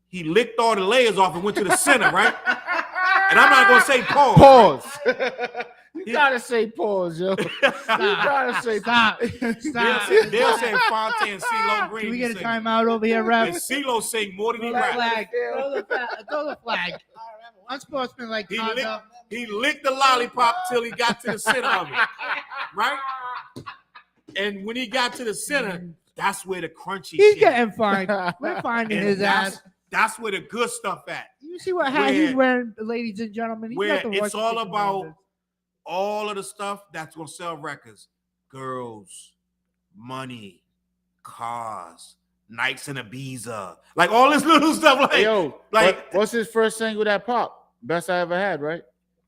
Speaker 1: He licked all the layers off and went to the center, right? And I'm not gonna say pause.
Speaker 4: Pause. You gotta say pause, yo. You gotta say
Speaker 2: Stop.
Speaker 1: They'll
Speaker 2: Stop.
Speaker 1: say Fonte and CeeLo Green.
Speaker 2: Can we get a
Speaker 1: sing.
Speaker 2: timeout over here,
Speaker 1: And
Speaker 2: ref?
Speaker 1: CeeLo sing more than he
Speaker 2: Throw the
Speaker 1: rap.
Speaker 2: flag. Throw the flag. Unsportsman like
Speaker 1: He
Speaker 2: conduct.
Speaker 1: He licked the lollipop till he got to the center of it, right? And when he got to the center, that's where the crunchy
Speaker 2: He's
Speaker 1: shit.
Speaker 2: getting fined. We're finding
Speaker 1: And
Speaker 2: his ass.
Speaker 1: that's where the good stuff at.
Speaker 2: You see what hat he's wearing, ladies and gentlemen? He's
Speaker 1: Where
Speaker 2: got the
Speaker 1: it's
Speaker 2: Washington
Speaker 1: all about
Speaker 2: Commanders.
Speaker 1: all of the stuff that's gonna sell records, girls, money, cars, Nikes and Ibiza, like all this little stuff. Like,
Speaker 4: Hey, yo,
Speaker 1: like-
Speaker 4: what's his first single that popped? Best I ever had, right?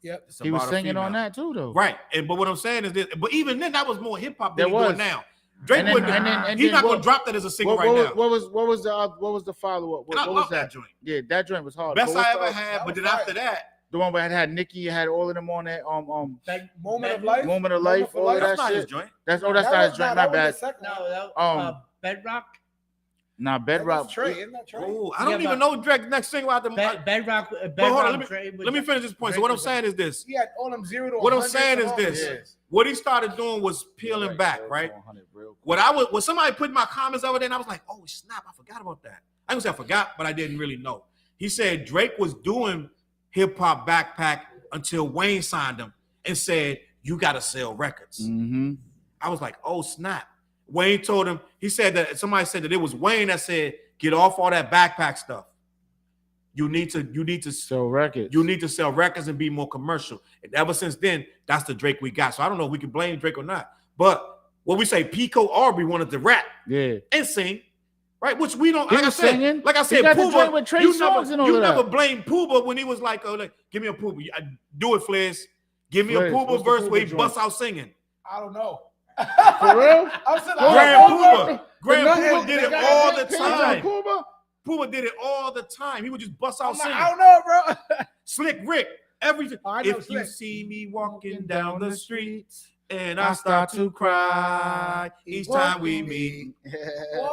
Speaker 5: Yep.
Speaker 1: it's
Speaker 4: He was
Speaker 1: about a
Speaker 4: singing on
Speaker 1: female.
Speaker 4: that too, though.
Speaker 1: Right? And but what I'm saying is this. But even then, that was more hip hop
Speaker 4: There
Speaker 1: than he's doing
Speaker 4: was.
Speaker 1: now. Drake
Speaker 4: And then-
Speaker 1: wouldn't.
Speaker 4: and
Speaker 1: He's
Speaker 4: then
Speaker 1: not gonna
Speaker 4: what-
Speaker 1: drop that as a single
Speaker 4: What,
Speaker 1: right
Speaker 4: what,
Speaker 1: now.
Speaker 4: what was the follow up?
Speaker 1: And I
Speaker 4: What
Speaker 1: love
Speaker 4: was
Speaker 1: that
Speaker 4: that?
Speaker 1: joint.
Speaker 4: Yeah, that joint was hard.
Speaker 1: Best
Speaker 4: But
Speaker 1: I
Speaker 4: what's
Speaker 1: ever
Speaker 4: the-
Speaker 1: had.
Speaker 5: that
Speaker 1: But
Speaker 5: was
Speaker 1: then
Speaker 5: fire.
Speaker 1: after that,
Speaker 4: The one where it had Nicki, it had all of them on that.
Speaker 5: Moment of life.
Speaker 4: Moment of life,
Speaker 5: for
Speaker 4: all of
Speaker 1: that's
Speaker 4: that
Speaker 1: not his
Speaker 4: shit.
Speaker 1: joint.
Speaker 4: That's
Speaker 5: That
Speaker 4: not his
Speaker 5: was-
Speaker 4: joint.
Speaker 5: nah,
Speaker 4: My
Speaker 5: that was
Speaker 4: bad.
Speaker 5: the second one.
Speaker 2: No, that, Bedrock.
Speaker 4: Nah,
Speaker 5: That
Speaker 4: Bedrock.
Speaker 5: was Trey, isn't that Trey?
Speaker 1: Oh, I don't
Speaker 2: Yeah,
Speaker 1: even know Drake's next single out the.
Speaker 2: Bedrock.
Speaker 1: But hold on,
Speaker 2: Bedrock.
Speaker 1: let me finish this point. So what I'm saying is this.
Speaker 5: He had all them 0 to
Speaker 1: What I'm
Speaker 5: 100
Speaker 1: saying is
Speaker 5: songs.
Speaker 1: this.
Speaker 5: Yeah.
Speaker 1: What he started doing was peeling back, right? When somebody put my comments over there, and I was like, oh snap, I forgot about that. I didn't say I forgot, but I didn't really know. He said Drake was doing hip hop backpack until Wayne signed him and said, you gotta sell records.
Speaker 4: Mm-hmm.
Speaker 1: I was like, oh snap. Wayne told him, he said that somebody said that it was Wayne that said, get off all that backpack stuff. You need to
Speaker 4: So records.
Speaker 1: you need to sell records and be more commercial. And ever since then, that's the Drake we got. So I don't know if we can blame Drake or not. But what we say, Pico Aubrey wanted to rap
Speaker 4: Yeah.
Speaker 1: and sing, right? Which we don't.
Speaker 4: He
Speaker 1: Like I
Speaker 4: was
Speaker 1: said,
Speaker 4: singing.
Speaker 1: like I
Speaker 4: He
Speaker 1: said,
Speaker 4: got the
Speaker 1: Pooba.
Speaker 4: joint with Trey
Speaker 1: You
Speaker 4: Songz and all of
Speaker 1: never
Speaker 4: that.
Speaker 1: blame Pooba when he was like, "Oh, like, give me a Pooba, do it, Fliz. Give me
Speaker 4: Fliz,
Speaker 1: a Pooba
Speaker 4: what's the
Speaker 1: verse
Speaker 4: Pooba
Speaker 1: where he
Speaker 4: joint?
Speaker 1: busts out singing."
Speaker 5: I don't know.
Speaker 4: For real?
Speaker 5: I'm saying,
Speaker 1: Grand
Speaker 5: Pooba.
Speaker 1: Grand
Speaker 5: nothing-
Speaker 1: Pooba did
Speaker 5: they
Speaker 1: it
Speaker 5: got
Speaker 1: all
Speaker 5: that
Speaker 1: the
Speaker 5: picture of
Speaker 1: time.
Speaker 4: Pooba?
Speaker 1: Pooba did it all the time. He would just bust out
Speaker 5: I'm like,
Speaker 1: singing.
Speaker 5: I don't know, bro.
Speaker 1: Slick Rick, everything.
Speaker 5: Oh, I know
Speaker 1: If you
Speaker 5: Slick.
Speaker 1: see me walking down the street and I start to cry each time we meet,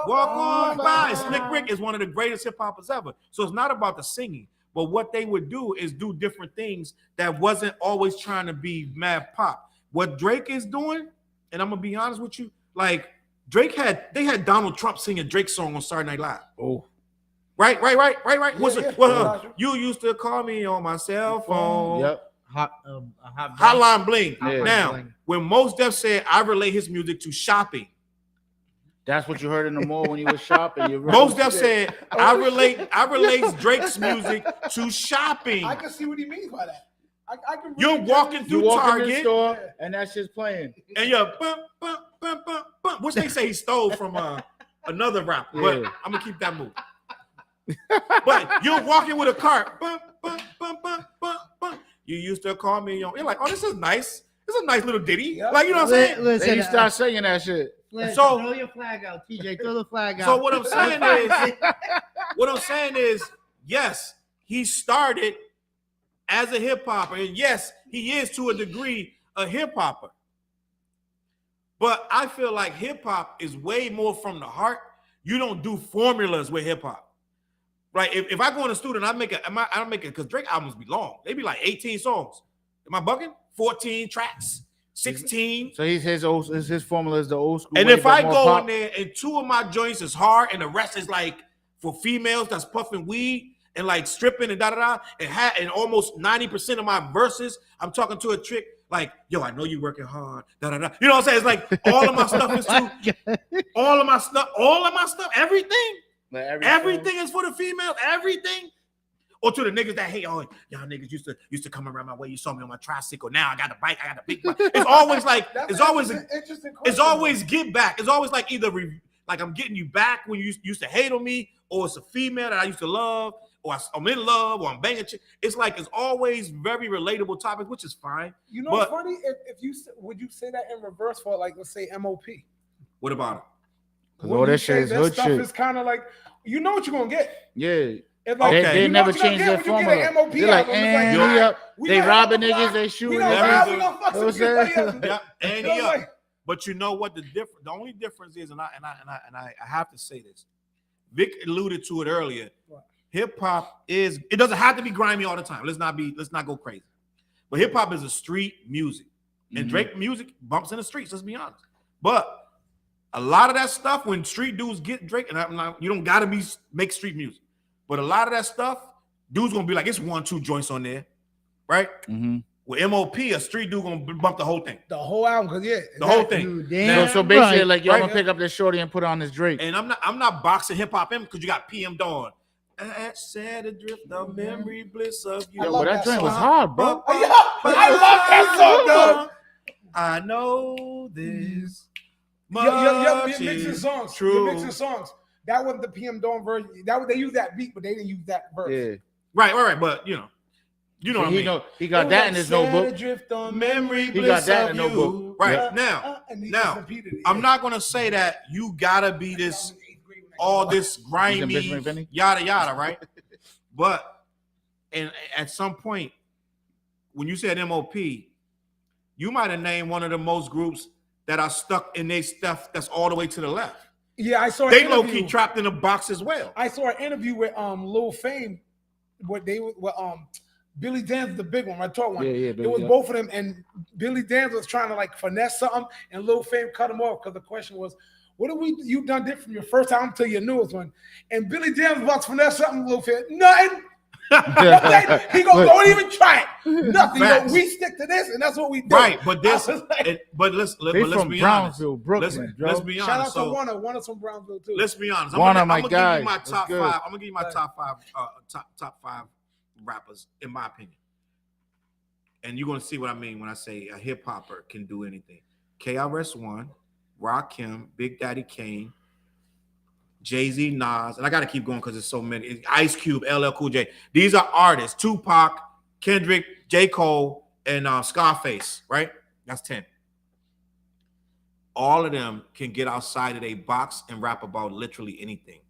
Speaker 1: walk on by. Slick Rick is one of the greatest hip hoppers ever. So it's not about the singing, but what they would do is do different things that wasn't always trying to be mad pop. What Drake is doing, and I'm gonna be honest with you, like they had Donald Trump singing Drake's song on Saturday Night Live.
Speaker 4: Oh.
Speaker 1: Right. What's
Speaker 5: yeah.
Speaker 1: it? Well, you used to call me on my cell phone.
Speaker 4: Yep.
Speaker 1: Hotline Bling.
Speaker 4: Yeah.
Speaker 1: Now,
Speaker 2: Bling.
Speaker 1: when Mos Def said, I relate his music to shopping.
Speaker 4: That's what you heard in the mall when you was shopping. You
Speaker 1: Mos Def said, I
Speaker 4: Oh,
Speaker 1: relate Drake's music to shopping.
Speaker 5: I can see what he means by that. I can.
Speaker 1: You're
Speaker 5: really
Speaker 1: walking
Speaker 5: just-
Speaker 1: through
Speaker 4: You walk in the
Speaker 1: Target
Speaker 4: store and that shit's playing.
Speaker 1: and you're bum, bum, bum, bum, bum, which they say he stole from another rapper, but
Speaker 4: Yeah.
Speaker 1: I'm gonna keep that move. But you're walking with a cart. Bum, bum, bum, bum, bum, bum. You used to call me on. You're like, oh, this is nice. This is a nice little ditty.
Speaker 5: Yeah.
Speaker 1: Like, you know what I'm saying?
Speaker 4: Then
Speaker 2: Listen,
Speaker 4: you start singing that shit.
Speaker 1: So-
Speaker 2: throw your flag out, TJ. Throw the flag out.
Speaker 1: So what I'm saying is, yes, he started as a hip hopper, and yes, he is to a degree a hip hopper. But I feel like hip hop is way more from the heart. You don't do formulas with hip hop. Right? If I go in the studio and I don't make it because Drake albums be long. They be like 18 songs. Am I bugging? 14 tracks, 16.
Speaker 4: So his formula is the old school.
Speaker 1: And
Speaker 4: way,
Speaker 1: if
Speaker 4: but
Speaker 1: I
Speaker 4: more
Speaker 1: go
Speaker 4: pop.
Speaker 1: in there and two of my joints is hard and the rest is like for females that's puffing weed, and like stripping and and almost 90% of my verses, I'm talking to a chick like, yo, I know you working hard, You know what I'm saying? It's like all of my stuff is too, all of my stuff, everything.
Speaker 4: Like
Speaker 1: Everything is for the females, everything. Or to the niggas that hate, oh, y'all niggas used to come around my way. You saw me on my tricycle. Now I got a bike, I got a big bike. It's always like, it's always get back. It's always like either like I'm getting you back when you used to hate on me, or it's a female that I used to love, or I'm in love, or I'm banging. It's like it's always very relatable topic, which is fine.
Speaker 5: You know what's funny? If you would you say that in reverse for like, let's say MOP?
Speaker 1: What about it?
Speaker 4: Because all that shit is
Speaker 5: that
Speaker 4: hood
Speaker 5: stuff
Speaker 4: shit.
Speaker 5: is kind of like, you know what you're gonna get.
Speaker 4: Yeah.
Speaker 5: Like,
Speaker 4: They never change their formula. They're like, they robbing niggas, they shooting
Speaker 5: niggas.
Speaker 1: And he up. But you know what the only difference is, and I have to say this. Vic alluded to it earlier. Hip hop it doesn't have to be grimy all the time. Let's not go crazy. But hip hop is a street music. And Drake music bumps in the streets, let's be honest. But a lot of that stuff, when street dudes get Drake, and you don't gotta make street music. But a lot of that stuff, dudes gonna be like, it's 1-2 joints on there, right? With MOP, a street dude gonna bump the whole thing,
Speaker 5: the whole album,
Speaker 1: the whole thing.
Speaker 4: So basically, like, y'all gonna pick up this shorty and put on this Drake.
Speaker 1: And I'm not boxing hip hop in because you got PM Dawn. Sad adrift, the memory bliss of you.
Speaker 4: Yo, but that joint was hard, bro.
Speaker 5: I love that song, though.
Speaker 1: I know this.
Speaker 5: You're mixing songs.
Speaker 1: True.
Speaker 5: You're mixing songs. That wasn't the PM Dawn version. They used that beat, but they didn't use that verse.
Speaker 4: Yeah.
Speaker 1: Right. But you know what I mean.
Speaker 4: He got that in his notebook.
Speaker 1: He
Speaker 4: got that in the notebook.
Speaker 1: Right now, I'm not gonna say that you gotta be this all this grimy yada yada, right? But and at some point, when you said MOP, you might have named one of the most groups that are stuck in their stuff that's all the way to the left.
Speaker 5: Yeah, I saw.
Speaker 1: They low key trapped in a box as well.
Speaker 5: I saw an interview with Lil Fame, what they were Billy Dan's the big one, I told one.
Speaker 4: Yeah,
Speaker 5: it was both of them, and Billy Dan was trying to like finesse something, and Lil Fame cut him off because the question was, "What have you done different from your first album to your newest one?" And Billy Dan was about to finesse something. Lil Fame, nothing. He go, don't even try it. Nothing. Go, we stick to this, and that's what we do.
Speaker 1: Right, but let's be honest.
Speaker 4: Brooklyn,
Speaker 1: let's be honest.
Speaker 5: Shout out to Warner from Brownsville too.
Speaker 1: Let's be honest.
Speaker 4: I'm
Speaker 1: gonna give
Speaker 4: guy.
Speaker 1: you my top five. I'm gonna give you my top five rappers, in my opinion. And you're gonna see what I mean when I say a hip hopper can do anything. KRS-One, Rakim, Big Daddy Kane, Jay-Z, Nas, and I gotta keep going because there's so many. Ice Cube, LL Cool J. These are artists. Tupac, Kendrick, J. Cole, and Scarface, right? That's 10. All of them can get outside of a box and rap about literally anything.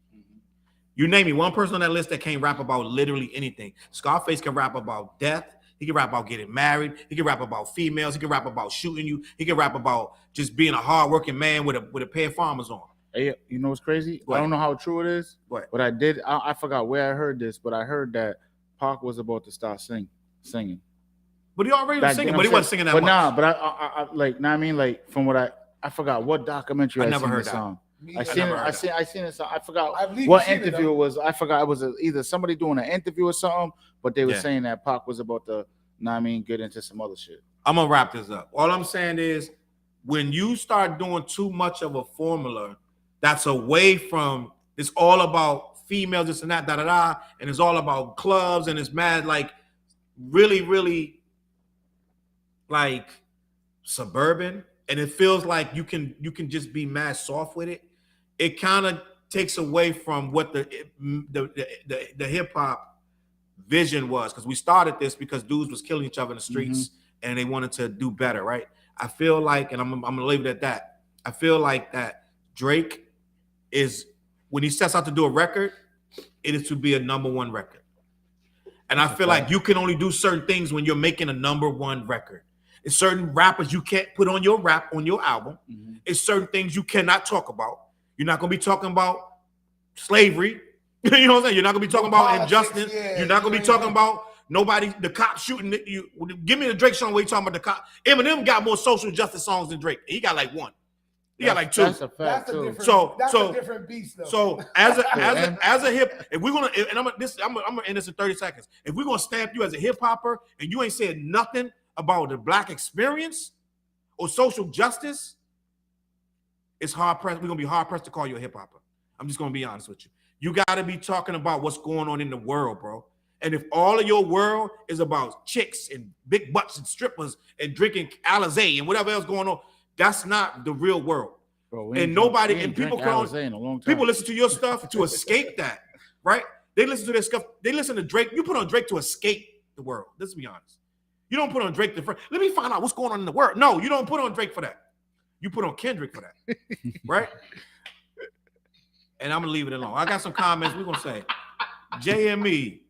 Speaker 1: You name me one person on that list that can't rap about literally anything. Scarface can rap about death. He can rap about getting married. He can rap about females. He can rap about shooting you. He can rap about just being a hardworking man with a pair of farmers on.
Speaker 4: Hey, you know what's crazy?
Speaker 1: What?
Speaker 4: I don't know how true it is,
Speaker 1: What?
Speaker 4: but I forgot where I heard this, but I heard that Pac was about to start singing.
Speaker 1: But he already was singing, but he wasn't singing that much.
Speaker 4: But I like, I mean, like, from what I forgot what documentary
Speaker 1: I never heard
Speaker 4: the song.
Speaker 1: I
Speaker 4: seen it. I forgot what interview it was. I forgot it was either somebody doing an interview or something, but they were saying that Pac was about to, get into some other shit.
Speaker 1: I'm gonna wrap this up. All I'm saying is, when you start doing too much of a formula that's away from, it's all about females, this and that, and it's all about clubs, and it's mad like really, really like suburban, and it feels like you can just be mad soft with it. It kind of takes away from what the hip hop vision was, because we started this because dudes was killing each other in the streets and they wanted to do better, right? I feel like, and I'm gonna leave it at that. I feel like that Drake is, when he sets out to do a record, it is to be a #1 record. And I feel like you can only do certain things when you're making a #1 record. It's certain rappers you can't put on your album. It's certain things you cannot talk about. You're not gonna be talking about slavery. You know what I'm saying? You're not gonna be talking about injustice. You're not gonna be talking about the cops shooting you. Give me the Drake song where you talking about the cop. Eminem got more social justice songs than Drake. He got like one. He got like 2.
Speaker 4: That's a fact
Speaker 5: That's a
Speaker 4: too.
Speaker 5: different. That's
Speaker 1: So-
Speaker 5: a different beast, though.
Speaker 1: So as a hip, if we're gonna, and I'm gonna end this in 30 seconds. If we're gonna stamp you as a hip hopper and you ain't said nothing about the black experience or social justice, it's hard pressed. We're gonna be hard pressed to call you a hip hopper. I'm just gonna be honest with you. You gotta be talking about what's going on in the world, bro. And if all of your world is about chicks and big butts and strippers and drinking Alizé and whatever else going on, that's not the real world.
Speaker 4: Bro,
Speaker 1: And nobody and people
Speaker 4: call
Speaker 1: call
Speaker 4: in a long time.
Speaker 1: people listen to your stuff to escape that, right? They listen to their stuff. They listen to Drake. You put on Drake to escape the world. Let's be honest. You don't put on Drake to let me find out what's going on in the world. No, you don't put on Drake for that. You put on Kendrick for that, right? And I'm gonna leave it alone. I got some comments. We're gonna say JME.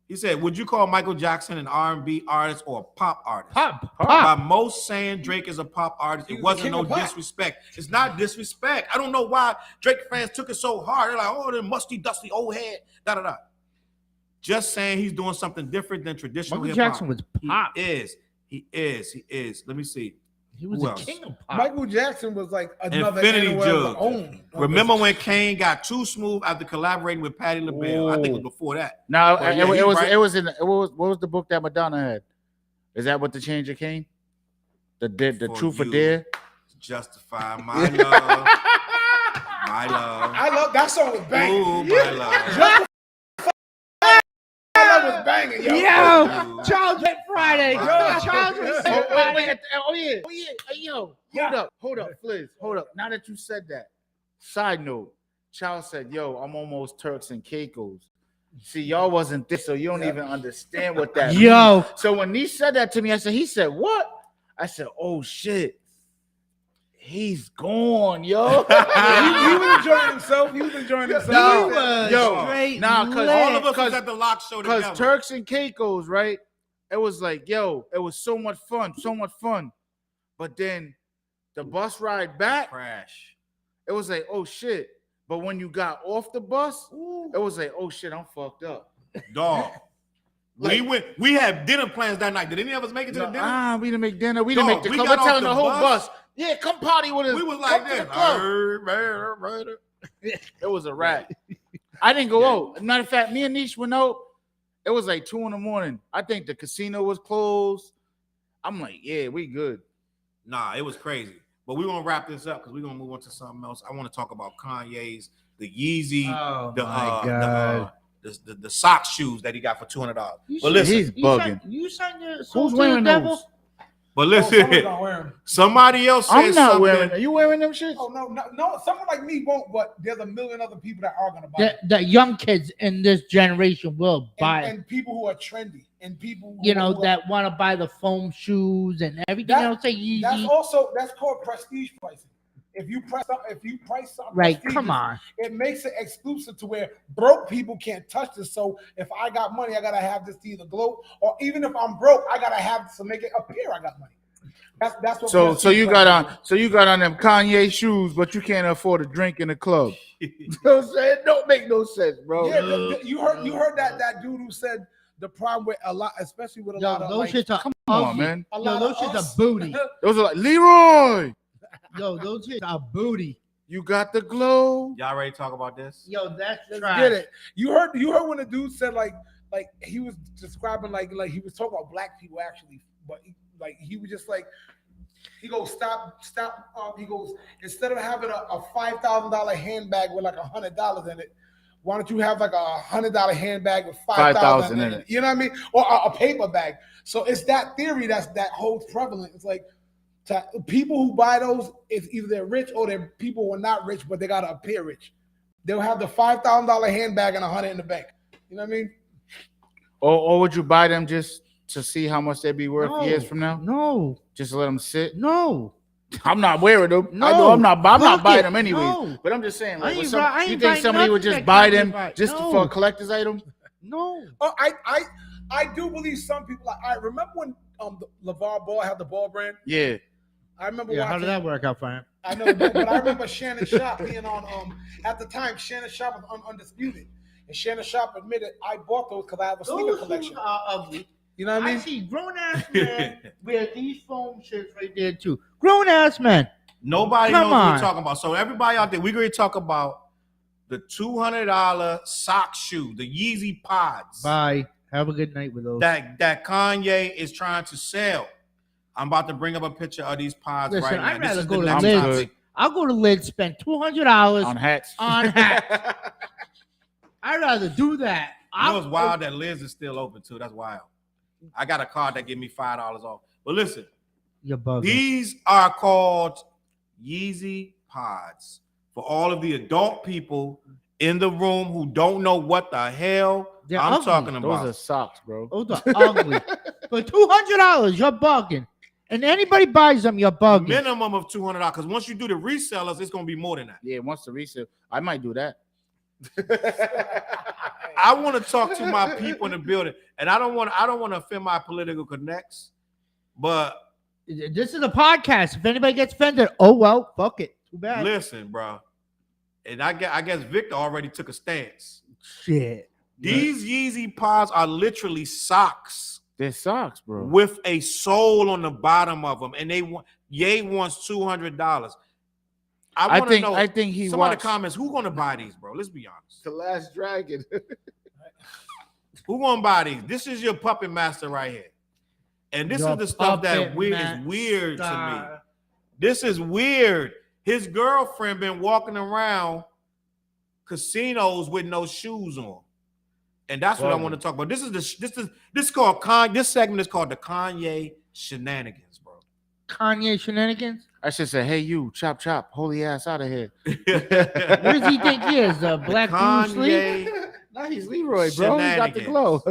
Speaker 1: He said, "Would you call Michael Jackson an R&B artist or a pop artist?"
Speaker 2: Pop.
Speaker 1: By most saying Drake is a pop artist,
Speaker 5: He
Speaker 1: it
Speaker 5: was the
Speaker 1: wasn't
Speaker 5: king
Speaker 1: no
Speaker 5: of pop.
Speaker 1: disrespect. It's not disrespect. I don't know why Drake fans took it so hard. They're like, "Oh, the musty, dusty old head." Da da da. Just saying he's doing something different than traditional
Speaker 2: Michael
Speaker 1: hip hop.
Speaker 2: Jackson was pop.
Speaker 1: He is. Let me see.
Speaker 2: He was
Speaker 1: Who
Speaker 2: a
Speaker 1: else?
Speaker 2: king of pop.
Speaker 5: Michael Jackson was like another
Speaker 1: Infinity
Speaker 5: animal of
Speaker 1: Jug.
Speaker 5: his own.
Speaker 1: Remember when Kane got too smooth after collaborating with Patti LaBelle? I think it was before that.
Speaker 4: No,
Speaker 1: Well, yeah, he's right.
Speaker 4: it was what was the book that Madonna had? Is that what the change of came? The
Speaker 1: For
Speaker 4: truth or
Speaker 1: you.
Speaker 4: dare?
Speaker 1: Justify my love. My love.
Speaker 5: I love that song was banging.
Speaker 1: Ooh, my love.
Speaker 5: That song was banging, yo.
Speaker 2: Yo, Charles Hit Friday.
Speaker 1: Yo,
Speaker 2: Charles Hit
Speaker 4: Oh,
Speaker 2: Friday.
Speaker 4: yeah. Hey, yo, hold up, Fliz, hold up. Now that you said that, side note, Charles said, "Yo, I'm almost Turks and Caicos." See, y'all wasn't this, so you don't even understand what that means.
Speaker 2: Yo,
Speaker 4: So when he said that to me, he said, "What?" I said, "Oh shit, he's gone, yo."
Speaker 5: he was enjoying himself. He was enjoying himself.
Speaker 4: No,
Speaker 2: he was
Speaker 4: yo,
Speaker 2: straight
Speaker 4: nah, 'cause
Speaker 2: lit.
Speaker 1: All of us was
Speaker 4: Cause-
Speaker 1: at the lock show
Speaker 4: Because
Speaker 1: together.
Speaker 4: Turks and Caicos, right? It was like, yo, it was so much fun. But then the bus ride back,
Speaker 1: Crash.
Speaker 4: it was like, oh shit. But when you got off the bus, it was like, oh shit, I'm fucked up.
Speaker 1: Dog. We had dinner plans that night. Did any of us make it to the dinner?
Speaker 4: We didn't make dinner. We
Speaker 1: Dog,
Speaker 4: didn't make the
Speaker 1: we
Speaker 4: club.
Speaker 1: got
Speaker 4: We're telling
Speaker 1: off
Speaker 4: the
Speaker 1: the
Speaker 4: whole
Speaker 1: bus.
Speaker 4: bus. Yeah, come party with us.
Speaker 1: We was
Speaker 4: Come
Speaker 1: like
Speaker 4: to
Speaker 1: this.
Speaker 4: the club. It was a wrap. I didn't go out. Matter of fact, me and Niche went out. It was like 2 a.m. I think the casino was closed. I'm like, yeah, we good.
Speaker 1: Nah, it was crazy. But we're gonna wrap this up because we're gonna move on to something else. I want to talk about Kanye's, the Yeezy,
Speaker 2: Oh
Speaker 1: the
Speaker 2: my God.
Speaker 1: the sock shoes that he got for $200.
Speaker 2: You
Speaker 1: But listen,
Speaker 4: he's bugging.
Speaker 2: You signed your soul
Speaker 4: Who's
Speaker 2: to
Speaker 4: wearing
Speaker 2: the devil?
Speaker 4: those?
Speaker 1: but
Speaker 5: Oh, someone's
Speaker 1: listen,
Speaker 5: gonna wear 'em.
Speaker 1: somebody else said
Speaker 4: I'm not
Speaker 1: something.
Speaker 4: wearing. Are you wearing them shits?
Speaker 5: Oh no! Someone like me won't, but there's a million other people that are gonna buy it.
Speaker 2: The young kids in this generation will buy it.
Speaker 5: And people who are trendy and people who,
Speaker 2: You know,
Speaker 5: who are-
Speaker 2: that want to buy the foam shoes and everything
Speaker 5: That-
Speaker 2: else. That Yeezy.
Speaker 5: that's called prestige pricing. If you price something
Speaker 2: Right,
Speaker 5: prestigious,
Speaker 2: come on.
Speaker 5: it makes it exclusive to where broke people can't touch this. So if I got money, I gotta have this to either gloat, or even if I'm broke, I gotta have this to make it appear I got money. That's what.
Speaker 4: So
Speaker 5: prestige
Speaker 4: you
Speaker 5: pricing
Speaker 4: got on them Kanye shoes, but you can't afford a drink in the club. You know what I'm saying? Don't make no sense, bro.
Speaker 5: is. Yeah, you heard that dude who said the problem with a lot, especially with a
Speaker 2: Yo,
Speaker 5: lot of
Speaker 2: those
Speaker 5: like,
Speaker 2: shits are
Speaker 4: Come on,
Speaker 2: ugly.
Speaker 4: man.
Speaker 5: a
Speaker 2: Yo,
Speaker 5: lot
Speaker 2: those
Speaker 5: of
Speaker 2: shits
Speaker 5: us-
Speaker 2: are booty.
Speaker 4: Those are like Leroy.
Speaker 2: Yo, those shits are booty.
Speaker 4: You got the glow.
Speaker 1: Y'all ready to talk about this?
Speaker 2: Yo, that's
Speaker 5: Let's
Speaker 2: trash.
Speaker 5: get it. You heard when the dude said like he was describing like he was talking about black people actually, but he was just like he goes stop. He goes, instead of having a $5,000 handbag with like $100 in it, why don't you have like a $100 handbag with 5,000 in it? You know what I mean? Or a paper bag. So it's that theory that holds prevalent. It's like people who buy those, it's either they're rich or they're people who are not rich, but they gotta appear rich. They'll have the $5,000 handbag and 100 in the bank. You know what I mean?
Speaker 4: Or would you buy them just to see how much they'd be worth
Speaker 2: No.
Speaker 4: years from now?
Speaker 2: No,
Speaker 4: Just to let them sit?
Speaker 2: no.
Speaker 4: I'm not wearing them. I know
Speaker 2: No.
Speaker 4: I'm not
Speaker 2: Fuck
Speaker 4: buying
Speaker 2: it.
Speaker 4: them anyways.
Speaker 2: No.
Speaker 4: But I'm just saying,
Speaker 2: I
Speaker 4: like,
Speaker 2: ain't
Speaker 4: with
Speaker 2: buy- I
Speaker 4: you
Speaker 2: ain't
Speaker 4: think
Speaker 2: buying
Speaker 4: somebody would
Speaker 2: nothing
Speaker 4: just
Speaker 2: that
Speaker 4: buy
Speaker 2: Kanye
Speaker 4: them
Speaker 2: buy.
Speaker 4: just
Speaker 2: No.
Speaker 4: for a collector's item?
Speaker 2: No.
Speaker 5: Oh, I do believe some people. Like, I remember when the LeVar Ball had the Ball brand.
Speaker 4: Yeah.
Speaker 5: I remember
Speaker 2: Yeah, how
Speaker 5: watching.
Speaker 2: did that work out for him?
Speaker 5: I know, but I remember Shannon Sharp being on. At the time, Shannon Sharp was undisputed, and Shannon Sharp admitted I bought those because I have a sneaker
Speaker 2: Those
Speaker 5: collection.
Speaker 2: shoes are ugly.
Speaker 5: You know what I
Speaker 2: I
Speaker 5: mean?
Speaker 2: see grown ass men wear these foam shits right there too. Grown ass men.
Speaker 1: Nobody
Speaker 2: Come
Speaker 1: knows what
Speaker 2: on.
Speaker 1: we're talking about. So everybody out there, we're going to talk about the $200 sock shoe, the Yeezy Pods
Speaker 2: Bye. Have a good night with those.
Speaker 1: that Kanye is trying to sell. I'm about to bring up a picture of these pods
Speaker 2: Listen,
Speaker 1: right now.
Speaker 2: I'd
Speaker 1: This
Speaker 2: rather
Speaker 1: is
Speaker 2: go
Speaker 1: the
Speaker 2: to
Speaker 1: next
Speaker 2: Lids.
Speaker 1: topic.
Speaker 2: I'll go to Lids, spend $200
Speaker 4: On hats.
Speaker 2: on hats. I'd rather do that.
Speaker 1: You know it's wild that Liz is still open too. That's wild. I got a card that gave me $5 off. But listen,
Speaker 2: You're bugging.
Speaker 1: these are called Yeezy Pods. For all of the adult people in the room who don't know what the hell
Speaker 2: They're
Speaker 1: I'm
Speaker 2: ugly.
Speaker 1: talking
Speaker 4: Those
Speaker 1: about.
Speaker 4: are socks, bro.
Speaker 2: Those are ugly. For $200, you're bugging. And anybody buys them, you're bugging.
Speaker 1: Minimum of $200. Because once you do the resellers, it's gonna be more than that.
Speaker 4: Yeah, once the resale, I might do that.
Speaker 1: I want to talk to my people in the building, and I don't want to offend my political connects, but
Speaker 2: This is a podcast. If anybody gets offended, oh well, fuck it. Too bad.
Speaker 1: listen, bro. And I guess Victor already took a stance.
Speaker 2: Shit.
Speaker 1: These Yeezy Pods are literally socks
Speaker 4: They're socks, bro.
Speaker 1: with a sole on the bottom of them, and Ye wants $200. I want to know.
Speaker 4: I think he
Speaker 1: some of the
Speaker 4: watched
Speaker 1: comments. Who gonna buy these, bro? Let's be honest.
Speaker 4: The Last Dragon.
Speaker 1: Who gonna buy these? This is your puppet master right here, and this
Speaker 2: Your
Speaker 1: is the stuff that
Speaker 2: puppet
Speaker 1: is weird to me.
Speaker 2: master.
Speaker 1: This is weird. His girlfriend been walking around casinos with no shoes on, and that's what I want to talk about. This is called This segment is called the Kanye Shenanigans, bro.
Speaker 2: Kanye shenanigans?
Speaker 4: I should say, hey, you, chop, chop, holy ass out of here.
Speaker 2: Where does he think he is? Black Bruce Lee?
Speaker 1: Kanye.
Speaker 4: Nah, he's Leroy, bro. He got the glow.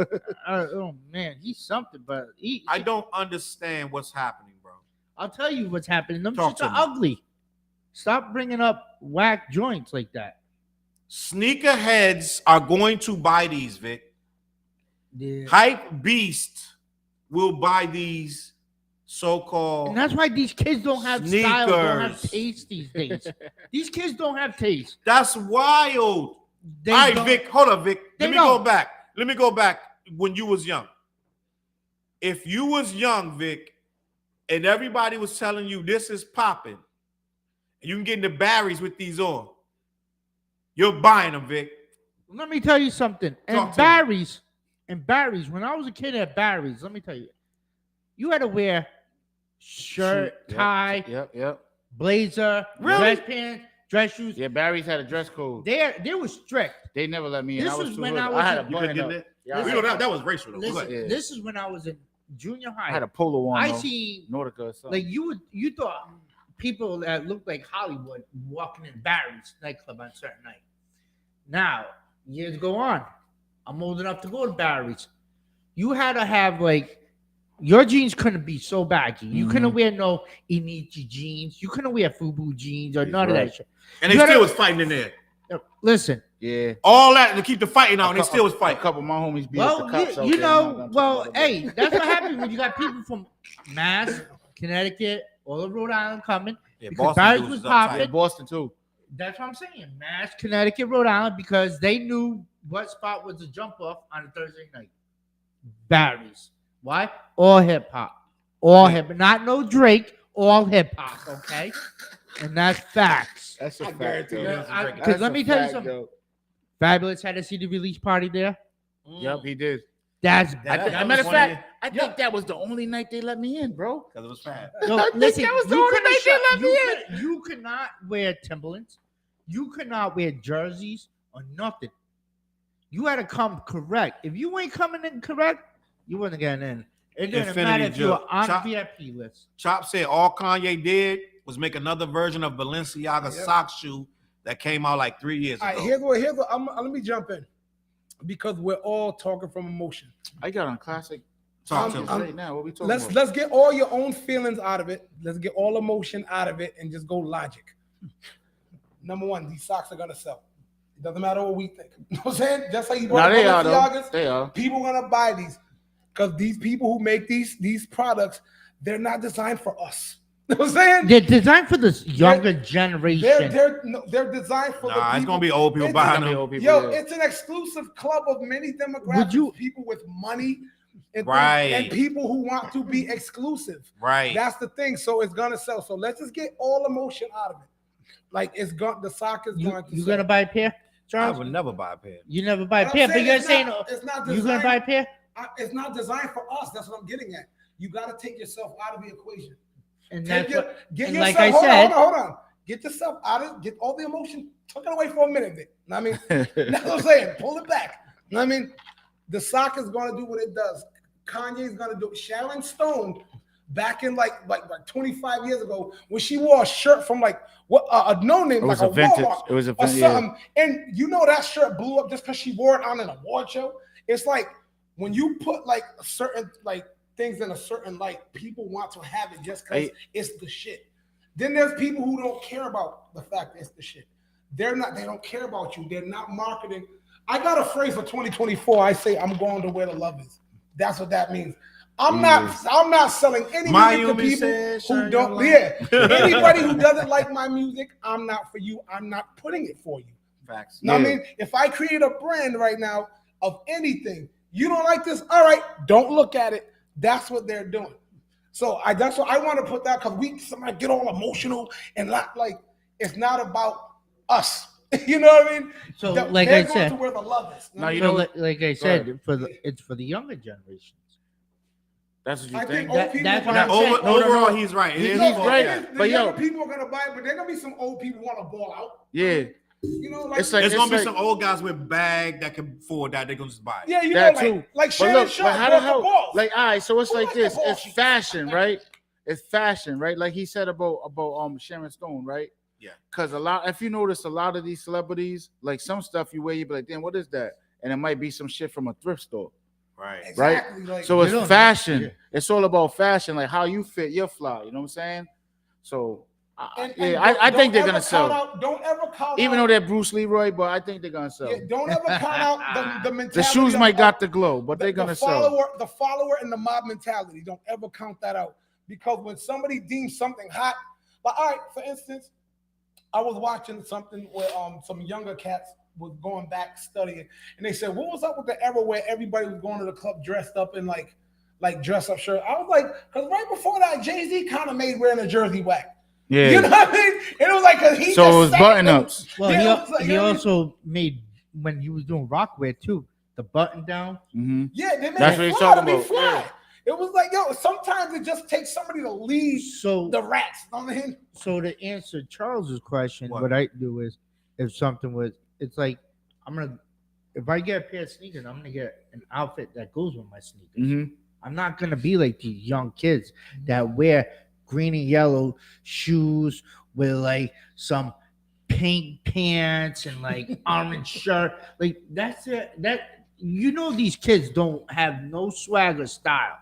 Speaker 2: Oh man, he's something, but
Speaker 1: I don't understand what's happening, bro.
Speaker 2: I'll tell you what's happening. Them
Speaker 1: Talk
Speaker 2: shits
Speaker 1: to
Speaker 2: are
Speaker 1: me.
Speaker 2: ugly. Stop bringing up whack joints like that.
Speaker 1: Sneakerheads are going to buy these, Vic.
Speaker 2: Yeah.
Speaker 1: Hype Beast will buy these so-called
Speaker 2: And that's why these kids don't have style, don't have
Speaker 1: Sneakers.
Speaker 2: taste these days. These kids don't have taste.
Speaker 1: That's wild.
Speaker 2: They
Speaker 1: All right,
Speaker 2: don't-
Speaker 1: Vic, hold up, Vic.
Speaker 2: They
Speaker 1: Let me
Speaker 2: don't.
Speaker 1: go back. Let me go back when you was young. If you was young, Vic, and everybody was telling you this is popping, and you can get into Barry's with these on, you're buying them, Vic.
Speaker 2: Let me tell you something.
Speaker 1: Talk to me.
Speaker 2: Barry's, when I was a kid at Barry's, let me tell you, you had to wear shirt,
Speaker 4: Yep,
Speaker 2: tie,
Speaker 4: Yep.
Speaker 2: blazer,
Speaker 1: Really?
Speaker 2: dress pants, dress shoes.
Speaker 4: Yeah, Barry's had a dress code.
Speaker 2: They were strict.
Speaker 4: They never let me in.
Speaker 2: This
Speaker 4: I was
Speaker 2: was
Speaker 4: too
Speaker 2: when
Speaker 4: hood.
Speaker 2: I was
Speaker 4: had a
Speaker 2: in-
Speaker 1: You could
Speaker 4: button
Speaker 1: get
Speaker 4: up.
Speaker 1: in it.
Speaker 4: Yeah,
Speaker 1: We know that was racial, though. Go
Speaker 2: Listen,
Speaker 1: ahead.
Speaker 4: Yeah.
Speaker 2: this is when I was in junior
Speaker 4: I
Speaker 2: high.
Speaker 4: had a polo on.
Speaker 2: I
Speaker 4: though.
Speaker 2: see
Speaker 4: Nautica or something.
Speaker 2: like you thought people that looked like Hollywood walking in Barry's nightclub on a certain night. Now, years go on. I'm old enough to go to Barry's. You had to have like your jeans couldn't be so baggy. You couldn't wear no Inichi jeans. You couldn't wear Fubu jeans or none of
Speaker 4: right.
Speaker 2: that shit.
Speaker 1: And they
Speaker 2: You gotta-
Speaker 1: still was fighting in there.
Speaker 2: Listen,
Speaker 4: yeah.
Speaker 1: All that to keep the fighting out, and they still was
Speaker 4: A
Speaker 1: fighting.
Speaker 4: couple of my homies beat up the
Speaker 2: well,
Speaker 4: cops out
Speaker 2: you
Speaker 4: there. I'm not
Speaker 2: know,
Speaker 4: gonna
Speaker 2: well,
Speaker 4: talk about
Speaker 2: hey, that's what happens when you got people from Mass, Connecticut, all of Rhode Island coming.
Speaker 1: Yeah,
Speaker 2: because
Speaker 1: Boston
Speaker 2: Barry's
Speaker 1: dudes
Speaker 2: was
Speaker 1: is
Speaker 4: that.
Speaker 2: popping.
Speaker 4: Yeah, Boston too.
Speaker 2: That's what I'm saying. Mass, Connecticut, Rhode Island, because they knew what spot was the jump off on a Thursday night. Barry's. Why? All hip hop. All hip, not no Drake. All hip hop. Okay, and that's facts.
Speaker 4: That's a
Speaker 1: I
Speaker 4: fact.
Speaker 1: guarantee you
Speaker 4: though.
Speaker 1: that's a
Speaker 2: I-
Speaker 1: fact.
Speaker 2: 'cause
Speaker 4: That's
Speaker 2: let
Speaker 4: a
Speaker 2: me tell you
Speaker 4: fact,
Speaker 2: something.
Speaker 4: though.
Speaker 2: Fabulous had a CD release party there.
Speaker 4: Yep, he did.
Speaker 2: That's
Speaker 1: That-
Speaker 2: bad.
Speaker 1: that
Speaker 4: As a
Speaker 1: was
Speaker 4: matter of
Speaker 1: one of
Speaker 4: fact, I think that was the only night they let me in, bro.
Speaker 1: Because it was fat.
Speaker 2: Yo,
Speaker 4: I think
Speaker 2: listen,
Speaker 4: that was the
Speaker 2: you
Speaker 4: only
Speaker 2: couldn't
Speaker 4: night they
Speaker 2: shut-
Speaker 4: let me
Speaker 2: you could not wear Timberlands. You could not wear jerseys or nothing. You had to come correct. If you ain't coming in correct, you wasn't getting in. It didn't
Speaker 1: Infinity
Speaker 2: matter if you were
Speaker 1: joke.
Speaker 2: on
Speaker 1: Chop-
Speaker 2: VIP list.
Speaker 1: Chop said all Kanye did was make another version of Balenciaga sock shoe that came out like 3 years
Speaker 5: All right,
Speaker 1: ago.
Speaker 5: here's what let me jump in because we're all talking from emotion.
Speaker 4: I got on classic.
Speaker 1: Talk to
Speaker 5: I'm-
Speaker 1: me.
Speaker 5: I'm-
Speaker 4: Right now, what we talking
Speaker 5: Let's
Speaker 4: about?
Speaker 5: let's get all your own feelings out of it. Let's get all emotion out of it and just go logic. Number one, these socks are gonna sell. It doesn't matter what we think. You know what I'm saying? Just like you
Speaker 4: No,
Speaker 5: brought
Speaker 4: they are though.
Speaker 5: Balenciagas,
Speaker 4: They are.
Speaker 5: people are gonna buy these because these people who make these products, they're not designed for us. You know what I'm saying?
Speaker 2: They're designed for this younger generation.
Speaker 5: They're designed for the
Speaker 1: Nah,
Speaker 5: people.
Speaker 1: it's gonna be old people
Speaker 5: It's
Speaker 1: buying
Speaker 4: Some
Speaker 1: them.
Speaker 4: old people,
Speaker 5: Yo,
Speaker 4: yeah.
Speaker 5: it's an exclusive club of many demographics.
Speaker 2: Would you-
Speaker 5: people with money and
Speaker 1: Right.
Speaker 5: and people who want to be exclusive.
Speaker 1: Right.
Speaker 5: That's the thing. So it's gonna sell. So let's just get all emotion out of it. Like it's going, the sock is going to.
Speaker 2: You
Speaker 5: sell.
Speaker 2: gonna buy a pair,
Speaker 1: I
Speaker 2: Charles?
Speaker 1: would never buy a pair.
Speaker 2: You never buy a
Speaker 5: But
Speaker 2: pair,
Speaker 5: I'm
Speaker 2: but you're
Speaker 5: it's
Speaker 2: saying
Speaker 5: not, it's not
Speaker 2: you gonna
Speaker 5: designed-
Speaker 2: buy a pair,
Speaker 5: It's not designed for us. That's what I'm getting at. You got to take yourself out of the equation.
Speaker 2: and
Speaker 5: Take
Speaker 2: that's
Speaker 5: your,
Speaker 2: what.
Speaker 5: get
Speaker 2: and
Speaker 5: yourself.
Speaker 2: like I
Speaker 5: hold
Speaker 2: said,
Speaker 5: on, hold on. Get yourself out of. Get all the emotion. Tuck it away for a minute. Vic. Know what I mean, that's what I'm saying. Pull it back. Know what I mean, the sock is going to do what it does. Kanye is going to do it. Sharon Stone, back in like 25 years ago, when she wore a shirt from like what a no name,
Speaker 4: It was
Speaker 5: like
Speaker 4: a vintage.
Speaker 5: Walmart
Speaker 4: It was a
Speaker 5: or
Speaker 4: vintage. Yeah.
Speaker 5: something, and you know that shirt blew up just because she wore it on an award show. It's like when you put like a certain like things in a certain light, people want to have it just because it's the shit. Then there's people who don't care about the fact that it's the shit. They don't care about you. They're not marketing. I got a phrase for 2024. I say I'm going to where the love is. That's what that means. I'm not selling any music to people who don't. Yeah, anybody who doesn't like my music, I'm not for you. I'm not putting it for you.
Speaker 1: Facts.
Speaker 5: Now, I mean, if I create a brand right now of anything, you don't like this, all right, don't look at it. That's what they're doing. So that's what I want to put that, because somebody get all emotional and not like it's not about us. You know what I mean?
Speaker 2: So,
Speaker 5: They're
Speaker 2: like I
Speaker 5: going
Speaker 2: said,
Speaker 5: to where the love is.
Speaker 4: Now, you
Speaker 2: so
Speaker 4: know,
Speaker 2: like I said, it's for the younger generations.
Speaker 4: that's what you
Speaker 5: I
Speaker 4: think.
Speaker 5: think old people.
Speaker 2: That's
Speaker 5: are
Speaker 2: what I'm
Speaker 5: gonna-
Speaker 2: saying.
Speaker 1: Overall, he's right. It
Speaker 4: He's
Speaker 1: is
Speaker 4: right.
Speaker 5: The
Speaker 4: But yo-
Speaker 5: younger people are gonna buy it, but there's gonna be some old people want to ball out.
Speaker 4: Yeah,
Speaker 5: You know, like
Speaker 4: It's like-
Speaker 1: There's gonna be
Speaker 4: like-
Speaker 1: some old guys with bag that can afford that. They're gonna just buy it.
Speaker 5: yeah, you
Speaker 4: that
Speaker 5: know,
Speaker 4: too.
Speaker 5: like
Speaker 4: But
Speaker 5: Shannon
Speaker 4: look,
Speaker 5: Sharp
Speaker 4: but how the
Speaker 5: bought
Speaker 4: hell?
Speaker 5: balls.
Speaker 4: Like, all right, so it's
Speaker 5: Who
Speaker 4: like
Speaker 5: like
Speaker 4: this.
Speaker 5: the ball
Speaker 4: It's
Speaker 5: sheet?
Speaker 4: fashion, right? It's fashion, right? Like he said about Sharon Stone, right?
Speaker 1: Yeah.
Speaker 4: Because if you notice, a lot of these celebrities, like some stuff you wear, you be like, damn, what is that? And it might be some shit from a thrift store.
Speaker 1: Right.
Speaker 5: Exactly, like,
Speaker 4: So
Speaker 2: You
Speaker 4: it's
Speaker 2: don't know.
Speaker 4: fashion.
Speaker 2: Yeah.
Speaker 4: It's all about fashion, like how you fit your fly. You know what I'm saying? So
Speaker 5: and
Speaker 4: I think they're gonna sell.
Speaker 5: Don't ever count
Speaker 4: Even
Speaker 5: out,
Speaker 4: though they're Bruce Leroy, but I think they're gonna sell.
Speaker 5: yeah, don't ever count out the mentality.
Speaker 4: The shoes
Speaker 5: of-
Speaker 4: might got
Speaker 5: of
Speaker 4: the glow, but they're gonna sell.
Speaker 5: The follower and the mob mentality. Don't ever count that out, because when somebody deems something hot, like all right, for instance, I was watching something where some younger cats was going back studying, and they said, what was up with the era where everybody was going to the club dressed up in like dress up shirt? I was like, because right before that, Jay-Z kind of made wearing a jersey whack.
Speaker 4: Yeah.
Speaker 5: You know what I mean? And it was like, cause he
Speaker 4: So
Speaker 5: just
Speaker 4: it was
Speaker 5: sang
Speaker 4: button
Speaker 5: them.
Speaker 4: ups.
Speaker 2: Well,
Speaker 5: Yeah, it was like,
Speaker 2: he
Speaker 5: you know what I mean?
Speaker 2: also made, when he was doing rockwear too, the button down.
Speaker 4: Mm-hmm.
Speaker 5: Yeah, they made
Speaker 4: That's
Speaker 5: it
Speaker 4: what he's
Speaker 5: fly to
Speaker 4: talking
Speaker 5: be
Speaker 4: about,
Speaker 5: fly.
Speaker 4: yeah.
Speaker 5: It was like, yo, sometimes it just takes somebody to lead
Speaker 2: So
Speaker 5: the rats. You know what I mean?
Speaker 2: So to answer Charles's question,
Speaker 1: What?
Speaker 2: what I do is, if something was, it's like if I get a pair of sneakers, I'm gonna get an outfit that goes with my sneakers.
Speaker 4: Mm-hmm.
Speaker 2: I'm not gonna be like these young kids that wear green and yellow shoes with like some pink pants and like orange shirt. Like that's it. These kids don't have no swag or style.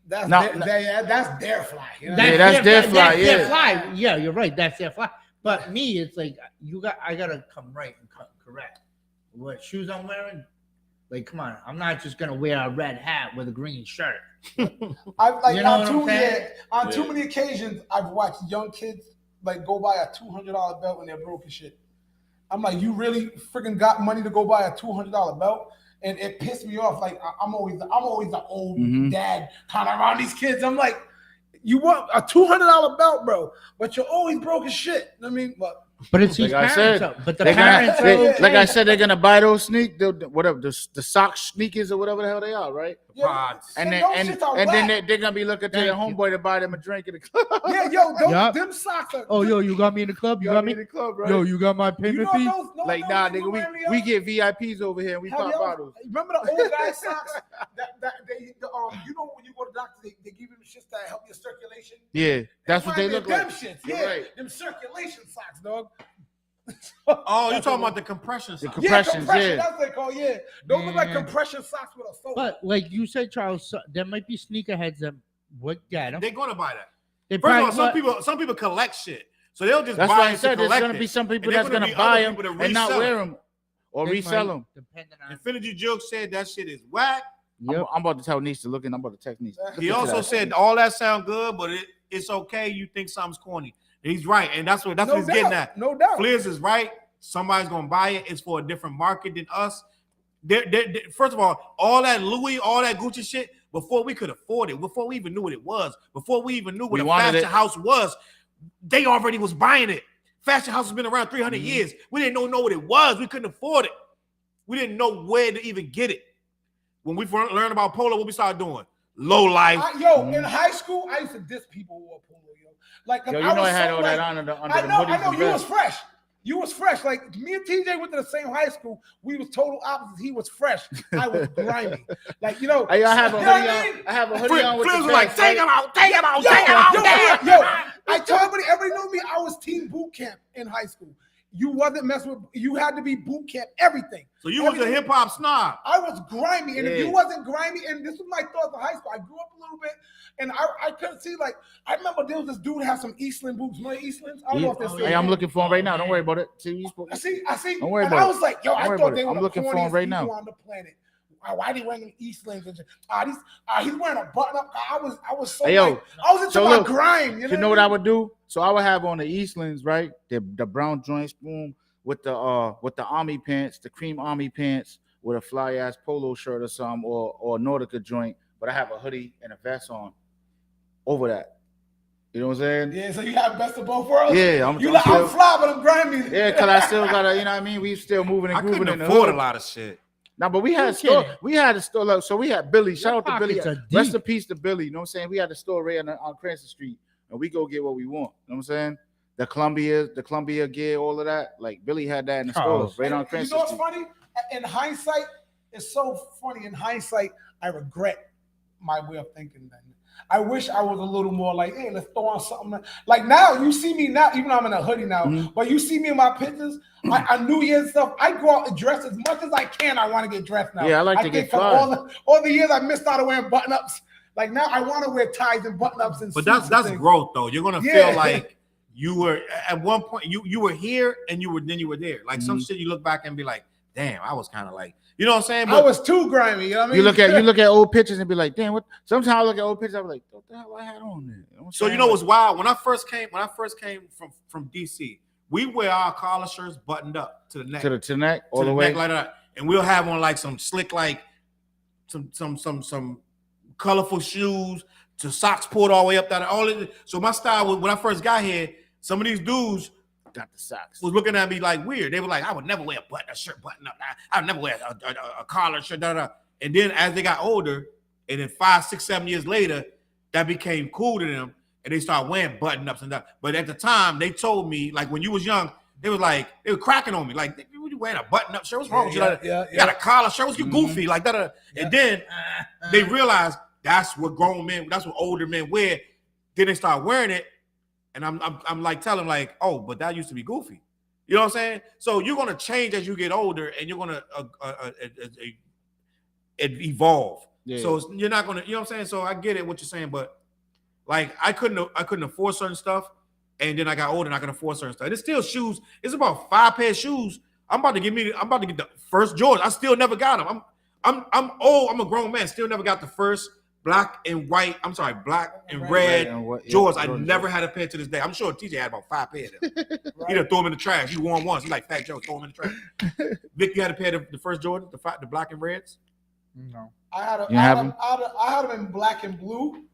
Speaker 5: That's
Speaker 4: No,
Speaker 5: that's their fly. You know?
Speaker 4: Yeah, that's their fly,
Speaker 2: That's
Speaker 4: yeah.
Speaker 2: their fly. Yeah, you're right. That's their fly. But me, it's like I gotta come right and come correct. What shoes I'm wearing? Like, come on, I'm not just gonna wear a red hat with a green shirt.
Speaker 5: I've like
Speaker 2: You know
Speaker 5: on
Speaker 2: what
Speaker 5: too
Speaker 2: I'm
Speaker 5: many
Speaker 2: saying?
Speaker 5: on too many occasions I've watched young kids like go buy a $200 belt when they're broke and shit. I'm like, you really freaking got money to go buy a $200 belt? And it pissed me off. Like I'm always the old
Speaker 4: Mhm.
Speaker 5: dad kind of around these kids. I'm like, you want a $200 belt, bro, but you're always broke as shit. I mean,
Speaker 2: But it's these
Speaker 4: Like I
Speaker 2: parents.
Speaker 4: said,
Speaker 2: But the
Speaker 4: They're
Speaker 2: parents
Speaker 4: gonna,
Speaker 2: are
Speaker 4: they-
Speaker 2: okay.
Speaker 4: like I said, they're gonna buy those whatever the sock sneakers or whatever the hell they are, right?
Speaker 1: Pods.
Speaker 4: And then
Speaker 5: those shits are
Speaker 4: then
Speaker 5: whack.
Speaker 4: they're gonna be looking to their
Speaker 2: Thank you.
Speaker 4: homeboy to buy them a drink in the club.
Speaker 5: Yeah, yo,
Speaker 2: Yup.
Speaker 5: them socks are.
Speaker 2: Oh, yo, you got me in the club. You got me.
Speaker 4: in the club, right?
Speaker 2: Yo, you got my
Speaker 5: you
Speaker 2: payment
Speaker 5: know
Speaker 2: fee.
Speaker 5: those,
Speaker 4: like nah, nigga, we get VIPs over here and we
Speaker 5: Have
Speaker 4: pop
Speaker 5: y'all-
Speaker 4: bottles.
Speaker 5: Remember the old guy socks? You know when you go to the doctor, they give you the shits that help your circulation.
Speaker 4: Yeah, that's what they
Speaker 5: Remind
Speaker 4: look
Speaker 5: me of
Speaker 4: like.
Speaker 5: Them shits,
Speaker 4: You're
Speaker 5: yeah,
Speaker 4: right.
Speaker 5: them circulation socks, dog.
Speaker 1: Oh, you're talking about the compression socks.
Speaker 4: Compressions, yeah.
Speaker 5: That's what they call, yeah. Those look like
Speaker 2: Man.
Speaker 5: compression socks with a soul.
Speaker 2: But like you said, Charles, there might be sneakerheads that would get them.
Speaker 1: They're gonna buy that.
Speaker 2: They
Speaker 1: First of all,
Speaker 2: probably-
Speaker 1: some people collect shit, so they'll just
Speaker 4: That's
Speaker 1: buy
Speaker 4: why I
Speaker 1: it to
Speaker 4: said there's
Speaker 1: collect
Speaker 4: gonna be
Speaker 1: it.
Speaker 4: some people
Speaker 1: And
Speaker 4: that's
Speaker 1: there's
Speaker 4: gonna
Speaker 1: be
Speaker 4: buy
Speaker 1: other
Speaker 4: them
Speaker 1: people that
Speaker 4: and not
Speaker 1: resell
Speaker 4: wear
Speaker 1: it.
Speaker 4: them or
Speaker 2: they
Speaker 4: resell
Speaker 2: might,
Speaker 4: them.
Speaker 2: depending on.
Speaker 1: Infinity Joke said that shit is whack.
Speaker 2: Yep.
Speaker 4: I'm about to tell Niece to look in. I'm about to text Niece. Look
Speaker 1: He
Speaker 4: into
Speaker 1: also
Speaker 4: that.
Speaker 1: said all that sound good, but it's okay. You think something's corny. He's right, and that's what he's getting at.
Speaker 5: No doubt.
Speaker 1: Fliz is right. Somebody's gonna buy it. It's for a different market than us. First of all that Louis, all that Gucci shit, before we could afford it, before we even knew what it was, before we even knew what a fashion house was, they already was buying it. Fashion house has been around 300 years. We didn't know what it was. We couldn't afford it. We didn't know where to even get it. When we learned about polo, what we started doing? Low life.
Speaker 5: In high school, I used to diss people who wore polo, yo. Like,
Speaker 4: Yo, you know I had all that under the
Speaker 5: I know. You was fresh. You was fresh. Like, me and TJ went to the same high school. We was total opposites. He was fresh. I was grimy. Like, you know.
Speaker 4: I have a hoodie on. I have a hoodie on with the
Speaker 1: like, take him out.
Speaker 5: Yo, I told everybody knew me. I was team boot camp in high school. You wasn't messing with. You had to be boot camp. Everything.
Speaker 1: So you was a hip hop snob.
Speaker 5: I was grimy, and if you wasn't grimy, and this was my thoughts of high school. I grew up a little bit, and I couldn't see. Like, I remember there was this dude who had some Eastland boots. Remember Eastlands? I don't know if they're still.
Speaker 4: Hey, I'm looking for him right now. Don't worry about it.
Speaker 5: I see.
Speaker 4: Don't worry
Speaker 5: and
Speaker 4: about
Speaker 5: I was like, yo, I thought they were the corniest
Speaker 4: right now
Speaker 5: on the planet. Why are they wearing Eastlands? He's wearing a button up. I was so.
Speaker 4: Hey, yo,
Speaker 5: I was into my grime.
Speaker 4: You know what I would do? So I would have on the Eastlands, right? The brown joints, boom. With the army pants, the cream army pants, with a fly ass polo shirt or something, or Nordica joint, but I have a hoodie and a vest on over that. You know what I'm saying?
Speaker 5: Yeah, so you have best of both worlds.
Speaker 4: Yeah, I'm
Speaker 5: fly, but I'm grimy.
Speaker 4: Yeah, cause I still gotta, you know what I mean? We still moving and grooving in the hood.
Speaker 1: I couldn't afford a lot of shit.
Speaker 4: Now, but we had a store. So we had Billy. Shout out to Billy. Rest in peace to Billy. You know what I'm saying? We had a store right on Cranston Street, and we go get what we want. You know what I'm saying? The Columbia gear, all of that. Like Billy had that in the store, right on Cranston Street.
Speaker 5: You know what's funny? In hindsight, it's so funny. In hindsight, I regret my way of thinking then. I wish I was a little more like, hey, let's throw on something. Like now, you see me now, even though I'm in a hoodie now, but you see me in my pictures, I New Year's stuff, I go out and dress as much as I can. I want to get dressed now.
Speaker 4: Yeah, I like to get fly.
Speaker 5: All the years I missed out on wearing button-ups. Like now, I want to wear ties and button-ups and
Speaker 1: but that's growth, though. You're going to feel like you were, at one point, you were here and you were there. Like some shit you look back and be like, damn, I was kind of like, you know what I'm saying? But
Speaker 5: I was too grimy. You know what I mean?
Speaker 4: You look at old pictures and be like, damn, what? Sometimes I look at old pictures, I'm like, what the hell I had on there? You know
Speaker 1: so you know what's wild? When I first came from DC, we wear our collar shirts buttoned up to the neck.
Speaker 4: To the neck, all the way.
Speaker 1: Neck like that. And we'll have on like some slick, like some colorful shoes, to socks pulled all the way up that. So my style was, when I first got here, some of these dudes
Speaker 4: got the socks
Speaker 1: was looking at me like weird. They were like, I would never wear a shirt button up. I would never wear a collar shirt. And then as they got older, and then 5, 6, 7 years later, that became cool to them, and they started wearing button ups and that. But at the time, they told me, like, when you was young, they were cracking on me, like, you wearing a button up shirt? What's wrong with you? You got a collar shirt? What's you goofy like that? And then they realized that's what grown men, that's what older men wear. Then they start wearing it. And I'm like telling them like, oh, but that used to be goofy. You know what I'm saying? So you're gonna change as you get older, and you're gonna evolve. Yeah. So you're not gonna, you know what I'm saying? So I get it what you're saying, but like I couldn't afford certain stuff, and then I got older and I can afford certain stuff. It's still shoes. It's about 5 pair of shoes. I'm about to get the first Jordans. I still never got them. I'm old. I'm a grown man. Still never got the first black and red Jordans. I never had a pair to this day. I'm sure TJ had about 5 pairs. He done throw them in the trash. He won once. He like Fat Joe, throw them in the trash. Vic, you had a pair of the first Jordans, the black and reds?
Speaker 2: No.
Speaker 5: I had them in black and blue.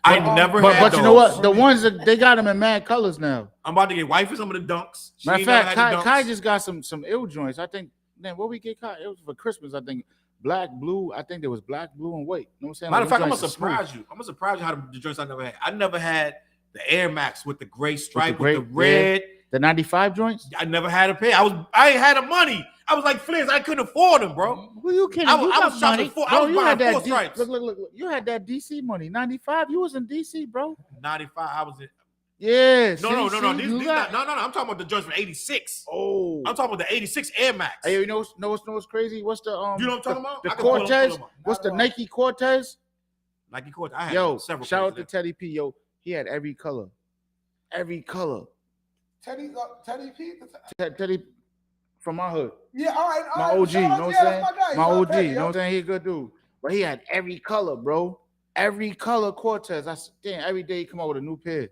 Speaker 1: I never had
Speaker 4: but
Speaker 1: those.
Speaker 4: You know what? The ones that they got them in mad colors now.
Speaker 1: I'm about to get wifey some of the dunks.
Speaker 4: Matter of fact, Kai just got some ill joints. I think, man, what we get Kai? It was for Christmas, I think. Black, blue. I think there was black, blue, and white. You know what I'm saying?
Speaker 1: Matter of fact, I'm gonna surprise you. I'm gonna surprise you how the joints I never had. I never had the Air Max with the gray stripe with the red.
Speaker 4: The 95 joints.
Speaker 1: I never had a pair. I ain't had the money. I was like Flint's. I couldn't afford them, bro.
Speaker 2: Who you kidding?
Speaker 1: I was shopping for. I was buying 4 stripes.
Speaker 4: Look. You had that DC money. 95. You was in DC, bro.
Speaker 1: 95. I was in.
Speaker 4: Yeah.
Speaker 1: No. I'm talking about the joints from '86.
Speaker 4: Oh.
Speaker 1: I'm talking about the '86 Air Max.
Speaker 4: Hey, you know what's crazy? What's the
Speaker 1: You know what I'm talking about?
Speaker 4: The Cortez. What's the Nike Cortez?
Speaker 1: Nike Cortez. I had several.
Speaker 4: Shout out to Teddy P. Yo, he had every color.
Speaker 5: Teddy P.
Speaker 4: Teddy from my hood.
Speaker 5: Yeah, all right.
Speaker 4: My OG, you know what I'm saying? My OG, you know what I'm saying? He a good dude. But he had every color, bro. Every color Cortez. I said, damn, every day he come out with a new pair.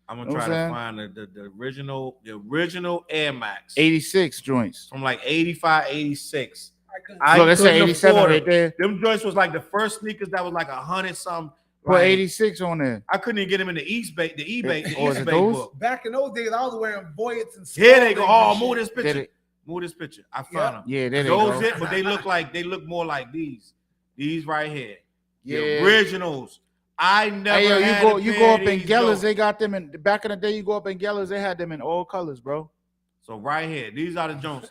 Speaker 1: I'm gonna try to find the original Air Max.
Speaker 4: 86 joints.
Speaker 1: From like 85, 86. I
Speaker 4: Look, it said
Speaker 1: couldn't
Speaker 4: 87
Speaker 1: afford
Speaker 4: right there.
Speaker 1: Them joints was like the first sneakers that was like 100 something.
Speaker 4: Put
Speaker 1: Like,
Speaker 4: 86 on there.
Speaker 1: I couldn't even get them in the eBay, the
Speaker 4: Oh, is
Speaker 1: East
Speaker 4: it
Speaker 1: Bay
Speaker 4: those?
Speaker 1: book.
Speaker 5: Back in those days, I was wearing Voyets and
Speaker 1: Here they go.
Speaker 5: Spaldings
Speaker 1: Oh,
Speaker 5: and
Speaker 1: move
Speaker 5: shit.
Speaker 1: this picture.
Speaker 4: Did it?
Speaker 1: Move this picture. I found them.
Speaker 4: Yeah, there they
Speaker 1: Those
Speaker 4: go.
Speaker 1: it, but they look more like these. These right here.
Speaker 4: Yeah.
Speaker 1: The originals. I never
Speaker 4: Hey, yo,
Speaker 1: had
Speaker 4: you go up in Gellers, they got them in back in the day. You go up in Gellers, they had them in all colors, bro.
Speaker 1: So right here, these are the Jones.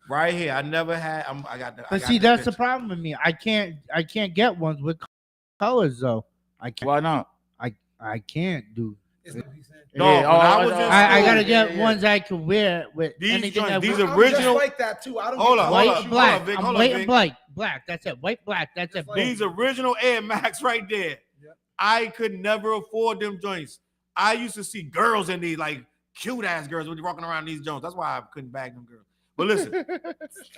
Speaker 1: Right here, I never had. I got the. I
Speaker 2: But
Speaker 1: got
Speaker 2: see,
Speaker 1: the
Speaker 2: that's the
Speaker 1: picture.
Speaker 2: problem with me. I can't get ones with colors though. I can't.
Speaker 4: Why not?
Speaker 2: I can't do.
Speaker 5: It's not what he's saying.
Speaker 1: No,
Speaker 4: Yeah,
Speaker 1: when
Speaker 4: oh,
Speaker 1: I was
Speaker 4: oh,
Speaker 1: in
Speaker 4: oh,
Speaker 2: I
Speaker 1: school,
Speaker 2: gotta get
Speaker 4: yeah.
Speaker 2: ones I can wear with
Speaker 1: These
Speaker 2: anything.
Speaker 1: joints,
Speaker 2: I
Speaker 1: these
Speaker 2: want.
Speaker 1: are
Speaker 5: I'm
Speaker 1: original.
Speaker 5: just like that too. I don't
Speaker 1: Hold
Speaker 5: get
Speaker 1: on,
Speaker 5: the
Speaker 1: hold
Speaker 2: White,
Speaker 1: on,
Speaker 5: shoes.
Speaker 2: black.
Speaker 1: Vic,
Speaker 2: I'm
Speaker 1: hold on,
Speaker 2: white
Speaker 1: Vic.
Speaker 2: and black. Black. That's it. White, black. That's it.
Speaker 5: Like-
Speaker 2: Boom.
Speaker 1: These original Air Max right there.
Speaker 5: Yep.
Speaker 1: I could never afford them joints. I used to see girls in these, like cute ass girls when you're walking around these joints. That's why I couldn't bag them girls. But listen,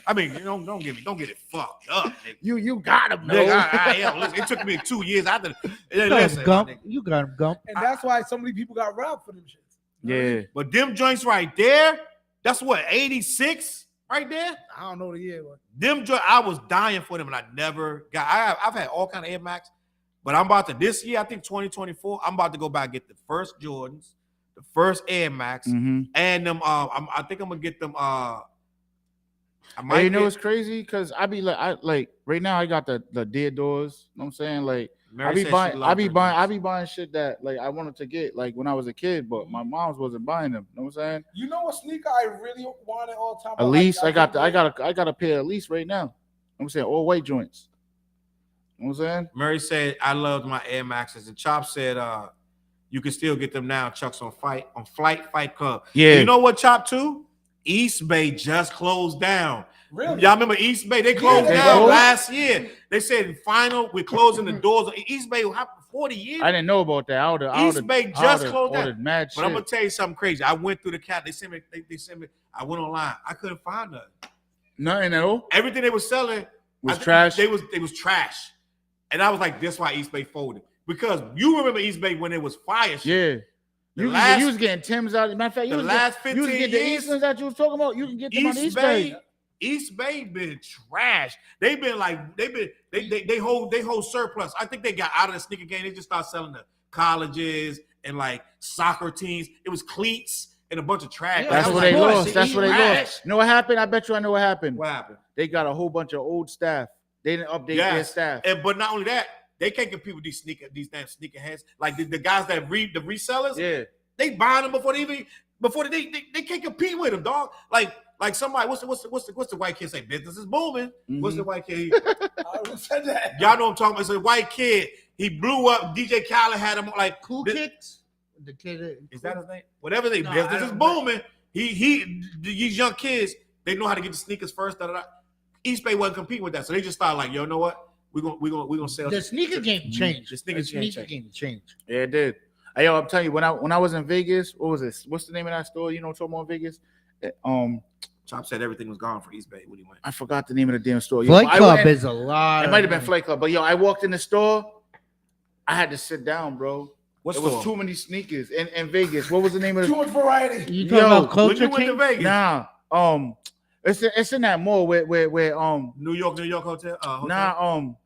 Speaker 1: I mean, you don't get it fucked up. Nigga.
Speaker 4: You got them,
Speaker 1: Nigga,
Speaker 4: no.
Speaker 1: yo, listen, it took me 2 years after.
Speaker 2: You got
Speaker 1: Listen,
Speaker 2: him
Speaker 1: my
Speaker 2: gump.
Speaker 1: nigga.
Speaker 2: You got him gump.
Speaker 5: And that's why so many people got robbed for them shits.
Speaker 4: Yeah.
Speaker 1: But them joints right there, that's what 86 right there.
Speaker 5: I don't know the year. But
Speaker 1: Them joints, I was dying for them, and I never got. I've had all kind of Air Max, but I'm about to this year. I think 2024. I'm about to go back and get the first Jordans, the first Air Max,
Speaker 4: Mm-hmm.
Speaker 1: and them. I think I'm gonna get them. I might.
Speaker 4: Hey, you know
Speaker 1: get
Speaker 4: what's crazy? Because I be like right now I got the dead doors. You know what I'm saying? Like
Speaker 1: Mary
Speaker 4: I be
Speaker 1: said she
Speaker 4: buying
Speaker 1: loved her joints.
Speaker 4: buying shit that like I wanted to get like when I was a kid, but my mom's wasn't buying them. You know what I'm saying?
Speaker 5: you know what sneaker I really wanted all the time?
Speaker 4: At least I got a pair at least right now. You know what I'm saying? All white joints. You know what I'm saying?
Speaker 1: Mary said I loved my Air Maxes, and Chop said you can still get them now. Chuck's on Flight Fight Club.
Speaker 4: Yeah.
Speaker 1: And you know what, Chop too? East Bay just closed down.
Speaker 5: Really?
Speaker 1: Y'all remember East Bay? They closed
Speaker 5: they
Speaker 1: down
Speaker 4: closed.
Speaker 1: last year. They said final, we're closing the doors. East Bay will happen 40 years.
Speaker 4: I didn't know about that.
Speaker 1: East Bay just closed down.
Speaker 4: Mad
Speaker 1: But I'm gonna
Speaker 4: shit.
Speaker 1: tell you something crazy. I went through the cat. They sent me. I went online. I couldn't find nothing.
Speaker 4: Nothing at all.
Speaker 1: Everything they were selling
Speaker 4: Was
Speaker 1: I-
Speaker 4: trash.
Speaker 1: They was trash. And I was like, "That's why East Bay folded." Because you remember East Bay when it was fire shit.
Speaker 4: Yeah. You was getting Tim's out. Matter of fact, you
Speaker 1: the
Speaker 4: was
Speaker 1: last
Speaker 4: getting, you was
Speaker 1: 15
Speaker 4: getting the
Speaker 1: years,
Speaker 4: Easterns that you was talking about. You can get them on
Speaker 1: East
Speaker 4: East
Speaker 1: Bay,
Speaker 4: Bay.
Speaker 1: East Bay been trash. They've been like they hold surplus. I think they got out of the sneaker game. They just started selling to colleges and like soccer teams. It was cleats and a bunch of trash.
Speaker 2: Yeah,
Speaker 4: That's
Speaker 1: I was
Speaker 4: what they
Speaker 1: like,
Speaker 2: boy,
Speaker 4: lost.
Speaker 1: shit,
Speaker 4: That's
Speaker 1: eat
Speaker 4: what they
Speaker 1: trash.
Speaker 4: lost. You know what happened? I bet you I know what happened.
Speaker 1: What happened?
Speaker 4: They got a whole bunch of old staff. They didn't update their
Speaker 1: Yes.
Speaker 4: staff.
Speaker 1: But not only that, they can't compete with these damn sneaker heads. Like the guys that read the resellers,
Speaker 4: Yeah.
Speaker 1: they buying them before they can't compete with them, dog. Like somebody, what's the white kid say? Business is booming. What's the white kid?
Speaker 5: I already said that.
Speaker 1: Y'all know what I'm talking about. It's a white kid. He blew up. DJ Khaled had him like
Speaker 2: Cool
Speaker 1: this-
Speaker 2: Kicks. The kid.
Speaker 1: Is that his name? Whatever they
Speaker 2: No, I
Speaker 1: business is
Speaker 2: don't-
Speaker 1: booming. These young kids, they know how to get the sneakers first. East Bay wasn't competing with that, so they just started like, yo, you know what? We're gonna sell
Speaker 2: The sneaker game changed.
Speaker 1: The sneaker game
Speaker 2: changed.
Speaker 4: Yeah, it did. Hey, yo, I'm telling you, when I was in Vegas, what was this? What's the name of that store? You know what I'm talking about, Vegas?
Speaker 1: Chop said everything was gone for East Bay when he went.
Speaker 4: I forgot the name of the damn store. Yo,
Speaker 2: Flight
Speaker 4: I
Speaker 2: Club
Speaker 4: went-
Speaker 2: is a lot.
Speaker 4: It might have been Flight Club, but yo, I walked in the store. I had to sit down, bro.
Speaker 1: What's
Speaker 4: It was too many sneakers in Vegas. What was the name of
Speaker 5: Too
Speaker 4: the?
Speaker 5: much variety.
Speaker 2: You talking
Speaker 4: Yo,
Speaker 2: about
Speaker 1: When
Speaker 2: Culture
Speaker 1: you went to
Speaker 2: King?
Speaker 1: Vegas,
Speaker 4: Nah, it's in that mall where
Speaker 1: New York hotel. Hotel?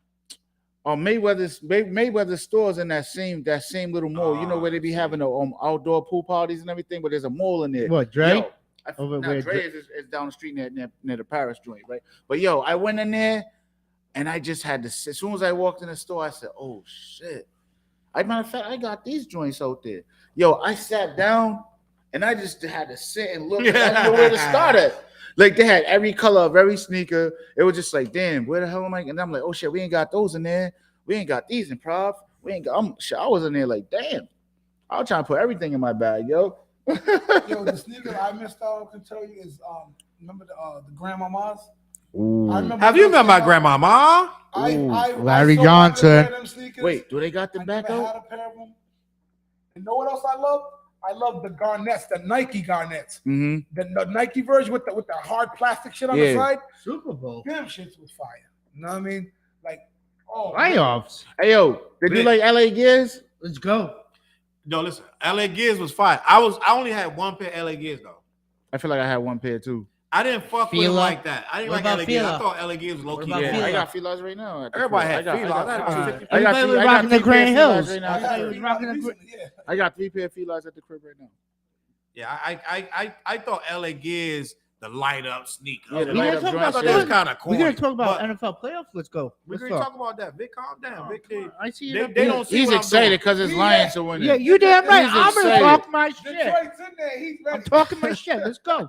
Speaker 4: Mayweather stores in that same little mall. You know where they be having the outdoor pool parties and everything, but there's a mall in there.
Speaker 2: What, Dre?
Speaker 4: Yo,
Speaker 2: Over
Speaker 4: nah,
Speaker 2: where
Speaker 4: Dre is down the street near the Paris joint, right? But yo, I went in there and I just had to sit. As soon as I walked in the store, I said, "Oh shit!" Matter of fact, I got these joints out there. Yo, I sat down and I just had to sit and look. I didn't know where to start at. Like they had every color of every sneaker. It was just like, damn, where the hell am I? And I'm like, oh shit, we ain't got those in there. We ain't got these in prop. We ain't got. I was in there like, damn. I was trying to put everything in my bag, yo.
Speaker 5: Yo, the sneaker I missed out, I can tell you, is remember the grandmamas?
Speaker 4: Ooh.
Speaker 5: I remember
Speaker 1: Have you
Speaker 5: those
Speaker 1: met my
Speaker 5: came out.
Speaker 1: grandmama?
Speaker 2: Larry
Speaker 5: so wanted to
Speaker 2: Johnson.
Speaker 5: wear them sneakers.
Speaker 4: Wait, do they got
Speaker 5: I
Speaker 4: them back
Speaker 5: never
Speaker 4: out?
Speaker 5: had a pair of them. You know what else I love? I love the garnets, the Nike garnets,
Speaker 4: Mm-hmm.
Speaker 5: the Nike version with the hard plastic shit on the
Speaker 4: Yeah.
Speaker 5: side.
Speaker 2: Super Bowl.
Speaker 5: Them shits was fire. You know what I mean? Like, oh,
Speaker 2: Playoffs.
Speaker 4: Hey yo, did you like LA Gears?
Speaker 2: Let's go.
Speaker 1: No, listen. LA Gears was fire. I only had one pair of LA Gears though.
Speaker 4: I feel like I had one pair too.
Speaker 1: I didn't fuck with him
Speaker 2: Fila.
Speaker 1: like that. I didn't
Speaker 2: What
Speaker 1: like
Speaker 2: about
Speaker 1: LA Gibbs. I
Speaker 2: Fila?
Speaker 1: thought LA Gibbs was low
Speaker 2: What
Speaker 1: key.
Speaker 2: about
Speaker 4: Yeah,
Speaker 2: Fila?
Speaker 4: I got feelers right now. at the
Speaker 1: Everybody
Speaker 4: crib.
Speaker 1: had
Speaker 4: I
Speaker 1: Fila.
Speaker 4: got-
Speaker 1: That
Speaker 4: I
Speaker 1: was
Speaker 4: got-
Speaker 1: 50.
Speaker 4: I got
Speaker 2: Everybody
Speaker 4: three-
Speaker 2: was
Speaker 4: I got
Speaker 2: rocking the
Speaker 4: three pair
Speaker 2: Grand
Speaker 4: of felines
Speaker 2: Hills.
Speaker 4: right now.
Speaker 2: Everybody was rocking the
Speaker 5: Recently, yeah.
Speaker 4: I got 3 pair of felines at the crib right now.
Speaker 1: Yeah, I thought LA Gibbs, the light up sneaker.
Speaker 4: Yeah, the
Speaker 2: We
Speaker 4: light
Speaker 2: gonna
Speaker 4: up
Speaker 2: talk
Speaker 4: joints,
Speaker 1: I
Speaker 2: about
Speaker 1: thought
Speaker 4: yeah.
Speaker 1: that was kind of
Speaker 2: We're
Speaker 1: corny.
Speaker 2: gonna talk about
Speaker 1: but
Speaker 2: NFL playoffs. Let's go.
Speaker 1: we're
Speaker 2: Let's
Speaker 1: gonna
Speaker 2: talk.
Speaker 1: talk about that. Vic, calm down. Vic,
Speaker 2: I see
Speaker 1: they
Speaker 2: you.
Speaker 1: don't see
Speaker 4: He's
Speaker 1: what I'm
Speaker 4: excited
Speaker 1: doing.
Speaker 4: because his
Speaker 5: Yeah.
Speaker 4: Lions are winning.
Speaker 2: Yeah, you damn right.
Speaker 4: He's
Speaker 2: I'm gonna
Speaker 4: excited.
Speaker 2: talk my shit.
Speaker 5: Detroit's in there. He's ready.
Speaker 2: I'm talking my shit. Let's go.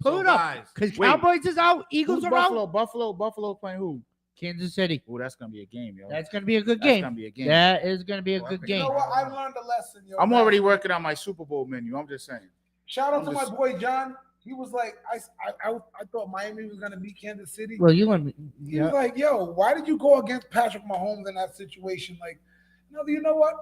Speaker 2: Pull
Speaker 1: So,
Speaker 2: it up.
Speaker 1: guys,
Speaker 2: Because
Speaker 4: wait.
Speaker 2: Cowboys is out. Eagles
Speaker 4: Who's
Speaker 2: are
Speaker 4: Buffalo?
Speaker 2: out.
Speaker 4: Buffalo playing who?
Speaker 2: Kansas City.
Speaker 4: Oh, that's gonna be a game, yo.
Speaker 2: That's gonna be a good
Speaker 4: That's
Speaker 2: game.
Speaker 4: gonna be a game.
Speaker 2: That is gonna be a
Speaker 1: Oh, I
Speaker 2: good
Speaker 1: think-
Speaker 5: You
Speaker 2: game.
Speaker 5: know what? I learned a lesson. Yo.
Speaker 4: I'm already working on my Super Bowl menu. I'm just saying.
Speaker 5: Shout out
Speaker 4: I'm
Speaker 5: to
Speaker 4: just-
Speaker 5: my boy John. He was like, I thought Miami was gonna beat Kansas City.
Speaker 2: Well, you want me?
Speaker 5: He was like, yo, why did you go against Patrick Mahomes in that situation? Like, no, you know what?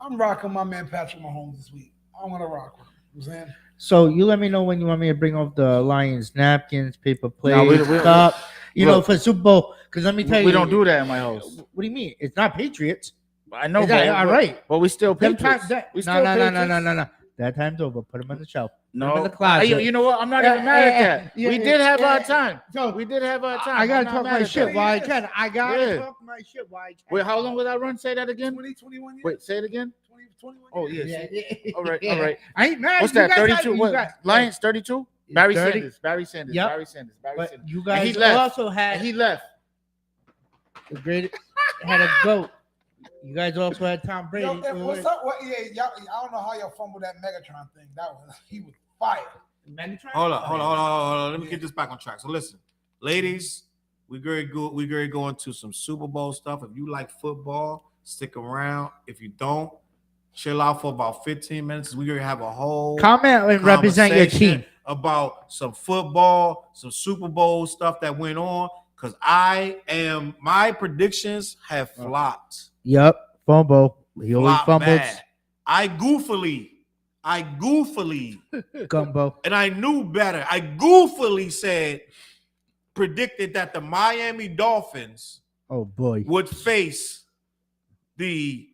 Speaker 5: I'm rocking my man Patrick Mahomes this week. I'm gonna rock with him. You know what I'm saying?
Speaker 2: So you let me know when you want me to bring off the Lions napkins, paper plates,
Speaker 4: No, we-
Speaker 2: cup. You know,
Speaker 4: look,
Speaker 2: for Super Bowl. Because let me tell you,
Speaker 4: We don't do that in my house.
Speaker 2: What do you mean? It's not Patriots.
Speaker 4: I know,
Speaker 2: Is that-
Speaker 4: but
Speaker 2: all right.
Speaker 4: But we still
Speaker 2: Them
Speaker 4: Patriots.
Speaker 2: time- that-
Speaker 4: We
Speaker 2: no,
Speaker 4: still
Speaker 2: no, no, no,
Speaker 4: Patriots.
Speaker 2: no. That time's over. Put them on the shelf.
Speaker 4: No,
Speaker 2: in the closet.
Speaker 4: You know what? I'm not even mad at that. We did have our time.
Speaker 2: So
Speaker 4: We did have our time.
Speaker 2: I gotta
Speaker 4: I'm not
Speaker 2: talk
Speaker 4: mad
Speaker 2: my
Speaker 4: at
Speaker 2: shit
Speaker 4: that.
Speaker 2: while I can. I gotta
Speaker 4: Yeah.
Speaker 2: talk my shit while I can.
Speaker 4: Wait, how long will that run? Say that again.
Speaker 5: 2021 years.
Speaker 4: Wait, say it again.
Speaker 5: 2021
Speaker 4: Oh
Speaker 5: years.
Speaker 4: yeah.
Speaker 2: Yeah.
Speaker 4: All right,
Speaker 2: Yeah.
Speaker 4: all right.
Speaker 2: I ain't mad.
Speaker 4: What's
Speaker 2: You
Speaker 4: that?
Speaker 2: guys
Speaker 4: 32.
Speaker 2: had- you
Speaker 4: What?
Speaker 2: got-
Speaker 4: Lions 32. Barry
Speaker 2: 30.
Speaker 4: Sanders. Barry Sanders.
Speaker 2: Yep.
Speaker 4: Barry Sanders. Barry
Speaker 2: But
Speaker 4: Sanders.
Speaker 2: you
Speaker 4: And
Speaker 2: guys
Speaker 4: he left.
Speaker 2: also had
Speaker 4: And he left.
Speaker 2: the great had a goat. You guys also had Tom Brady.
Speaker 5: Yo, what's up? What, yeah, y'all, I don't know how y'all fumbled that Megatron thing. That was he was fire.
Speaker 1: Hold on. Let me get this back on track. So listen, ladies, we very good. We very go into some Super Bowl stuff. If you like football, stick around. If you don't, chill out for about 15 minutes. We're gonna have a whole
Speaker 2: Comment and represent your
Speaker 1: conversation
Speaker 2: team.
Speaker 1: about some football, some Super Bowl stuff that went on. Because my predictions have flopped.
Speaker 2: Yep. Fumble. He always
Speaker 1: Flopped
Speaker 2: fumbles.
Speaker 1: bad. I goofily,
Speaker 2: Gumbo.
Speaker 1: and I knew better. I goofily predicted that the Miami Dolphins
Speaker 2: Oh boy.
Speaker 1: would face the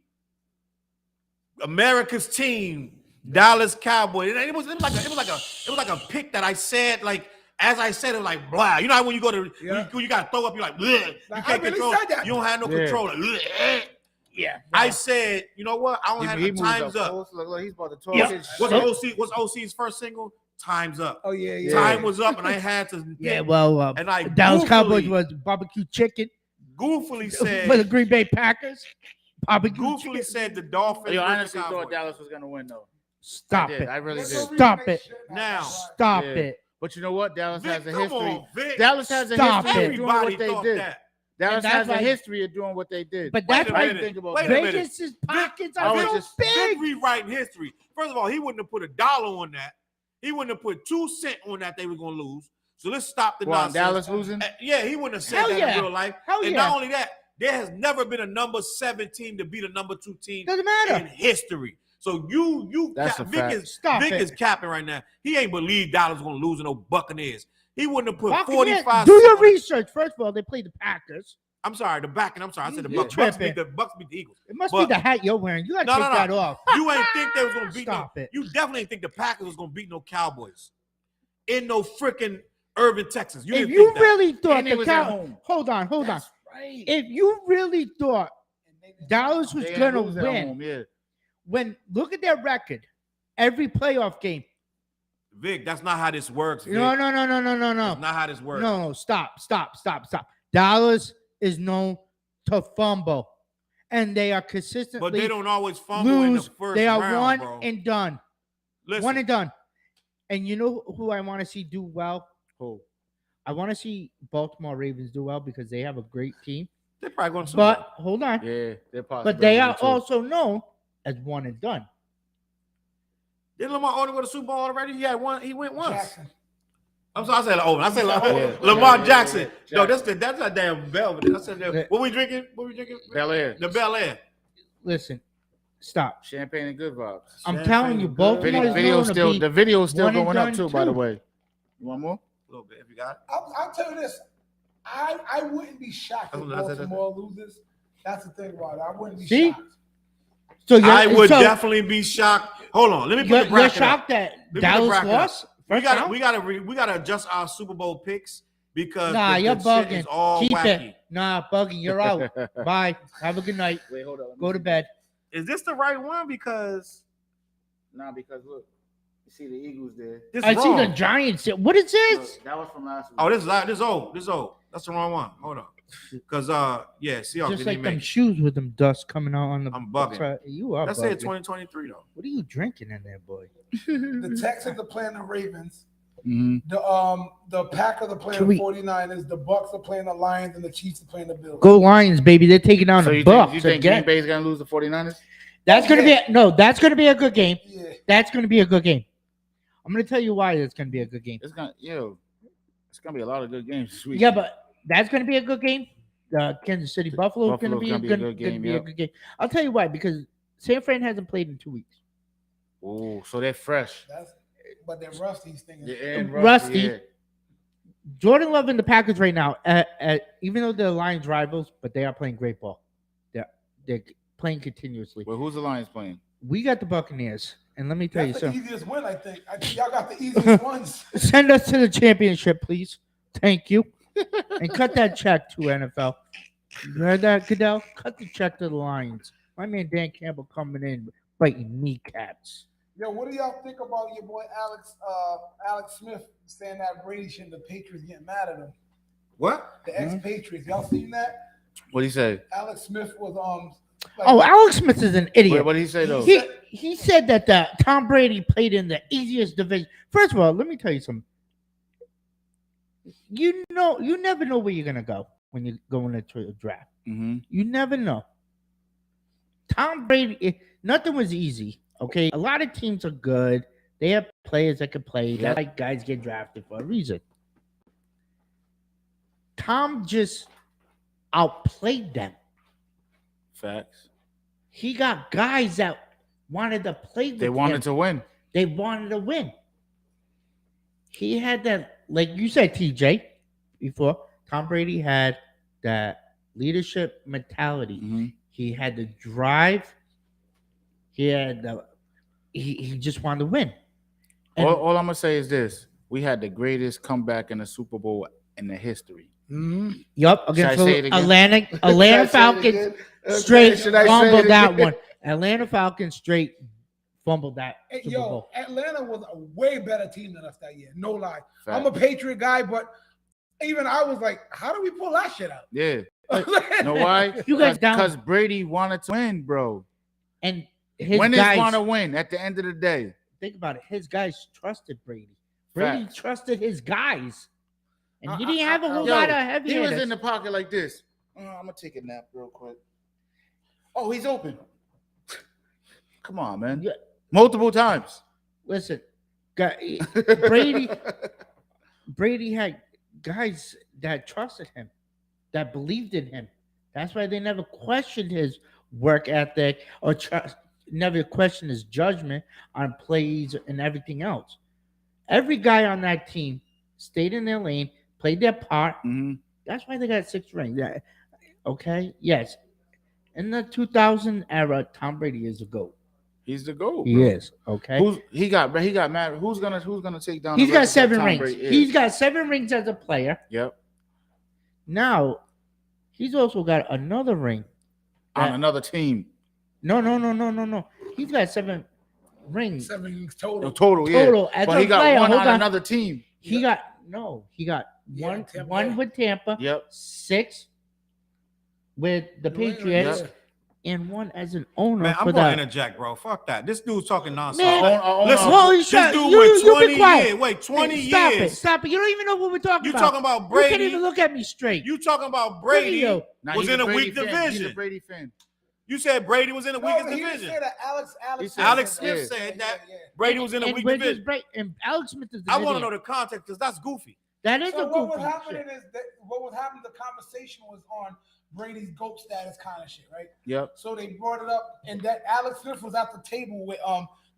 Speaker 1: America's team, Dallas Cowboys. And it was like a pick that I said, like, as I said it, like, blah. You know how when you go to you gotta throw up, you're like, bleh. You
Speaker 5: Like,
Speaker 1: can't
Speaker 5: I really
Speaker 1: control.
Speaker 5: said that.
Speaker 1: You don't have no
Speaker 4: Yeah.
Speaker 1: control. Like, bleh.
Speaker 2: Yeah.
Speaker 1: I said, you know what? I don't have the times up.
Speaker 4: Look, he's about to talk
Speaker 2: Yeah.
Speaker 4: his
Speaker 1: What's
Speaker 4: shit.
Speaker 1: OC's first single? Time's up.
Speaker 5: Oh yeah, yeah.
Speaker 1: Time was up, and I had to.
Speaker 2: Yeah. Well,
Speaker 1: And I
Speaker 2: Dallas Cowboys
Speaker 1: goofily-
Speaker 2: was barbecue chicken
Speaker 1: goofily
Speaker 2: for the
Speaker 1: said,
Speaker 2: Green Bay Packers. Barbecue
Speaker 1: goofily
Speaker 2: chicken.
Speaker 1: said the Dolphins.
Speaker 4: Yo, I
Speaker 1: versus
Speaker 4: honestly thought
Speaker 1: Cowboys.
Speaker 4: Dallas was gonna win though.
Speaker 2: Stop
Speaker 4: I did.
Speaker 2: it.
Speaker 4: I really
Speaker 5: Let's
Speaker 4: did.
Speaker 5: go
Speaker 2: Stop
Speaker 5: remake
Speaker 2: it.
Speaker 5: shit.
Speaker 1: Now.
Speaker 2: Stop
Speaker 4: Yeah.
Speaker 2: it.
Speaker 4: But you know what? Dallas
Speaker 1: Vic,
Speaker 4: has a
Speaker 1: come
Speaker 4: history.
Speaker 1: on, Vic.
Speaker 4: Dallas has a
Speaker 2: Stop
Speaker 4: history
Speaker 2: it.
Speaker 4: of doing what
Speaker 1: Everybody
Speaker 4: they
Speaker 1: thought
Speaker 4: did.
Speaker 1: that.
Speaker 4: Dallas
Speaker 2: that's
Speaker 4: has a
Speaker 2: why-
Speaker 4: history of doing what they did.
Speaker 2: But
Speaker 1: Wait
Speaker 2: that's
Speaker 1: a
Speaker 2: why
Speaker 1: minute.
Speaker 4: think about
Speaker 1: Wait
Speaker 4: that.
Speaker 1: a minute.
Speaker 2: Vegas' pockets
Speaker 4: I
Speaker 2: are
Speaker 4: was
Speaker 2: real
Speaker 4: just-
Speaker 2: big.
Speaker 1: Vic rewriting history. First of all, he wouldn't have put $1 on that. He wouldn't have put 2 cents on that they were going to lose. So let's stop the
Speaker 4: Well,
Speaker 1: nonsense.
Speaker 4: Dallas losing?
Speaker 1: Yeah, he wouldn't have said
Speaker 2: Hell
Speaker 1: that
Speaker 2: yeah.
Speaker 1: in real life.
Speaker 2: Hell
Speaker 1: And
Speaker 2: yeah.
Speaker 1: not only that, there has never been a number 7 team to beat a number 2 team
Speaker 2: Doesn't
Speaker 1: in
Speaker 2: matter.
Speaker 1: history. So you
Speaker 4: That's a
Speaker 1: Vic
Speaker 4: fact.
Speaker 1: is
Speaker 2: Stop
Speaker 1: Vic
Speaker 2: it.
Speaker 1: is capping right now. He ain't believe Dallas was going to lose in no Buccaneers. He wouldn't have put
Speaker 2: Buccaneers,
Speaker 1: 45.
Speaker 2: do your
Speaker 1: cents on it.
Speaker 2: research. First of all, they play the Packers.
Speaker 1: I'm sorry, the back and I'm sorry. I said the
Speaker 2: You
Speaker 1: Bucks beat
Speaker 2: tripping.
Speaker 1: the Bucks beat the Eagles.
Speaker 2: It must
Speaker 1: But-
Speaker 2: be the hat you're wearing. You gotta
Speaker 1: No,
Speaker 2: take
Speaker 1: no, no.
Speaker 2: that off.
Speaker 1: You ain't think they was gonna beat
Speaker 2: Stop
Speaker 1: no.
Speaker 2: it.
Speaker 1: You definitely ain't think the Packers was gonna beat no Cowboys in no freaking Irving, Texas. You
Speaker 2: If
Speaker 1: didn't
Speaker 2: you
Speaker 1: think that.
Speaker 2: really thought
Speaker 4: And it
Speaker 2: the
Speaker 4: was at
Speaker 2: Cow,
Speaker 4: home.
Speaker 2: hold on.
Speaker 4: That's right.
Speaker 2: If you really thought Dallas was
Speaker 4: They
Speaker 2: gonna
Speaker 4: ain't lose at
Speaker 2: win,
Speaker 4: home, yeah.
Speaker 2: when look at their record, every playoff game.
Speaker 1: Vic, that's not how this works. Vic.
Speaker 2: No.
Speaker 1: That's not how this works.
Speaker 2: No, stop. Dallas is known to fumble, and they are consistently
Speaker 1: But they don't always fumble in the
Speaker 2: lose.
Speaker 1: first
Speaker 2: They are
Speaker 1: round,
Speaker 2: one
Speaker 1: bro.
Speaker 2: and done.
Speaker 1: Listen,
Speaker 2: One and done. And you know who I want to see do well?
Speaker 4: Who?
Speaker 2: I want to see Baltimore Ravens do well because they have a great team.
Speaker 1: they're probably going to.
Speaker 2: But hold on.
Speaker 4: Yeah, they're possible.
Speaker 2: But they are also known as one and done.
Speaker 1: Did Lamar only go to Super Bowl already? He had one. He went once.
Speaker 5: Jackson.
Speaker 1: I'm sorry. I said over. I said
Speaker 4: Yeah.
Speaker 1: Lamar
Speaker 4: Yeah.
Speaker 1: Jackson. No,
Speaker 4: Jackson.
Speaker 1: that's a damn Belvedere. I said
Speaker 2: Yeah.
Speaker 1: what we drinking?
Speaker 4: Bel Air.
Speaker 1: The Bel Air.
Speaker 2: Listen, stop.
Speaker 4: Champagne and good vibes.
Speaker 2: I'm
Speaker 1: Champagne
Speaker 2: telling you,
Speaker 1: is good.
Speaker 2: Baltimore is known to be
Speaker 4: The video is still
Speaker 2: one and
Speaker 4: going up
Speaker 2: done
Speaker 4: too, by the
Speaker 2: too.
Speaker 4: way. You want more?
Speaker 1: A little bit, if you got it.
Speaker 5: I'll tell you this. I wouldn't be shocked if
Speaker 1: That's what I said.
Speaker 5: Baltimore loses. That's the thing about it. I wouldn't be
Speaker 2: See?
Speaker 5: shocked.
Speaker 2: So
Speaker 1: I would
Speaker 2: so
Speaker 1: definitely be shocked. Hold on, let me put the
Speaker 2: You're
Speaker 1: bracket up.
Speaker 2: shocked that
Speaker 1: me put the
Speaker 2: Dallas
Speaker 1: bracket up.
Speaker 2: lost
Speaker 1: We
Speaker 2: First round?
Speaker 1: gotta adjust our Super Bowl picks because
Speaker 2: Nah,
Speaker 1: the
Speaker 2: you're
Speaker 1: shit
Speaker 2: bugging.
Speaker 1: is all
Speaker 2: Keep
Speaker 1: wacky.
Speaker 2: it. Nah, bugging. You're out. Bye. Have a good night.
Speaker 4: Wait, hold on.
Speaker 2: Go to bed.
Speaker 1: Is this the right one? Because
Speaker 4: Nah, because look, you see the Eagles there.
Speaker 1: this
Speaker 2: I
Speaker 1: wrong.
Speaker 2: see the Giants. What is this?
Speaker 4: Look, that was from last week.
Speaker 1: Oh, this old. This old. That's the wrong one. Hold on. Because Seahawks
Speaker 2: Just
Speaker 1: didn't
Speaker 2: like
Speaker 1: even
Speaker 2: them
Speaker 1: make it.
Speaker 2: shoes with them dust coming out on the.
Speaker 1: I'm bugging.
Speaker 2: outside. You are
Speaker 1: Let's
Speaker 2: bugging.
Speaker 1: say 2023 though.
Speaker 2: What are you drinking in there, boy?
Speaker 5: The Texans are playing the Ravens.
Speaker 4: Mm-hmm.
Speaker 5: The Packers are playing
Speaker 2: Can
Speaker 5: the
Speaker 2: we-
Speaker 5: 49ers. The Bucks are playing the Lions, and the Chiefs are playing the Bills.
Speaker 2: Go Lions, baby! They're taking down
Speaker 4: So
Speaker 2: the
Speaker 4: you
Speaker 2: Bucks
Speaker 4: think Green
Speaker 2: again.
Speaker 4: Bay's gonna lose the 49ers?
Speaker 2: That's gonna be that's gonna be a good game.
Speaker 5: Yeah.
Speaker 2: That's gonna be a good game. I'm gonna tell you why it's gonna be a good game.
Speaker 4: It's gonna be a lot of good games this week.
Speaker 2: Yeah, but that's gonna be a good game. Kansas City Buffalo is gonna
Speaker 4: Buffalo's
Speaker 2: be
Speaker 4: gonna
Speaker 2: a
Speaker 4: be a
Speaker 2: good
Speaker 4: good game,
Speaker 2: be a
Speaker 4: yep.
Speaker 2: good game. I'll tell you why, because San Fran hasn't played in 2 weeks.
Speaker 4: Oh, so they're fresh.
Speaker 5: But they're Rusty's thing.
Speaker 4: And
Speaker 2: Rusty.
Speaker 4: yeah.
Speaker 2: Jordan Love and the Packers right now, even though they're Lions rivals, but they are playing great ball. They're playing continuously.
Speaker 4: Well, who's the Lions playing?
Speaker 2: We got the Buccaneers, and let me tell
Speaker 5: That's
Speaker 2: you
Speaker 5: the
Speaker 2: something.
Speaker 5: easiest win, I think. I think y'all got the easiest ones.
Speaker 2: Send us to the championship, please. Thank you. And cut that check to NFL. You heard that, Goodell? Cut the check to the Lions. My man Dan Campbell coming in biting kneecaps.
Speaker 5: Yo, what do y'all think about your boy Alex Smith saying that Brady shouldn't, the Patriots getting mad at him?
Speaker 1: What?
Speaker 5: The ex-Patriots. Y'all seen that?
Speaker 4: What did he say?
Speaker 5: Alex Smith was
Speaker 2: Oh, Alex Smith is an idiot.
Speaker 4: What did he say though?
Speaker 2: He said that Tom Brady played in the easiest division. First of all, let me tell you something. You never know where you're gonna go when you're going into a draft.
Speaker 4: Mm-hmm.
Speaker 2: You never know. Tom Brady, nothing was easy. Okay, a lot of teams are good. They have players that can play.
Speaker 4: Yep.
Speaker 2: That's why guys get drafted for a reason. Tom just outplayed them.
Speaker 4: Facts.
Speaker 2: He got guys that wanted to play with
Speaker 4: They
Speaker 2: him.
Speaker 4: wanted to win.
Speaker 2: They wanted to win. He had that, like you said, TJ, before. Tom Brady had that leadership mentality.
Speaker 4: Mm-hmm.
Speaker 2: He had the drive. He had the. He just wanted to win. And
Speaker 4: All I'm gonna say is this: we had the greatest comeback in the Super Bowl in the history.
Speaker 2: Yup,
Speaker 4: Should I
Speaker 2: against
Speaker 4: say it again?
Speaker 2: Atlanta Falcons straight
Speaker 4: Should I say
Speaker 2: fumbled
Speaker 4: it
Speaker 2: that
Speaker 4: again?
Speaker 2: one. Atlanta Falcons straight fumbled that
Speaker 5: Hey,
Speaker 2: Super Bowl.
Speaker 5: Atlanta was a way better team than us that year. No lie.
Speaker 4: Fact.
Speaker 5: I'm a Patriot guy, but even I was like, how do we pull that shit out?
Speaker 4: Yeah. Know why?
Speaker 2: You guys down.
Speaker 4: Because Brady wanted to win, bro.
Speaker 2: And his
Speaker 4: Winners
Speaker 2: guys
Speaker 4: want to win at the end of the day.
Speaker 2: think about it. His guys trusted Brady. Brady
Speaker 4: Facts.
Speaker 2: trusted his guys. And he
Speaker 5: I-
Speaker 2: didn't have a whole
Speaker 4: Yo,
Speaker 2: lot of heavy
Speaker 4: He was
Speaker 2: hitters.
Speaker 4: in the pocket like this. I'm gonna take a nap real quick. Oh, he's open. Come on, man.
Speaker 2: Yeah.
Speaker 4: Multiple times.
Speaker 2: Listen, Brady had guys that trusted him, that believed in him. That's why they never questioned his work ethic or never questioned his judgment on plays and everything else. Every guy on that team stayed in their lane, played their part.
Speaker 4: Mm-hmm.
Speaker 2: That's why they got 6 rings. Okay, yes. In the 2000 era, Tom Brady is a GOAT.
Speaker 4: He's the GOAT.
Speaker 2: He
Speaker 4: bro.
Speaker 2: is. Okay.
Speaker 4: He got mad. Who's gonna take down?
Speaker 2: He's
Speaker 4: the
Speaker 2: got
Speaker 4: record that
Speaker 2: 7
Speaker 4: Tom
Speaker 2: rings.
Speaker 4: Brady is?
Speaker 2: He's got 7 rings as a player.
Speaker 4: Yep.
Speaker 2: Now, he's also got another ring.
Speaker 4: On another team.
Speaker 2: No. He's got 7 rings
Speaker 5: 7 total.
Speaker 4: Total, yeah.
Speaker 2: total as
Speaker 4: But
Speaker 2: a
Speaker 4: he got
Speaker 2: player.
Speaker 4: one
Speaker 2: Hold
Speaker 4: on
Speaker 2: on.
Speaker 4: another team.
Speaker 2: He got
Speaker 5: Yeah,
Speaker 2: one
Speaker 5: Tampa
Speaker 2: one
Speaker 5: Bay.
Speaker 2: with Tampa,
Speaker 4: Yep.
Speaker 2: 6 with the
Speaker 5: New England,
Speaker 2: Patriots,
Speaker 5: yeah.
Speaker 2: and 1 as an owner
Speaker 1: Man,
Speaker 2: for
Speaker 1: I'm going to
Speaker 2: the.
Speaker 1: interject, bro. Fuck that. This dude's talking nonsense.
Speaker 2: Man,
Speaker 1: Listen,
Speaker 2: Well,
Speaker 1: this
Speaker 2: shut-
Speaker 1: dude
Speaker 2: you
Speaker 1: went
Speaker 2: be
Speaker 1: 20
Speaker 2: quiet.
Speaker 1: years. Wait, 20
Speaker 2: Stop
Speaker 1: years.
Speaker 2: it! Stop it! You don't even know what we're talking
Speaker 1: You
Speaker 2: about.
Speaker 1: talking about
Speaker 2: You can't
Speaker 1: Brady?
Speaker 2: even look at me straight.
Speaker 1: You talking about
Speaker 2: Look at
Speaker 1: Brady?
Speaker 2: you.
Speaker 4: Nah,
Speaker 1: Was
Speaker 4: he's
Speaker 1: in a
Speaker 4: Brady
Speaker 1: weak
Speaker 4: fan.
Speaker 1: division.
Speaker 4: He's a Brady fan.
Speaker 1: You said Brady was in the
Speaker 5: No,
Speaker 1: weakest
Speaker 5: but he didn't
Speaker 1: division.
Speaker 5: say that.
Speaker 1: Alex
Speaker 5: said
Speaker 1: Smith
Speaker 5: that.
Speaker 1: said that
Speaker 5: Yeah.
Speaker 1: Brady was in a
Speaker 2: And
Speaker 1: weak
Speaker 2: we're just
Speaker 1: division.
Speaker 2: and Alex Smith is.
Speaker 1: I want to know the context because that's goofy.
Speaker 2: That is
Speaker 5: So
Speaker 2: a
Speaker 5: what was
Speaker 2: goofy
Speaker 5: happening
Speaker 2: shit.
Speaker 5: is that what was happening, the conversation was on Brady's GOAT status kind of shit, right?
Speaker 4: Yep.
Speaker 5: So they brought it up, and that Alex Smith was at the table with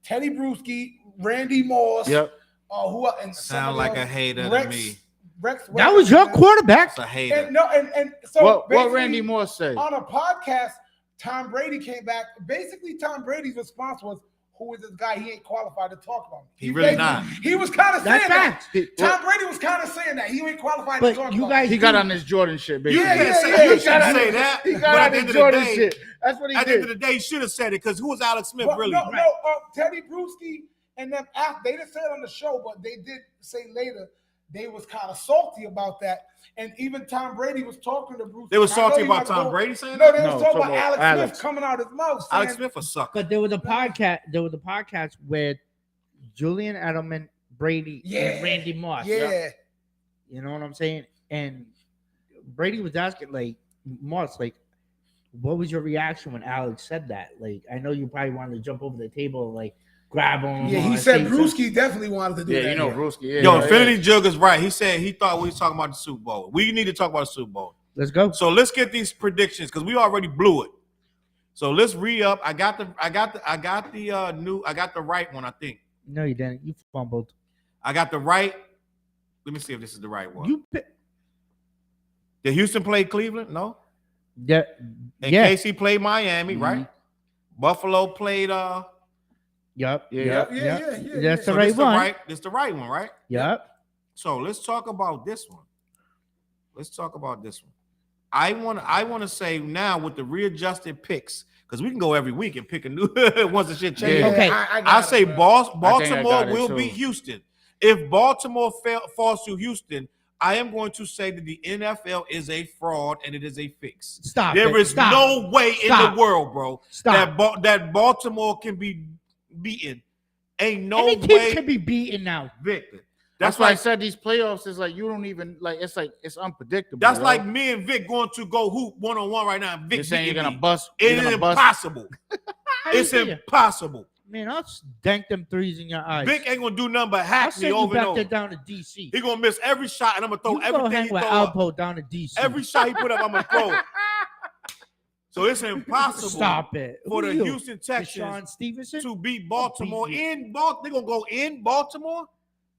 Speaker 5: Teddy Bruschi, Randy Moss,
Speaker 4: Yep.
Speaker 5: who and
Speaker 1: Sound like a hater to
Speaker 5: Rex,
Speaker 1: me.
Speaker 5: Rex.
Speaker 2: That was your quarterback.
Speaker 1: That's a hater.
Speaker 5: And no, and so
Speaker 4: What
Speaker 5: basically,
Speaker 4: Randy Moore say?
Speaker 5: on a podcast, Tom Brady came back. Basically, Tom Brady's response was, who is this guy? He ain't qualified to talk about me.
Speaker 1: He really
Speaker 5: basically-
Speaker 1: not.
Speaker 5: He was kind of saying
Speaker 2: That's
Speaker 5: that.
Speaker 2: facts.
Speaker 5: Tom Brady was kind of saying that. He ain't qualified
Speaker 2: But
Speaker 5: to talk
Speaker 2: you
Speaker 5: about
Speaker 2: guys-
Speaker 5: me.
Speaker 4: He got on this Jordan shit, basically.
Speaker 5: Yeah,
Speaker 1: You
Speaker 5: yeah,
Speaker 1: say,
Speaker 5: yeah.
Speaker 1: you
Speaker 5: He
Speaker 1: shouldn't
Speaker 5: got
Speaker 1: say
Speaker 5: on-
Speaker 1: that.
Speaker 4: He
Speaker 1: But
Speaker 4: got
Speaker 1: at
Speaker 4: on
Speaker 1: the
Speaker 4: his
Speaker 1: end of
Speaker 4: Jordan
Speaker 1: the day,
Speaker 4: shit. That's what he
Speaker 1: at the end of
Speaker 4: did.
Speaker 1: the day, he should have said it because who was Alex Smith
Speaker 5: But
Speaker 1: really?
Speaker 5: no, Teddy Bruschi and them they didn't say it on the show, but they did say later they was kind of salty about that. And even Tom Brady was talking to Bruce.
Speaker 1: They were
Speaker 5: and I know
Speaker 1: salty
Speaker 5: he
Speaker 1: about
Speaker 5: might
Speaker 1: Tom
Speaker 5: go-
Speaker 1: Brady saying
Speaker 5: No,
Speaker 1: that?
Speaker 5: they was
Speaker 4: No,
Speaker 5: talking
Speaker 4: talking
Speaker 5: about
Speaker 4: about
Speaker 5: Alex
Speaker 4: Alex.
Speaker 5: Smith coming out his mouth.
Speaker 1: Alex
Speaker 5: saying-
Speaker 1: Smith a sucker.
Speaker 2: But there was a podcast. There was a podcast with Julian Edelman, Brady,
Speaker 5: Yeah.
Speaker 2: and Randy Moss.
Speaker 5: Yeah.
Speaker 2: You know what I'm saying? And Brady was asking, like, Moss, like, what was your reaction when Alex said that? Like, I know you probably wanted to jump over the table and, like, grab him.
Speaker 5: Yeah, he
Speaker 2: and
Speaker 5: said
Speaker 2: say something.
Speaker 5: Bruschi definitely wanted to do that.
Speaker 4: Yeah, you know, Brewski. Yeah,
Speaker 1: Yo,
Speaker 4: yeah,
Speaker 1: Infinity
Speaker 4: yeah.
Speaker 1: Jug is right. He said he thought we was talking about the Super Bowl. We need to talk about the Super Bowl.
Speaker 2: Let's go.
Speaker 1: So let's get these predictions because we already blew it. So let's re-up. I got the right one, I think.
Speaker 2: No, you didn't. You fumbled.
Speaker 1: I got the right. Let me see if this is the right one.
Speaker 2: You
Speaker 1: Did Houston play Cleveland? No.
Speaker 2: yeah,
Speaker 1: And
Speaker 2: yeah.
Speaker 1: KC played Miami, right? Buffalo played
Speaker 2: Yup.
Speaker 4: Yeah,
Speaker 5: Yeah,
Speaker 2: Yeah.
Speaker 5: yeah.
Speaker 2: That's
Speaker 1: so
Speaker 2: the right one.
Speaker 1: This the right one, right?
Speaker 2: Yup.
Speaker 1: So let's talk about this one. I want to say now with the readjusted picks because we can go every week and pick a new once the shit changes.
Speaker 4: Yeah.
Speaker 2: Okay.
Speaker 1: I say
Speaker 4: I
Speaker 1: Baltimore
Speaker 4: got it,
Speaker 1: will
Speaker 4: too.
Speaker 1: beat Houston. If Baltimore falls to Houston, I am going to say that the NFL is a fraud and it is a fix.
Speaker 2: Stop.
Speaker 1: There
Speaker 2: it.
Speaker 1: is
Speaker 2: Stop.
Speaker 1: no way
Speaker 2: Stop.
Speaker 1: in the world, bro,
Speaker 2: Stop.
Speaker 1: that Baltimore can be beaten. Ain't no
Speaker 2: Any team
Speaker 1: way,
Speaker 2: can be beaten now.
Speaker 1: Victor.
Speaker 4: That's
Speaker 1: That's
Speaker 4: why I
Speaker 1: like
Speaker 4: said these playoffs is like you don't even like. It's unpredictable.
Speaker 1: that's
Speaker 4: bro.
Speaker 1: like me and Vic going to go hoop 1-on-1 right now. And Vic
Speaker 4: You're saying you're
Speaker 1: beating
Speaker 4: gonna
Speaker 1: me.
Speaker 4: bust.
Speaker 1: It
Speaker 4: You're
Speaker 1: is
Speaker 4: gonna bust.
Speaker 1: impossible.
Speaker 2: How you
Speaker 1: It's
Speaker 2: figure?
Speaker 1: impossible.
Speaker 2: Man, I'll dank them threes in your eyes.
Speaker 1: Vic ain't gonna do nothing but
Speaker 2: I'll
Speaker 1: hack
Speaker 2: send
Speaker 1: me
Speaker 2: you
Speaker 1: over and
Speaker 2: back
Speaker 1: over.
Speaker 2: there down to DC.
Speaker 1: He gonna miss every shot, and I'm gonna throw
Speaker 2: You go
Speaker 1: everything
Speaker 2: hang
Speaker 1: he
Speaker 2: with
Speaker 1: throw up.
Speaker 2: Alpo down to DC.
Speaker 1: Every shot he put up, I'm gonna throw it. So it's impossible
Speaker 2: Stop it.
Speaker 1: for
Speaker 2: Who
Speaker 1: the
Speaker 2: you?
Speaker 1: Houston Texans
Speaker 2: Deshaun Stevenson?
Speaker 1: to beat Baltimore
Speaker 2: beat you.
Speaker 1: in Baltimore. They're gonna go in Baltimore.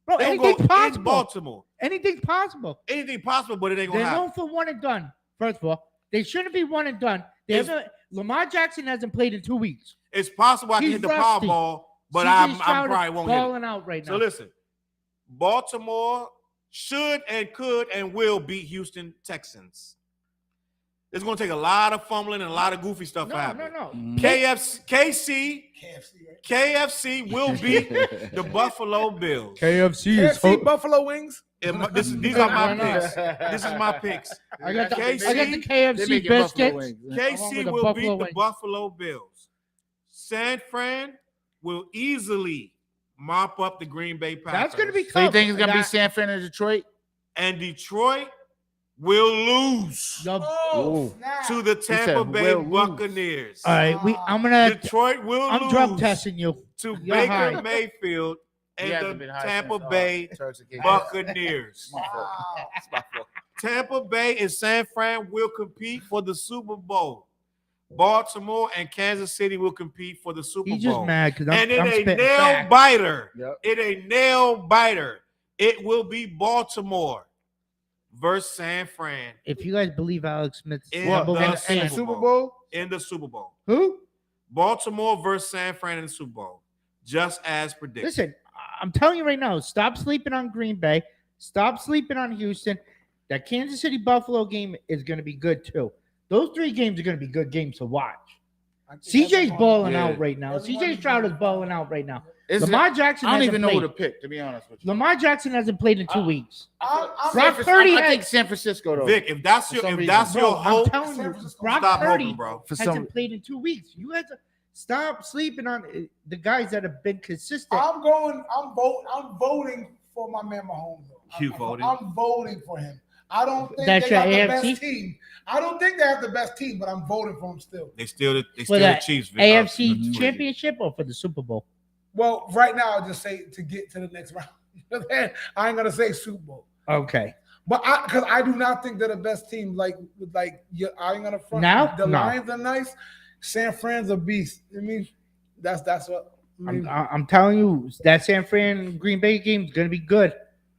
Speaker 2: Bro,
Speaker 1: They gonna
Speaker 2: anything's
Speaker 1: go in
Speaker 2: possible.
Speaker 1: Baltimore.
Speaker 2: Anything's possible.
Speaker 1: Anything possible, but it ain't gonna
Speaker 2: They're
Speaker 1: happen.
Speaker 2: known for one and done. First of all, they shouldn't be one and done. They
Speaker 1: It's-
Speaker 2: haven't, Lamar Jackson hasn't played in 2 weeks.
Speaker 1: It's possible I can
Speaker 2: He's
Speaker 1: hit the
Speaker 2: rusty.
Speaker 1: Powerball, but
Speaker 2: CJ
Speaker 1: I'm
Speaker 2: Stroud
Speaker 1: probably
Speaker 2: is
Speaker 1: won't hit it.
Speaker 2: balling out right now.
Speaker 1: So listen, Baltimore should and could and will beat Houston Texans. It's gonna take a lot of fumbling and a lot of goofy stuff to
Speaker 2: no,
Speaker 1: happen.
Speaker 2: no.
Speaker 1: KFC
Speaker 5: KFC, right?
Speaker 1: will beat the Buffalo Bills.
Speaker 2: KFC
Speaker 5: KFC Buffalo wings.
Speaker 1: These are my picks. This is my picks.
Speaker 2: I got the
Speaker 1: KC
Speaker 2: KFC
Speaker 4: They making Buffalo
Speaker 2: biscuits.
Speaker 4: wings.
Speaker 2: with
Speaker 1: KC
Speaker 2: the
Speaker 1: will
Speaker 2: Buffalo
Speaker 1: beat the
Speaker 2: wings.
Speaker 1: Buffalo Bills. San Fran will easily mop up the Green Bay Packers.
Speaker 2: That's going to be tough.
Speaker 4: So you think it's gonna be
Speaker 2: That-
Speaker 4: San Fran and Detroit?
Speaker 1: And Detroit will lose
Speaker 2: Yo,
Speaker 5: Oh,
Speaker 4: Ooh.
Speaker 5: snap.
Speaker 1: to the Tampa
Speaker 4: said
Speaker 1: Bay
Speaker 4: will lose.
Speaker 1: Buccaneers.
Speaker 2: all right, I'm gonna.
Speaker 1: Detroit will
Speaker 2: I'm
Speaker 1: lose
Speaker 2: drug testing you.
Speaker 1: to
Speaker 2: You're
Speaker 1: Baker
Speaker 2: high.
Speaker 1: Mayfield
Speaker 4: He
Speaker 1: and
Speaker 4: hasn't
Speaker 1: the
Speaker 4: been high
Speaker 1: Tampa
Speaker 4: since,
Speaker 1: Bay
Speaker 4: Turks and Caicos.
Speaker 1: Buccaneers.
Speaker 5: Wow.
Speaker 1: Tampa Bay and San Fran will compete for the Super Bowl. Baltimore and Kansas City will compete for the Super
Speaker 2: He's just
Speaker 1: Bowl.
Speaker 2: mad because
Speaker 1: And
Speaker 2: I'm
Speaker 1: in a
Speaker 2: spitting
Speaker 1: nail
Speaker 2: facts.
Speaker 1: biter,
Speaker 4: Yep.
Speaker 1: it will be Baltimore versus San Fran
Speaker 2: If you guys believe Alex Smith's
Speaker 1: In
Speaker 2: number
Speaker 1: the
Speaker 2: one
Speaker 4: And the
Speaker 2: fan,
Speaker 4: Super Bowl?
Speaker 1: in the Super Bowl.
Speaker 2: who?
Speaker 1: Baltimore versus San Fran in the Super Bowl, just as predicted.
Speaker 2: Listen, I'm telling you right now, stop sleeping on Green Bay. Stop sleeping on Houston. That Kansas City Buffalo game is going to be good too. Those 3 games are going to be good games to watch. CJ's balling
Speaker 4: Yeah.
Speaker 2: out right now. CJ Stroud is balling out right now.
Speaker 4: Is
Speaker 2: Lamar
Speaker 4: it-
Speaker 2: Jackson
Speaker 4: I don't
Speaker 2: hasn't
Speaker 4: even know
Speaker 2: played.
Speaker 4: who to pick, to be honest with you.
Speaker 2: Lamar Jackson hasn't played in 2 weeks.
Speaker 5: I'm
Speaker 2: Brock
Speaker 4: I
Speaker 2: Purdy
Speaker 4: think
Speaker 2: has,
Speaker 4: San Francisco though.
Speaker 1: Vic, if that's
Speaker 4: For
Speaker 1: your
Speaker 4: some
Speaker 1: if
Speaker 4: reason.
Speaker 1: that's
Speaker 2: bro,
Speaker 1: your
Speaker 2: I'm
Speaker 1: hope,
Speaker 2: telling you,
Speaker 5: San Francisco,
Speaker 2: Brock
Speaker 1: stop
Speaker 2: Purdy
Speaker 1: hoping, bro.
Speaker 4: For
Speaker 2: hasn't
Speaker 4: some,
Speaker 2: played in 2 weeks. You guys stop sleeping on the guys that have been consistent.
Speaker 5: I'm voting for my man Mahomes.
Speaker 1: You voting?
Speaker 5: I'm voting for him. I don't think
Speaker 2: That's
Speaker 5: they got
Speaker 2: your
Speaker 5: the
Speaker 2: AFC?
Speaker 5: best team. I don't think they have the best team, but I'm voting for him still.
Speaker 1: they still
Speaker 2: For
Speaker 1: the
Speaker 2: that
Speaker 1: Chiefs. Vic.
Speaker 2: AFC
Speaker 1: Mhm.
Speaker 2: championship or for the Super Bowl?
Speaker 5: Well, right now I'll just say to get to the next round. I ain't gonna say Super Bowl,
Speaker 2: Okay.
Speaker 5: but because I do not think they're the best team. I ain't gonna front.
Speaker 2: Now?
Speaker 5: The
Speaker 2: No.
Speaker 5: Lions are nice. San Fran's a beast. I mean, that's what. I mean,
Speaker 2: I'm telling you, that San Fran Green Bay game is going to be good.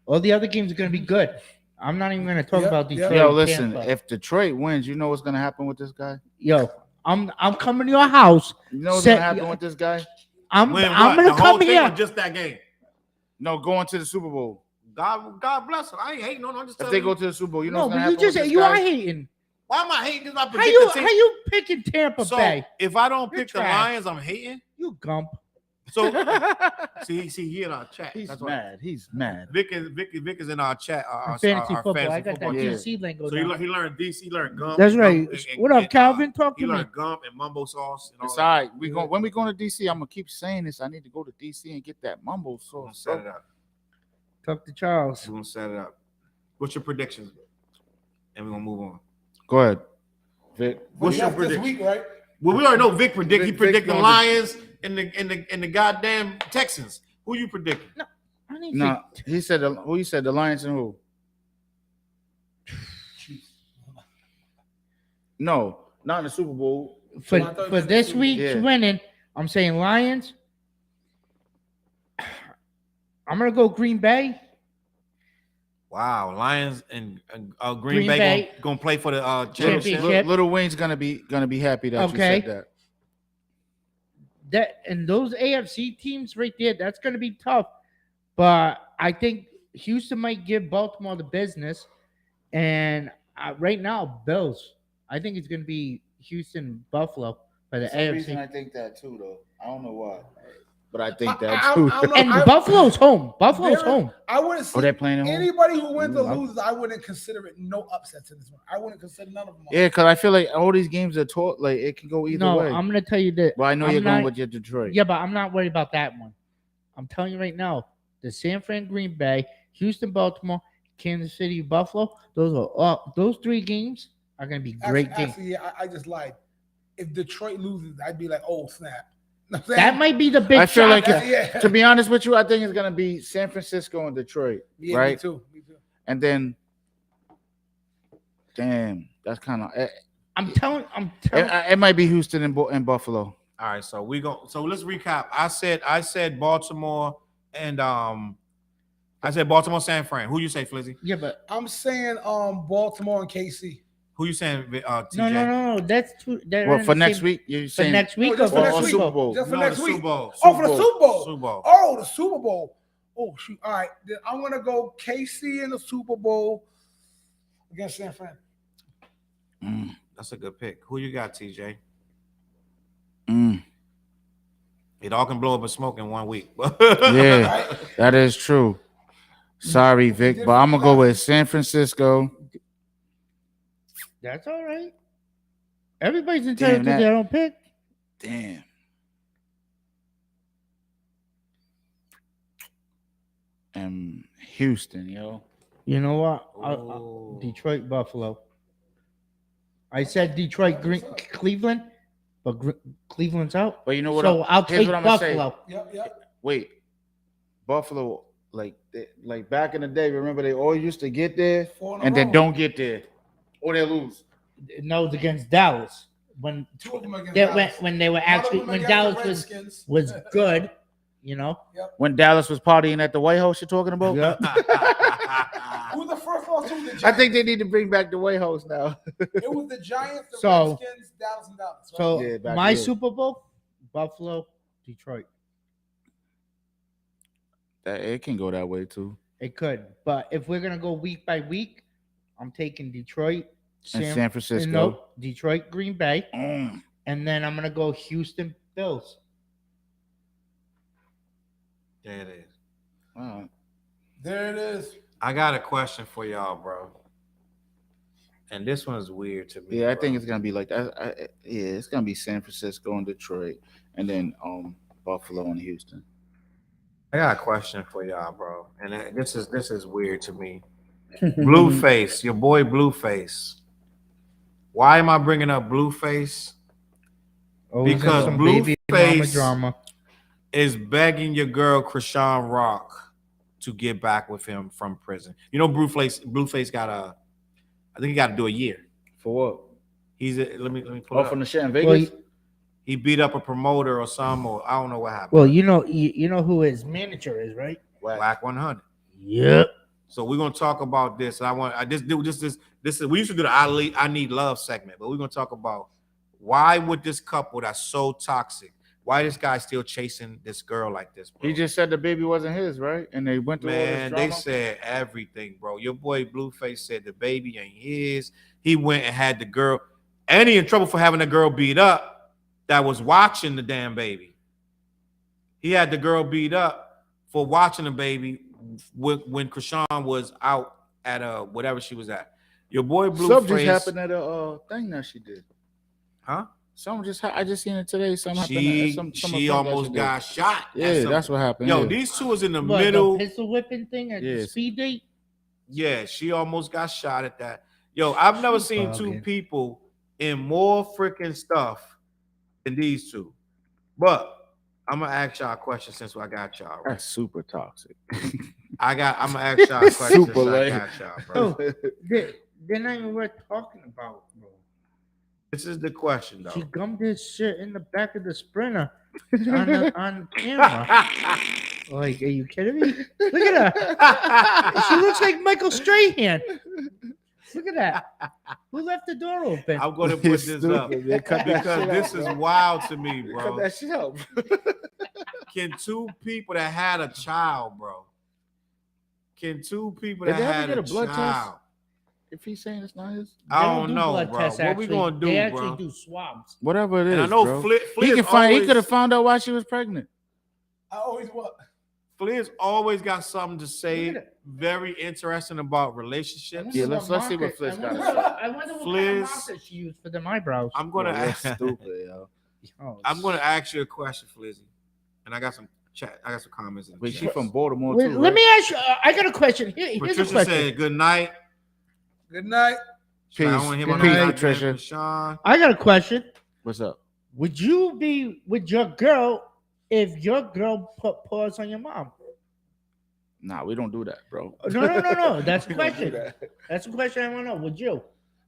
Speaker 2: All the other games are going to be good. I'm not even going to talk
Speaker 5: Yeah,
Speaker 2: about Detroit.
Speaker 5: yeah.
Speaker 4: yo, listen,
Speaker 2: Tampa.
Speaker 4: if Detroit wins, you know what's gonna happen with this guy?
Speaker 2: Yo, I'm coming to your house.
Speaker 4: You know what's
Speaker 2: Set-
Speaker 4: gonna happen with this guy?
Speaker 2: I'm
Speaker 1: Win
Speaker 2: I'm
Speaker 1: what?
Speaker 2: gonna
Speaker 1: The whole
Speaker 2: come
Speaker 1: thing
Speaker 2: here.
Speaker 1: or just that game?
Speaker 4: No, going to the Super Bowl.
Speaker 1: God bless them. I ain't hating on. I'm just
Speaker 4: If
Speaker 1: telling
Speaker 4: they
Speaker 1: you.
Speaker 4: go to the Super Bowl, you know
Speaker 2: No,
Speaker 4: what's
Speaker 2: but
Speaker 4: gonna
Speaker 2: you
Speaker 4: happen with
Speaker 2: just
Speaker 4: this
Speaker 2: you are
Speaker 4: guy?
Speaker 2: hating.
Speaker 1: Why am I hating? This I
Speaker 2: How
Speaker 1: predict
Speaker 2: you
Speaker 1: the team.
Speaker 2: how you picking Tampa
Speaker 1: So
Speaker 2: Bay?
Speaker 1: if I don't
Speaker 2: You're
Speaker 1: pick the
Speaker 2: trash.
Speaker 1: Lions, I'm hating.
Speaker 2: You gump.
Speaker 1: So see, he in our chat.
Speaker 4: He's
Speaker 1: That's why.
Speaker 4: mad. He's mad.
Speaker 1: Vic is in our chat. Our
Speaker 2: Fantasy
Speaker 1: our
Speaker 2: football.
Speaker 1: fantasy
Speaker 2: I got that
Speaker 1: football
Speaker 4: Yeah.
Speaker 1: chat.
Speaker 2: DC lingo.
Speaker 1: So
Speaker 2: now.
Speaker 1: he learned DC. He learned gump.
Speaker 2: That's
Speaker 1: and
Speaker 2: right. What up, Calvin? Talk
Speaker 1: He
Speaker 2: to me.
Speaker 1: learned gump and mumbo sauce. And all
Speaker 4: It's
Speaker 1: that.
Speaker 4: all right. When we going to DC, I'm gonna keep saying this. I need to go to DC and get that mumbo
Speaker 1: We're gonna
Speaker 4: sauce.
Speaker 1: set it up.
Speaker 2: Talk to Charles.
Speaker 1: We're gonna set it up. What's your predictions? And we're gonna move on.
Speaker 4: Go ahead, Vic.
Speaker 1: What's your
Speaker 5: That's this
Speaker 1: prediction?
Speaker 5: week, right?
Speaker 1: Well, we already know Vic predict. He
Speaker 4: Vic
Speaker 1: predict the
Speaker 4: going to-
Speaker 1: Lions and the goddamn Texans. Who you predicting?
Speaker 2: I need
Speaker 4: No, he said who you said the Lions and who? No, not in the Super Bowl.
Speaker 2: for
Speaker 5: I thought
Speaker 2: for
Speaker 5: you
Speaker 2: this
Speaker 5: said-
Speaker 2: week's
Speaker 4: Yeah.
Speaker 2: winning. I'm saying Lions. I'm gonna go Green Bay.
Speaker 1: Wow, Lions and Green
Speaker 2: Green
Speaker 1: Bay
Speaker 2: Bay.
Speaker 1: gonna play for the
Speaker 2: Championship.
Speaker 1: championship.
Speaker 4: Little Wayne's gonna be happy that
Speaker 2: Okay.
Speaker 4: you said that.
Speaker 2: That and those AFC teams right there, that's gonna be tough. But I think Houston might give Baltimore the business. And right now, Bills. I think it's gonna be Houston, Buffalo for the
Speaker 4: For some reason,
Speaker 2: AFC.
Speaker 4: I think that too, though. I don't know why, but I think that
Speaker 5: I-
Speaker 4: too.
Speaker 5: I'm not-
Speaker 2: And Buffalo's home. Buffalo's
Speaker 5: There-
Speaker 2: home.
Speaker 5: I wouldn't
Speaker 4: Oh,
Speaker 5: say
Speaker 4: they're playing at home.
Speaker 5: anybody who wins or
Speaker 4: Ooh, I-
Speaker 5: loses. I wouldn't consider it no upsets in this one. I wouldn't consider none of them.
Speaker 4: Yeah, because I feel like all these games are taught like it can go either
Speaker 2: No,
Speaker 4: way.
Speaker 2: I'm gonna tell you that.
Speaker 4: But I know
Speaker 2: I'm
Speaker 4: you're going
Speaker 2: not-
Speaker 4: with your Detroit.
Speaker 2: Yeah, but I'm not worried about that one. I'm telling you right now, the San Fran, Green Bay, Houston, Baltimore, Kansas City, Buffalo. Those three games are gonna be great games.
Speaker 5: Actually, yeah, I just lied. If Detroit loses, I'd be like, oh snap. Know what I'm
Speaker 2: That
Speaker 5: saying?
Speaker 2: might be the big.
Speaker 4: I feel like
Speaker 2: shocker.
Speaker 5: Yeah.
Speaker 4: To be honest with you, I think it's gonna be San Francisco and Detroit,
Speaker 5: Yeah,
Speaker 4: right?
Speaker 5: Me too.
Speaker 4: And then, damn, that's kind of it,
Speaker 2: I'm telling.
Speaker 4: it might be Houston and Buffalo.
Speaker 1: All right, so let's recap. I said Baltimore and I said Baltimore, San Fran. Who you say, Flizzy?
Speaker 2: Yeah, but
Speaker 5: I'm saying Baltimore and KC.
Speaker 1: Who you saying, TJ?
Speaker 2: no. That's too.
Speaker 4: Well, for next week, you're
Speaker 2: For
Speaker 4: saying
Speaker 2: next week,
Speaker 5: just
Speaker 2: or
Speaker 5: for
Speaker 2: for
Speaker 5: next
Speaker 2: the
Speaker 5: week.
Speaker 2: Super
Speaker 4: Super
Speaker 2: Bowl?
Speaker 4: Bowl.
Speaker 5: Just for
Speaker 1: No,
Speaker 5: next
Speaker 1: the
Speaker 5: week.
Speaker 1: Super Bowl.
Speaker 5: Oh, for the Super Bowl.
Speaker 1: Super Bowl.
Speaker 5: Oh, the Super Bowl. Oh shoot. All right. Then I'm gonna go KC in the Super Bowl against San Fran.
Speaker 1: That's a good pick. Who you got, TJ?
Speaker 4: Mm.
Speaker 1: It all can blow up in smoke in 1 week.
Speaker 4: Yeah,
Speaker 5: Right?
Speaker 4: that is true. Sorry, Vic, but I'm gonna go with San Francisco.
Speaker 2: That's all right. Everybody's entitled
Speaker 4: Damn,
Speaker 2: to their own pick.
Speaker 4: Damn. And Houston, yo.
Speaker 2: You know what?
Speaker 1: Ooh.
Speaker 2: Detroit, Buffalo. I said Detroit, Cleveland, but Cleveland's out.
Speaker 4: But you know what?
Speaker 2: So I'll
Speaker 4: here's
Speaker 2: take
Speaker 4: what I'm gonna say.
Speaker 2: Buffalo.
Speaker 5: Yep.
Speaker 4: Wait, Buffalo, like back in the day, remember they all used to get there
Speaker 5: 4 in a
Speaker 4: and then
Speaker 5: row.
Speaker 4: don't get there, or they lose.
Speaker 2: No, it's against Dallas. When
Speaker 5: 2 of them against
Speaker 2: they
Speaker 5: Dallas.
Speaker 2: when they were
Speaker 5: One of
Speaker 2: actually
Speaker 5: them
Speaker 2: when
Speaker 5: against
Speaker 2: Dallas
Speaker 5: the
Speaker 2: was
Speaker 5: Redskins.
Speaker 2: good, you know.
Speaker 4: When Dallas was partying at the White House, you're talking about?
Speaker 5: Who was the first one? Who was the Giants?
Speaker 4: I think they need to bring back the White House now.
Speaker 5: It was the Giants, the
Speaker 2: So-
Speaker 5: Redskins, Dallas, and Dallas. Right?
Speaker 2: So
Speaker 4: Yeah, back
Speaker 2: my
Speaker 4: then.
Speaker 2: Super Bowl, Buffalo, Detroit.
Speaker 4: It can go that way too.
Speaker 2: It could, but if we're gonna go week by week, I'm taking Detroit,
Speaker 4: And San Francisco.
Speaker 2: no, Detroit, Green Bay,
Speaker 4: Mm.
Speaker 2: and then I'm gonna go Houston, Bills.
Speaker 1: There it is.
Speaker 4: All right.
Speaker 5: There it is.
Speaker 1: I got a question for y'all, bro. And this one is weird to me.
Speaker 4: Yeah, I
Speaker 1: bro.
Speaker 4: think it's gonna be like that. It's gonna be San Francisco and Detroit, and then Buffalo and Houston.
Speaker 1: I got a question for y'all, bro. And this is weird to me. Blueface, your boy Blueface. Why am I bringing up Blueface?
Speaker 2: Always
Speaker 1: Because
Speaker 2: some baby mama
Speaker 1: Blueface-
Speaker 2: drama.
Speaker 1: Is begging your girl Krishan Rock to get back with him from prison. You know, Blueface got I think he got to do a year.
Speaker 4: For what?
Speaker 1: Let me pull
Speaker 4: Oh,
Speaker 1: it
Speaker 4: from
Speaker 1: up.
Speaker 4: the shit in
Speaker 2: Well,
Speaker 4: Vegas.
Speaker 1: He beat up a promoter or something, or I don't know what happened.
Speaker 2: Well, you know who his manager is, right?
Speaker 1: WACK 100.
Speaker 2: Yep.
Speaker 1: So we're gonna talk about this. This is we used to do the I Need Love segment, but we're gonna talk about why would this couple that's so toxic, Why this guy still chasing this girl like this, bro?
Speaker 4: He just said the baby wasn't his, right? And they went through all this
Speaker 1: Man,
Speaker 4: drama.
Speaker 1: they said everything, bro. Your boy Blueface said the baby ain't his. He went and had the girl, and he in trouble for having the girl beat up that was watching the damn baby. He had the girl beat up for watching the baby when Krishan was out at whatever she was at. Your boy
Speaker 4: Something
Speaker 1: Blueface
Speaker 4: just happened at a thing that she did.
Speaker 1: Huh?
Speaker 4: Something just I just seen it today. Something
Speaker 1: She
Speaker 4: happened. Some
Speaker 1: she
Speaker 4: event that
Speaker 1: almost
Speaker 4: did.
Speaker 1: got shot.
Speaker 4: Yeah, that's what happened.
Speaker 1: Yo,
Speaker 4: yeah.
Speaker 1: these two was in the
Speaker 2: What,
Speaker 1: middle.
Speaker 2: the pistol whipping thing at the
Speaker 4: Yes.
Speaker 2: speed date.
Speaker 1: Yeah, she almost got shot at that. Yo, I've never seen two
Speaker 2: bugging.
Speaker 1: people in more freaking stuff than these two. But I'm gonna ask y'all a question since I got y'all. Right?
Speaker 4: That's super toxic.
Speaker 1: I'm gonna ask y'all a question
Speaker 4: Super
Speaker 1: since I
Speaker 4: lame.
Speaker 1: got y'all, bro.
Speaker 2: Oh, they're not even worth talking about, bro.
Speaker 1: This is the question, though.
Speaker 2: She gummed his shit in the back of the Sprinter on camera. Like, are you kidding me? Look at her. She looks like Michael Strahan. Look at that. Who left the door open?
Speaker 1: I'm gonna put this up because this is wild to me,
Speaker 4: Cut
Speaker 1: bro.
Speaker 4: that shit up.
Speaker 1: Can two people that had a child, bro? Can two people
Speaker 4: Did
Speaker 1: that
Speaker 4: they ever
Speaker 1: had
Speaker 4: get
Speaker 1: a
Speaker 4: a blood test?
Speaker 1: child?
Speaker 4: If he's saying it's not his,
Speaker 1: I
Speaker 2: They
Speaker 1: don't
Speaker 2: do
Speaker 1: know,
Speaker 2: blood
Speaker 1: bro.
Speaker 2: tests,
Speaker 1: What we
Speaker 2: actually.
Speaker 1: gonna do,
Speaker 2: They
Speaker 1: bro?
Speaker 2: actually do swabs.
Speaker 4: whatever it is,
Speaker 1: And I know
Speaker 4: bro.
Speaker 1: Flip
Speaker 4: He
Speaker 1: is
Speaker 4: can find. He
Speaker 1: always-
Speaker 4: could have found out why she was pregnant.
Speaker 5: I always what?
Speaker 1: Fliz always got something to
Speaker 2: Look
Speaker 1: say,
Speaker 2: at it.
Speaker 1: very interesting about relationships.
Speaker 4: Yeah, let's see what Fliz got to say.
Speaker 2: I wonder what kind
Speaker 1: Fliz-
Speaker 2: of marker she used for them eyebrows.
Speaker 1: I'm gonna
Speaker 4: Yo, that's
Speaker 1: ask,
Speaker 4: stupid, yo.
Speaker 2: Oh,
Speaker 1: I'm gonna ask you a question, Flizzy, and I got some chat. I got some comments. In the
Speaker 4: Wait,
Speaker 1: chat.
Speaker 4: she from Baltimore
Speaker 2: Wait,
Speaker 4: too.
Speaker 2: let
Speaker 4: right?
Speaker 2: me ask you. I got a question. Here's a
Speaker 1: Patricia
Speaker 2: question.
Speaker 1: said good night.
Speaker 5: Good night.
Speaker 4: Peace.
Speaker 1: I don't want to hear
Speaker 2: Good
Speaker 1: about no
Speaker 2: night,
Speaker 1: goddamn
Speaker 4: Patricia.
Speaker 1: Sean.
Speaker 2: I got a question.
Speaker 4: What's up?
Speaker 2: Would you be with your girl if your girl put paws on your mom?
Speaker 4: Nah, we don't do that, bro.
Speaker 2: No. That's a
Speaker 4: We don't do
Speaker 2: question.
Speaker 4: that.
Speaker 2: That's a question I want to know. Would you?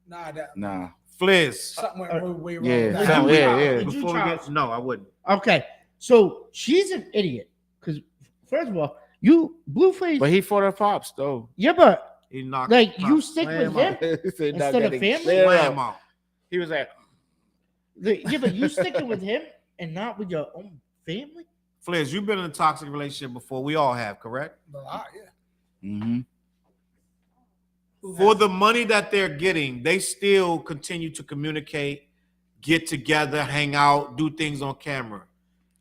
Speaker 5: Nah, that
Speaker 4: Nah.
Speaker 1: Fliz.
Speaker 5: something went way wrong.
Speaker 4: Yeah,
Speaker 5: with that.
Speaker 4: something- yeah.
Speaker 2: Would you,
Speaker 1: Before we
Speaker 2: Charles?
Speaker 1: get, no, I wouldn't.
Speaker 2: Okay, so she's an idiot. Because first of all, you Blueface.
Speaker 4: But he fought her pops though.
Speaker 2: Yeah, but
Speaker 1: He knocked.
Speaker 2: like you
Speaker 1: Pop,
Speaker 2: stick
Speaker 1: slam
Speaker 2: with
Speaker 1: out.
Speaker 2: him.
Speaker 4: He said,
Speaker 2: Instead
Speaker 4: "Not
Speaker 2: of
Speaker 4: getting
Speaker 2: family?
Speaker 4: clear
Speaker 1: Slam
Speaker 4: out."
Speaker 1: out.
Speaker 4: He was like,
Speaker 2: Yeah, but you sticking with him and not with your own family.
Speaker 1: Fliz, you've been in a toxic relationship before. We all have, correct?
Speaker 5: A lot, yeah.
Speaker 4: mm-hmm.
Speaker 1: For the money that they're getting, they still continue to communicate, get together, hang out, do things on camera.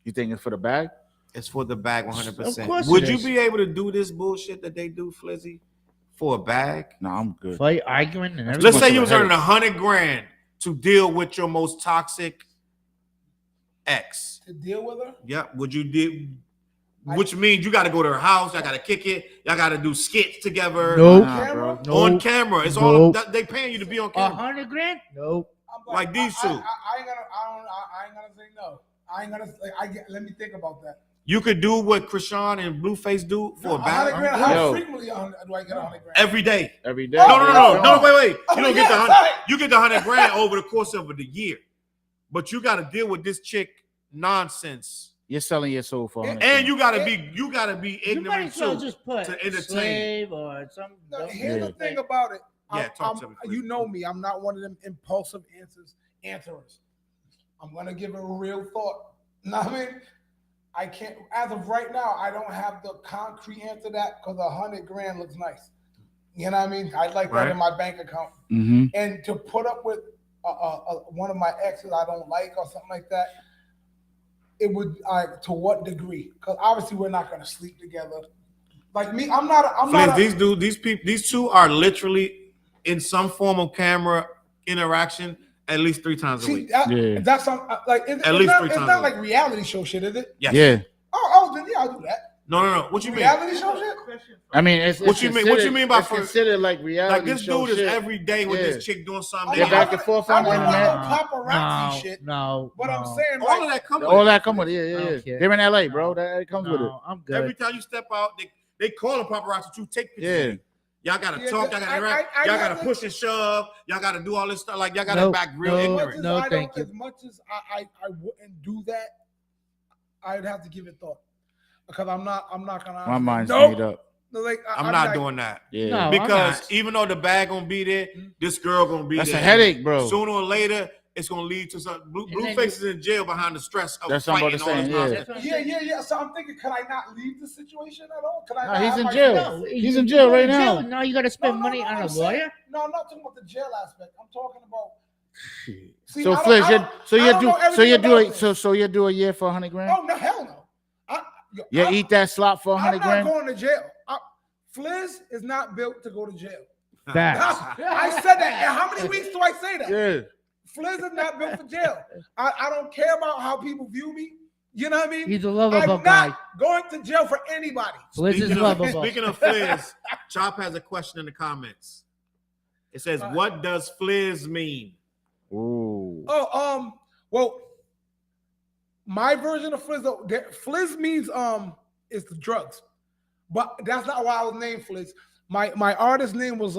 Speaker 4: You think it's for the bag?
Speaker 1: It's for the bag 100%.
Speaker 2: Of course
Speaker 1: Would
Speaker 2: it
Speaker 1: you
Speaker 2: is.
Speaker 1: be able to do this bullshit that they do, Flizzy, for a bag?
Speaker 4: No, I'm good.
Speaker 2: Fight, arguing, and everything.
Speaker 1: Let's
Speaker 4: much
Speaker 1: say
Speaker 4: of
Speaker 1: you
Speaker 4: a
Speaker 1: was earning
Speaker 4: headache.
Speaker 1: $100,000 to deal with your most toxic ex.
Speaker 5: To deal with her?
Speaker 1: Yep. Would you do? Which means you got to go to her house. Y'all got to kick it. Y'all got to do skits together.
Speaker 2: Nope.
Speaker 4: Nah, bro.
Speaker 1: On camera. It's all
Speaker 2: Nope.
Speaker 1: they paying you to be on camera.
Speaker 2: $100,000? Nope.
Speaker 5: I'm
Speaker 1: Like these two.
Speaker 5: I ain't gonna say no. I ain't gonna say. Let me think about that.
Speaker 1: You could do what Krishan and Blueface do for a bag
Speaker 5: $100,000. How
Speaker 4: Yo.
Speaker 5: frequently do I get $100,000?
Speaker 1: every day.
Speaker 4: Every day.
Speaker 1: No, wait. You don't get the
Speaker 5: yeah,
Speaker 1: 100. You get the $100,000 over the course of the year, but you got to deal with this chick nonsense,
Speaker 4: You're selling your soul for $100,000.
Speaker 1: and you got to be
Speaker 2: You might
Speaker 1: ignorant
Speaker 2: as well
Speaker 1: too.
Speaker 2: just put
Speaker 1: to entertain.
Speaker 2: slave or something.
Speaker 5: No, here's the thing about it.
Speaker 1: Yeah, talk to me, please.
Speaker 5: You know me. I'm not one of them impulsive answerers. I'm gonna give it a real thought. You know what I mean? I can't. As of right now, I don't have the concrete answer to that because $100,000 looks nice. You know what I mean? I'd like that
Speaker 1: Right.
Speaker 5: in my bank account.
Speaker 4: Mm-hmm.
Speaker 5: And to put up with one of my exes I don't like or something like that, it would to what degree? Because obviously we're not gonna sleep together. Like me, I'm not.
Speaker 1: Fliz, these two are literally in some form of camera interaction at least 3 times a
Speaker 5: See,
Speaker 1: week.
Speaker 4: Yeah.
Speaker 5: that's some like it's
Speaker 1: least
Speaker 5: not,
Speaker 1: 3
Speaker 5: it's
Speaker 1: times
Speaker 5: not
Speaker 1: a
Speaker 5: like reality show shit, is it?
Speaker 1: Yes.
Speaker 4: Yeah.
Speaker 5: Oh, then yeah, I'll do that.
Speaker 1: No. What you mean?
Speaker 5: Reality show shit?
Speaker 4: I mean, it's
Speaker 1: What you mean- what you mean by
Speaker 4: it's
Speaker 1: for-
Speaker 4: considered like reality
Speaker 1: Like this
Speaker 4: show
Speaker 1: dude is
Speaker 4: shit.
Speaker 1: every day with
Speaker 4: Yeah.
Speaker 1: this chick doing something.
Speaker 4: They're
Speaker 5: I
Speaker 4: back
Speaker 5: wouldn't-
Speaker 4: and forth
Speaker 5: I
Speaker 4: on the
Speaker 5: wouldn't
Speaker 4: internet.
Speaker 5: want no paparazzi shit.
Speaker 2: No.
Speaker 5: But I'm
Speaker 2: no.
Speaker 5: saying,
Speaker 1: All
Speaker 5: like,
Speaker 1: of that comes
Speaker 4: All
Speaker 1: with
Speaker 4: that come with it. Yeah.
Speaker 2: Okay.
Speaker 4: They're in LA, bro.
Speaker 2: No.
Speaker 4: That comes with it.
Speaker 2: No, I'm good.
Speaker 1: every time you step out, they call a paparazzi to take pictures.
Speaker 4: Yeah.
Speaker 1: of you. Y'all gotta
Speaker 5: Yeah,
Speaker 1: talk, y'all gotta interact,
Speaker 5: I
Speaker 1: y'all gotta
Speaker 5: never-
Speaker 1: push and shove, y'all gotta do all this stuff. Like y'all gotta
Speaker 2: Nope,
Speaker 1: back real
Speaker 2: no.
Speaker 5: as
Speaker 1: ignorant.
Speaker 5: much as
Speaker 2: No,
Speaker 5: I don't,
Speaker 2: thank you.
Speaker 5: as much as I wouldn't do that, I'd have to give it thought because I'm not gonna.
Speaker 4: My mind's
Speaker 5: Nope.
Speaker 4: made up.
Speaker 5: No, like,
Speaker 1: I'm
Speaker 5: I'd
Speaker 1: not
Speaker 5: like,
Speaker 1: doing that.
Speaker 4: Yeah.
Speaker 2: No. I'm
Speaker 1: Because
Speaker 2: not.
Speaker 1: even though the bag gonna be there, this girl gonna be
Speaker 4: That's
Speaker 1: there.
Speaker 4: a headache, bro.
Speaker 1: Sooner or later, it's gonna lead to some.
Speaker 2: And then
Speaker 1: Blueface is in jail behind the stress of
Speaker 4: That's what I'm
Speaker 1: fighting
Speaker 4: about to
Speaker 1: all this
Speaker 4: say, yeah.
Speaker 1: nonsense.
Speaker 2: That's what I'm
Speaker 5: Yeah,
Speaker 2: saying.
Speaker 5: yeah. So I'm thinking, could I not leave the situation at all? Could I?
Speaker 4: No,
Speaker 5: not
Speaker 4: he's
Speaker 5: have
Speaker 4: in
Speaker 5: my
Speaker 4: jail.
Speaker 5: friends?
Speaker 2: No,
Speaker 4: He's
Speaker 2: you
Speaker 4: in jail
Speaker 2: go to
Speaker 4: right now.
Speaker 2: Now you got to spend money on
Speaker 5: I'm
Speaker 2: a
Speaker 5: saying-
Speaker 2: lawyer.
Speaker 5: No, I'm not talking about the jail aspect. I'm talking about. See,
Speaker 4: So
Speaker 5: I don't-
Speaker 4: Fliz,
Speaker 5: I don't-
Speaker 4: so
Speaker 5: I
Speaker 4: you
Speaker 5: don't
Speaker 4: do
Speaker 5: know
Speaker 4: so
Speaker 5: everything
Speaker 4: you do
Speaker 5: about
Speaker 4: it
Speaker 5: this.
Speaker 4: so you do a year for 100 grand?
Speaker 5: Oh no, hell no.
Speaker 4: You
Speaker 5: I'm-
Speaker 4: eat that slop for
Speaker 5: I'm
Speaker 4: 100
Speaker 5: not
Speaker 4: grand?
Speaker 5: going to jail. Fliz is not built to go to jail.
Speaker 2: Facts.
Speaker 5: I said that. And how many weeks do I say that?
Speaker 4: Yeah.
Speaker 5: Fliz is not built for jail. I don't care about how people view me. You know what I mean?
Speaker 2: He's a lovable
Speaker 5: I'm
Speaker 2: guy.
Speaker 5: not going to jail for anybody.
Speaker 2: Fliz is lovable.
Speaker 1: Speaking of Fliz, Chop has a question in the comments. It says, "What does Fliz mean?"
Speaker 4: Ooh.
Speaker 5: Oh, well, my version of Fliz, though, Fliz means is the drugs, but that's not why I was named Fliz. My artist name was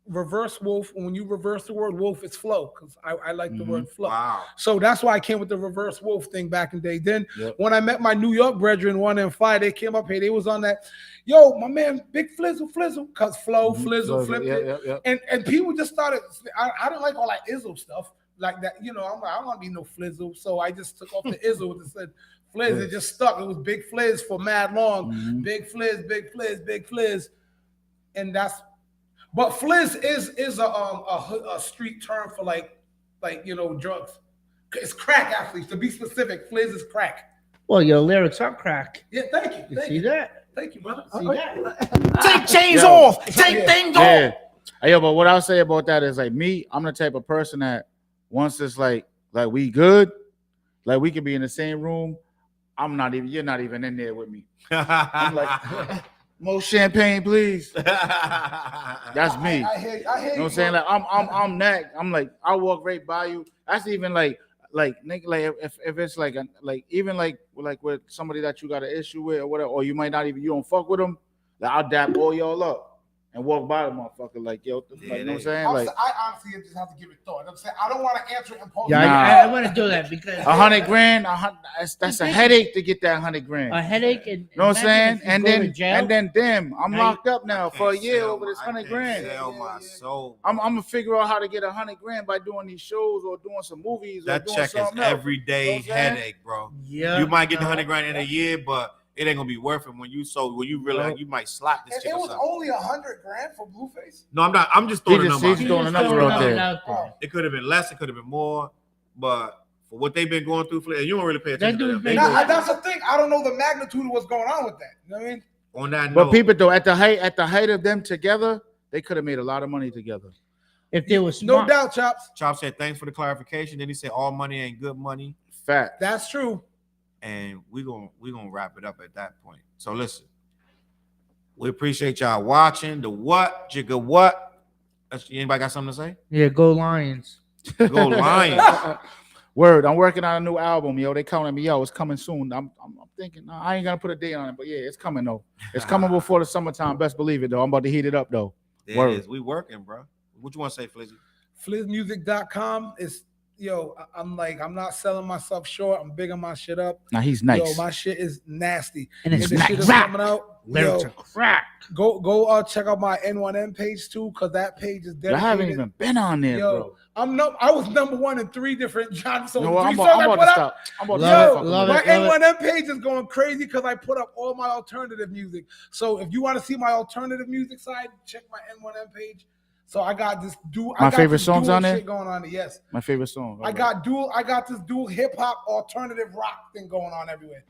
Speaker 5: Reverse Wolf. And when you reverse the word wolf, it's flow, because I like the word flow.
Speaker 1: Wow.
Speaker 5: So that's why I came with the reverse wolf thing back in the day. Then
Speaker 4: Yep.
Speaker 5: when I met my New York brethren, 1 and 5, they came up here. They was on that, yo, my man, big Flizzle, because flow, Flizzle, flipped it. And people just started, I didn't like all that Izzle stuff like that. You know, I'm like, I don't want to be no Flizzle. So I just took off the Izzle and said Fliz. It just stuck. It was Big Fliz for mad long. Big Fliz, Big Fliz, Big Fliz. And that's, but Fliz is a street term for like you know, drugs. It's crack, actually. To be specific, Fliz is crack.
Speaker 2: Well, your lyrics are crack.
Speaker 5: Yeah, thank you.
Speaker 2: You
Speaker 5: Thank
Speaker 2: see
Speaker 5: you.
Speaker 2: that?
Speaker 5: Thank you, brother.
Speaker 2: See that?
Speaker 1: Take chains
Speaker 4: Yo.
Speaker 1: off. Take things off.
Speaker 4: Yeah. Yeah, but what I'll say about that is like me, I'm the type of person that once it's like we good, like we can be in the same room. You're not even in there with me. I'm like, more champagne, please. That's me.
Speaker 5: I hear
Speaker 4: You know what I'm
Speaker 5: you,
Speaker 4: saying?
Speaker 5: bro.
Speaker 4: Like I'm that. I'm like, I walk right by you. That's even like nigga, like if it's like even like with somebody that you got an issue with or whatever, or you might not even, you don't fuck with them, like I'll dap all y'all up and walk by the motherfucker like, yo, like, you know what I'm saying? Like
Speaker 5: I honestly just have to give it thought. I'm saying I don't want to answer it impulsively.
Speaker 2: Yeah,
Speaker 4: Nah.
Speaker 2: I want to do that because
Speaker 4: 100 grand, that's a headache to get that 100 grand.
Speaker 2: a headache. And
Speaker 4: You know what I'm saying?
Speaker 2: imagine if you go to jail.
Speaker 4: And then damn, I'm
Speaker 2: Now
Speaker 4: locked up now
Speaker 1: I
Speaker 4: for a
Speaker 1: can't
Speaker 4: year
Speaker 1: sell
Speaker 4: over this
Speaker 1: my- I
Speaker 4: 100
Speaker 1: can't
Speaker 4: grand.
Speaker 1: Sell my soul.
Speaker 4: I'm gonna figure out how to get 100 grand by doing these shows or doing some movies.
Speaker 1: That
Speaker 4: or doing
Speaker 1: check is
Speaker 4: something else.
Speaker 1: everyday
Speaker 4: You know what I'm saying?
Speaker 1: headache, bro.
Speaker 2: Yeah,
Speaker 1: You might get the
Speaker 2: no.
Speaker 1: 100 grand in a year, but it ain't gonna be worth it when you realize you might slap this
Speaker 5: And
Speaker 1: chick
Speaker 5: it
Speaker 1: or
Speaker 5: was
Speaker 1: something.
Speaker 5: only 100 grand for Blueface.
Speaker 1: No, I'm not. I'm just throwing a
Speaker 4: He's
Speaker 1: number.
Speaker 4: throwing a number out there.
Speaker 5: Oh.
Speaker 1: It could have been less. It could have been more. But for what they've been going through, you don't really pay
Speaker 2: That
Speaker 1: attention to them.
Speaker 2: dude's
Speaker 1: They
Speaker 2: been-
Speaker 1: go-
Speaker 5: Now, that's the thing. I don't know the magnitude of what's going on with that. You know what I mean?
Speaker 1: on that
Speaker 4: But
Speaker 1: note,
Speaker 4: people though, at the height of them together, they could have made a lot of money together.
Speaker 2: If they were
Speaker 5: No
Speaker 2: smart.
Speaker 5: doubt, Chops.
Speaker 1: Chop said thanks for the clarification. Then he said all money ain't good money,
Speaker 4: Fact.
Speaker 5: That's true.
Speaker 1: and we gonna wrap it up at that point. So listen, we appreciate y'all watching. The what jigga what? Anybody got something to say?
Speaker 2: Yeah, go Lions.
Speaker 1: Go Lions.
Speaker 4: Word, I'm working on a new album, yo. They calling me, yo, it's coming soon. I'm thinking, no, I ain't gonna put a date on it, but yeah, it's coming though. It's coming before the summertime. Best believe it though. I'm about to heat it up though.
Speaker 1: There
Speaker 4: Word.
Speaker 1: it is. We working, bro. What you want to say, Flizzy?
Speaker 5: FlizzMusic.com is, I'm not selling myself short. I'm bigging my shit up.
Speaker 4: Now he's nice.
Speaker 5: Yo, my shit is nasty.
Speaker 2: And it's
Speaker 5: the shit is
Speaker 2: nice.
Speaker 5: coming out.
Speaker 2: Lyrics
Speaker 5: Yo,
Speaker 2: are crack.
Speaker 5: go check out my N1M page too, because that page is
Speaker 4: I
Speaker 5: dedicated.
Speaker 4: haven't even been on there,
Speaker 5: Yo,
Speaker 4: bro.
Speaker 5: I was number 1 in 3 different genres. So
Speaker 4: You know
Speaker 5: the
Speaker 4: what?
Speaker 5: 3
Speaker 4: I'm
Speaker 5: songs I
Speaker 4: about
Speaker 5: put
Speaker 4: to
Speaker 5: out,
Speaker 4: stop. I'm about to
Speaker 2: Love
Speaker 4: stop
Speaker 2: it,
Speaker 4: fucking
Speaker 2: love
Speaker 4: with
Speaker 5: my
Speaker 2: it.
Speaker 5: N1M page is going crazy because I put up all my alternative music. So if you want to see my alternative music side, check my N1M page. So I got this
Speaker 4: My favorite songs
Speaker 5: dual
Speaker 4: on there?
Speaker 5: shit going on. Yes,
Speaker 4: My favorite song.
Speaker 5: I got this dual hip hop alternative rock thing going on everywhere.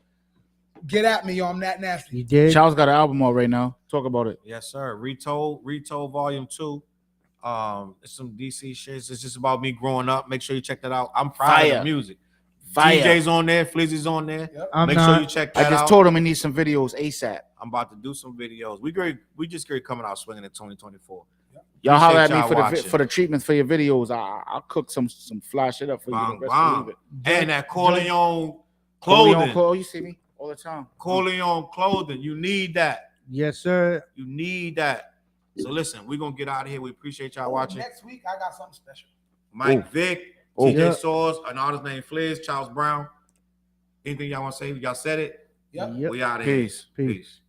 Speaker 5: Get at me, yo! I'm that nasty.
Speaker 2: You did.
Speaker 4: Charles got an album out right now. Talk about it.
Speaker 1: Yes, sir. Retold Volume 2. It's some DC shit. It's just about me growing up. Make sure you check that out. I'm proud of
Speaker 4: Fire.
Speaker 1: the music.
Speaker 4: Fire.
Speaker 1: DJ's on there, Flizzy's on there.
Speaker 5: Yep.
Speaker 2: I'm
Speaker 1: Make
Speaker 2: not.
Speaker 1: sure you check
Speaker 4: I
Speaker 1: that
Speaker 4: just
Speaker 1: out.
Speaker 4: told him he needs some videos ASAP.
Speaker 1: I'm about to do some videos. We just great coming out swinging in 2024.
Speaker 4: Y'all holler at
Speaker 1: Appreciate
Speaker 4: me
Speaker 1: y'all watching.
Speaker 4: for the treatments for your videos. I'll cook some fly shit up for you.
Speaker 1: Bomb,
Speaker 4: Best
Speaker 1: bomb.
Speaker 4: believe
Speaker 1: And that Corleone
Speaker 4: Corleone
Speaker 1: clothing.
Speaker 4: you see me all the time.
Speaker 1: Corleone clothing. You need that.
Speaker 2: Yes, sir.
Speaker 1: You need that. So listen, we're gonna get out of here. We appreciate y'all watching.
Speaker 5: Next week I got something special.
Speaker 1: Mike
Speaker 4: Ooh.
Speaker 1: Vick,
Speaker 4: Ooh.
Speaker 1: TJ
Speaker 2: Yeah.
Speaker 1: Soars, an artist named Fliz, Charles Brown. Anything y'all want to say? Y'all said it.
Speaker 5: Yep.
Speaker 2: Yep.
Speaker 1: We out of here.
Speaker 4: Peace.
Speaker 2: Peace.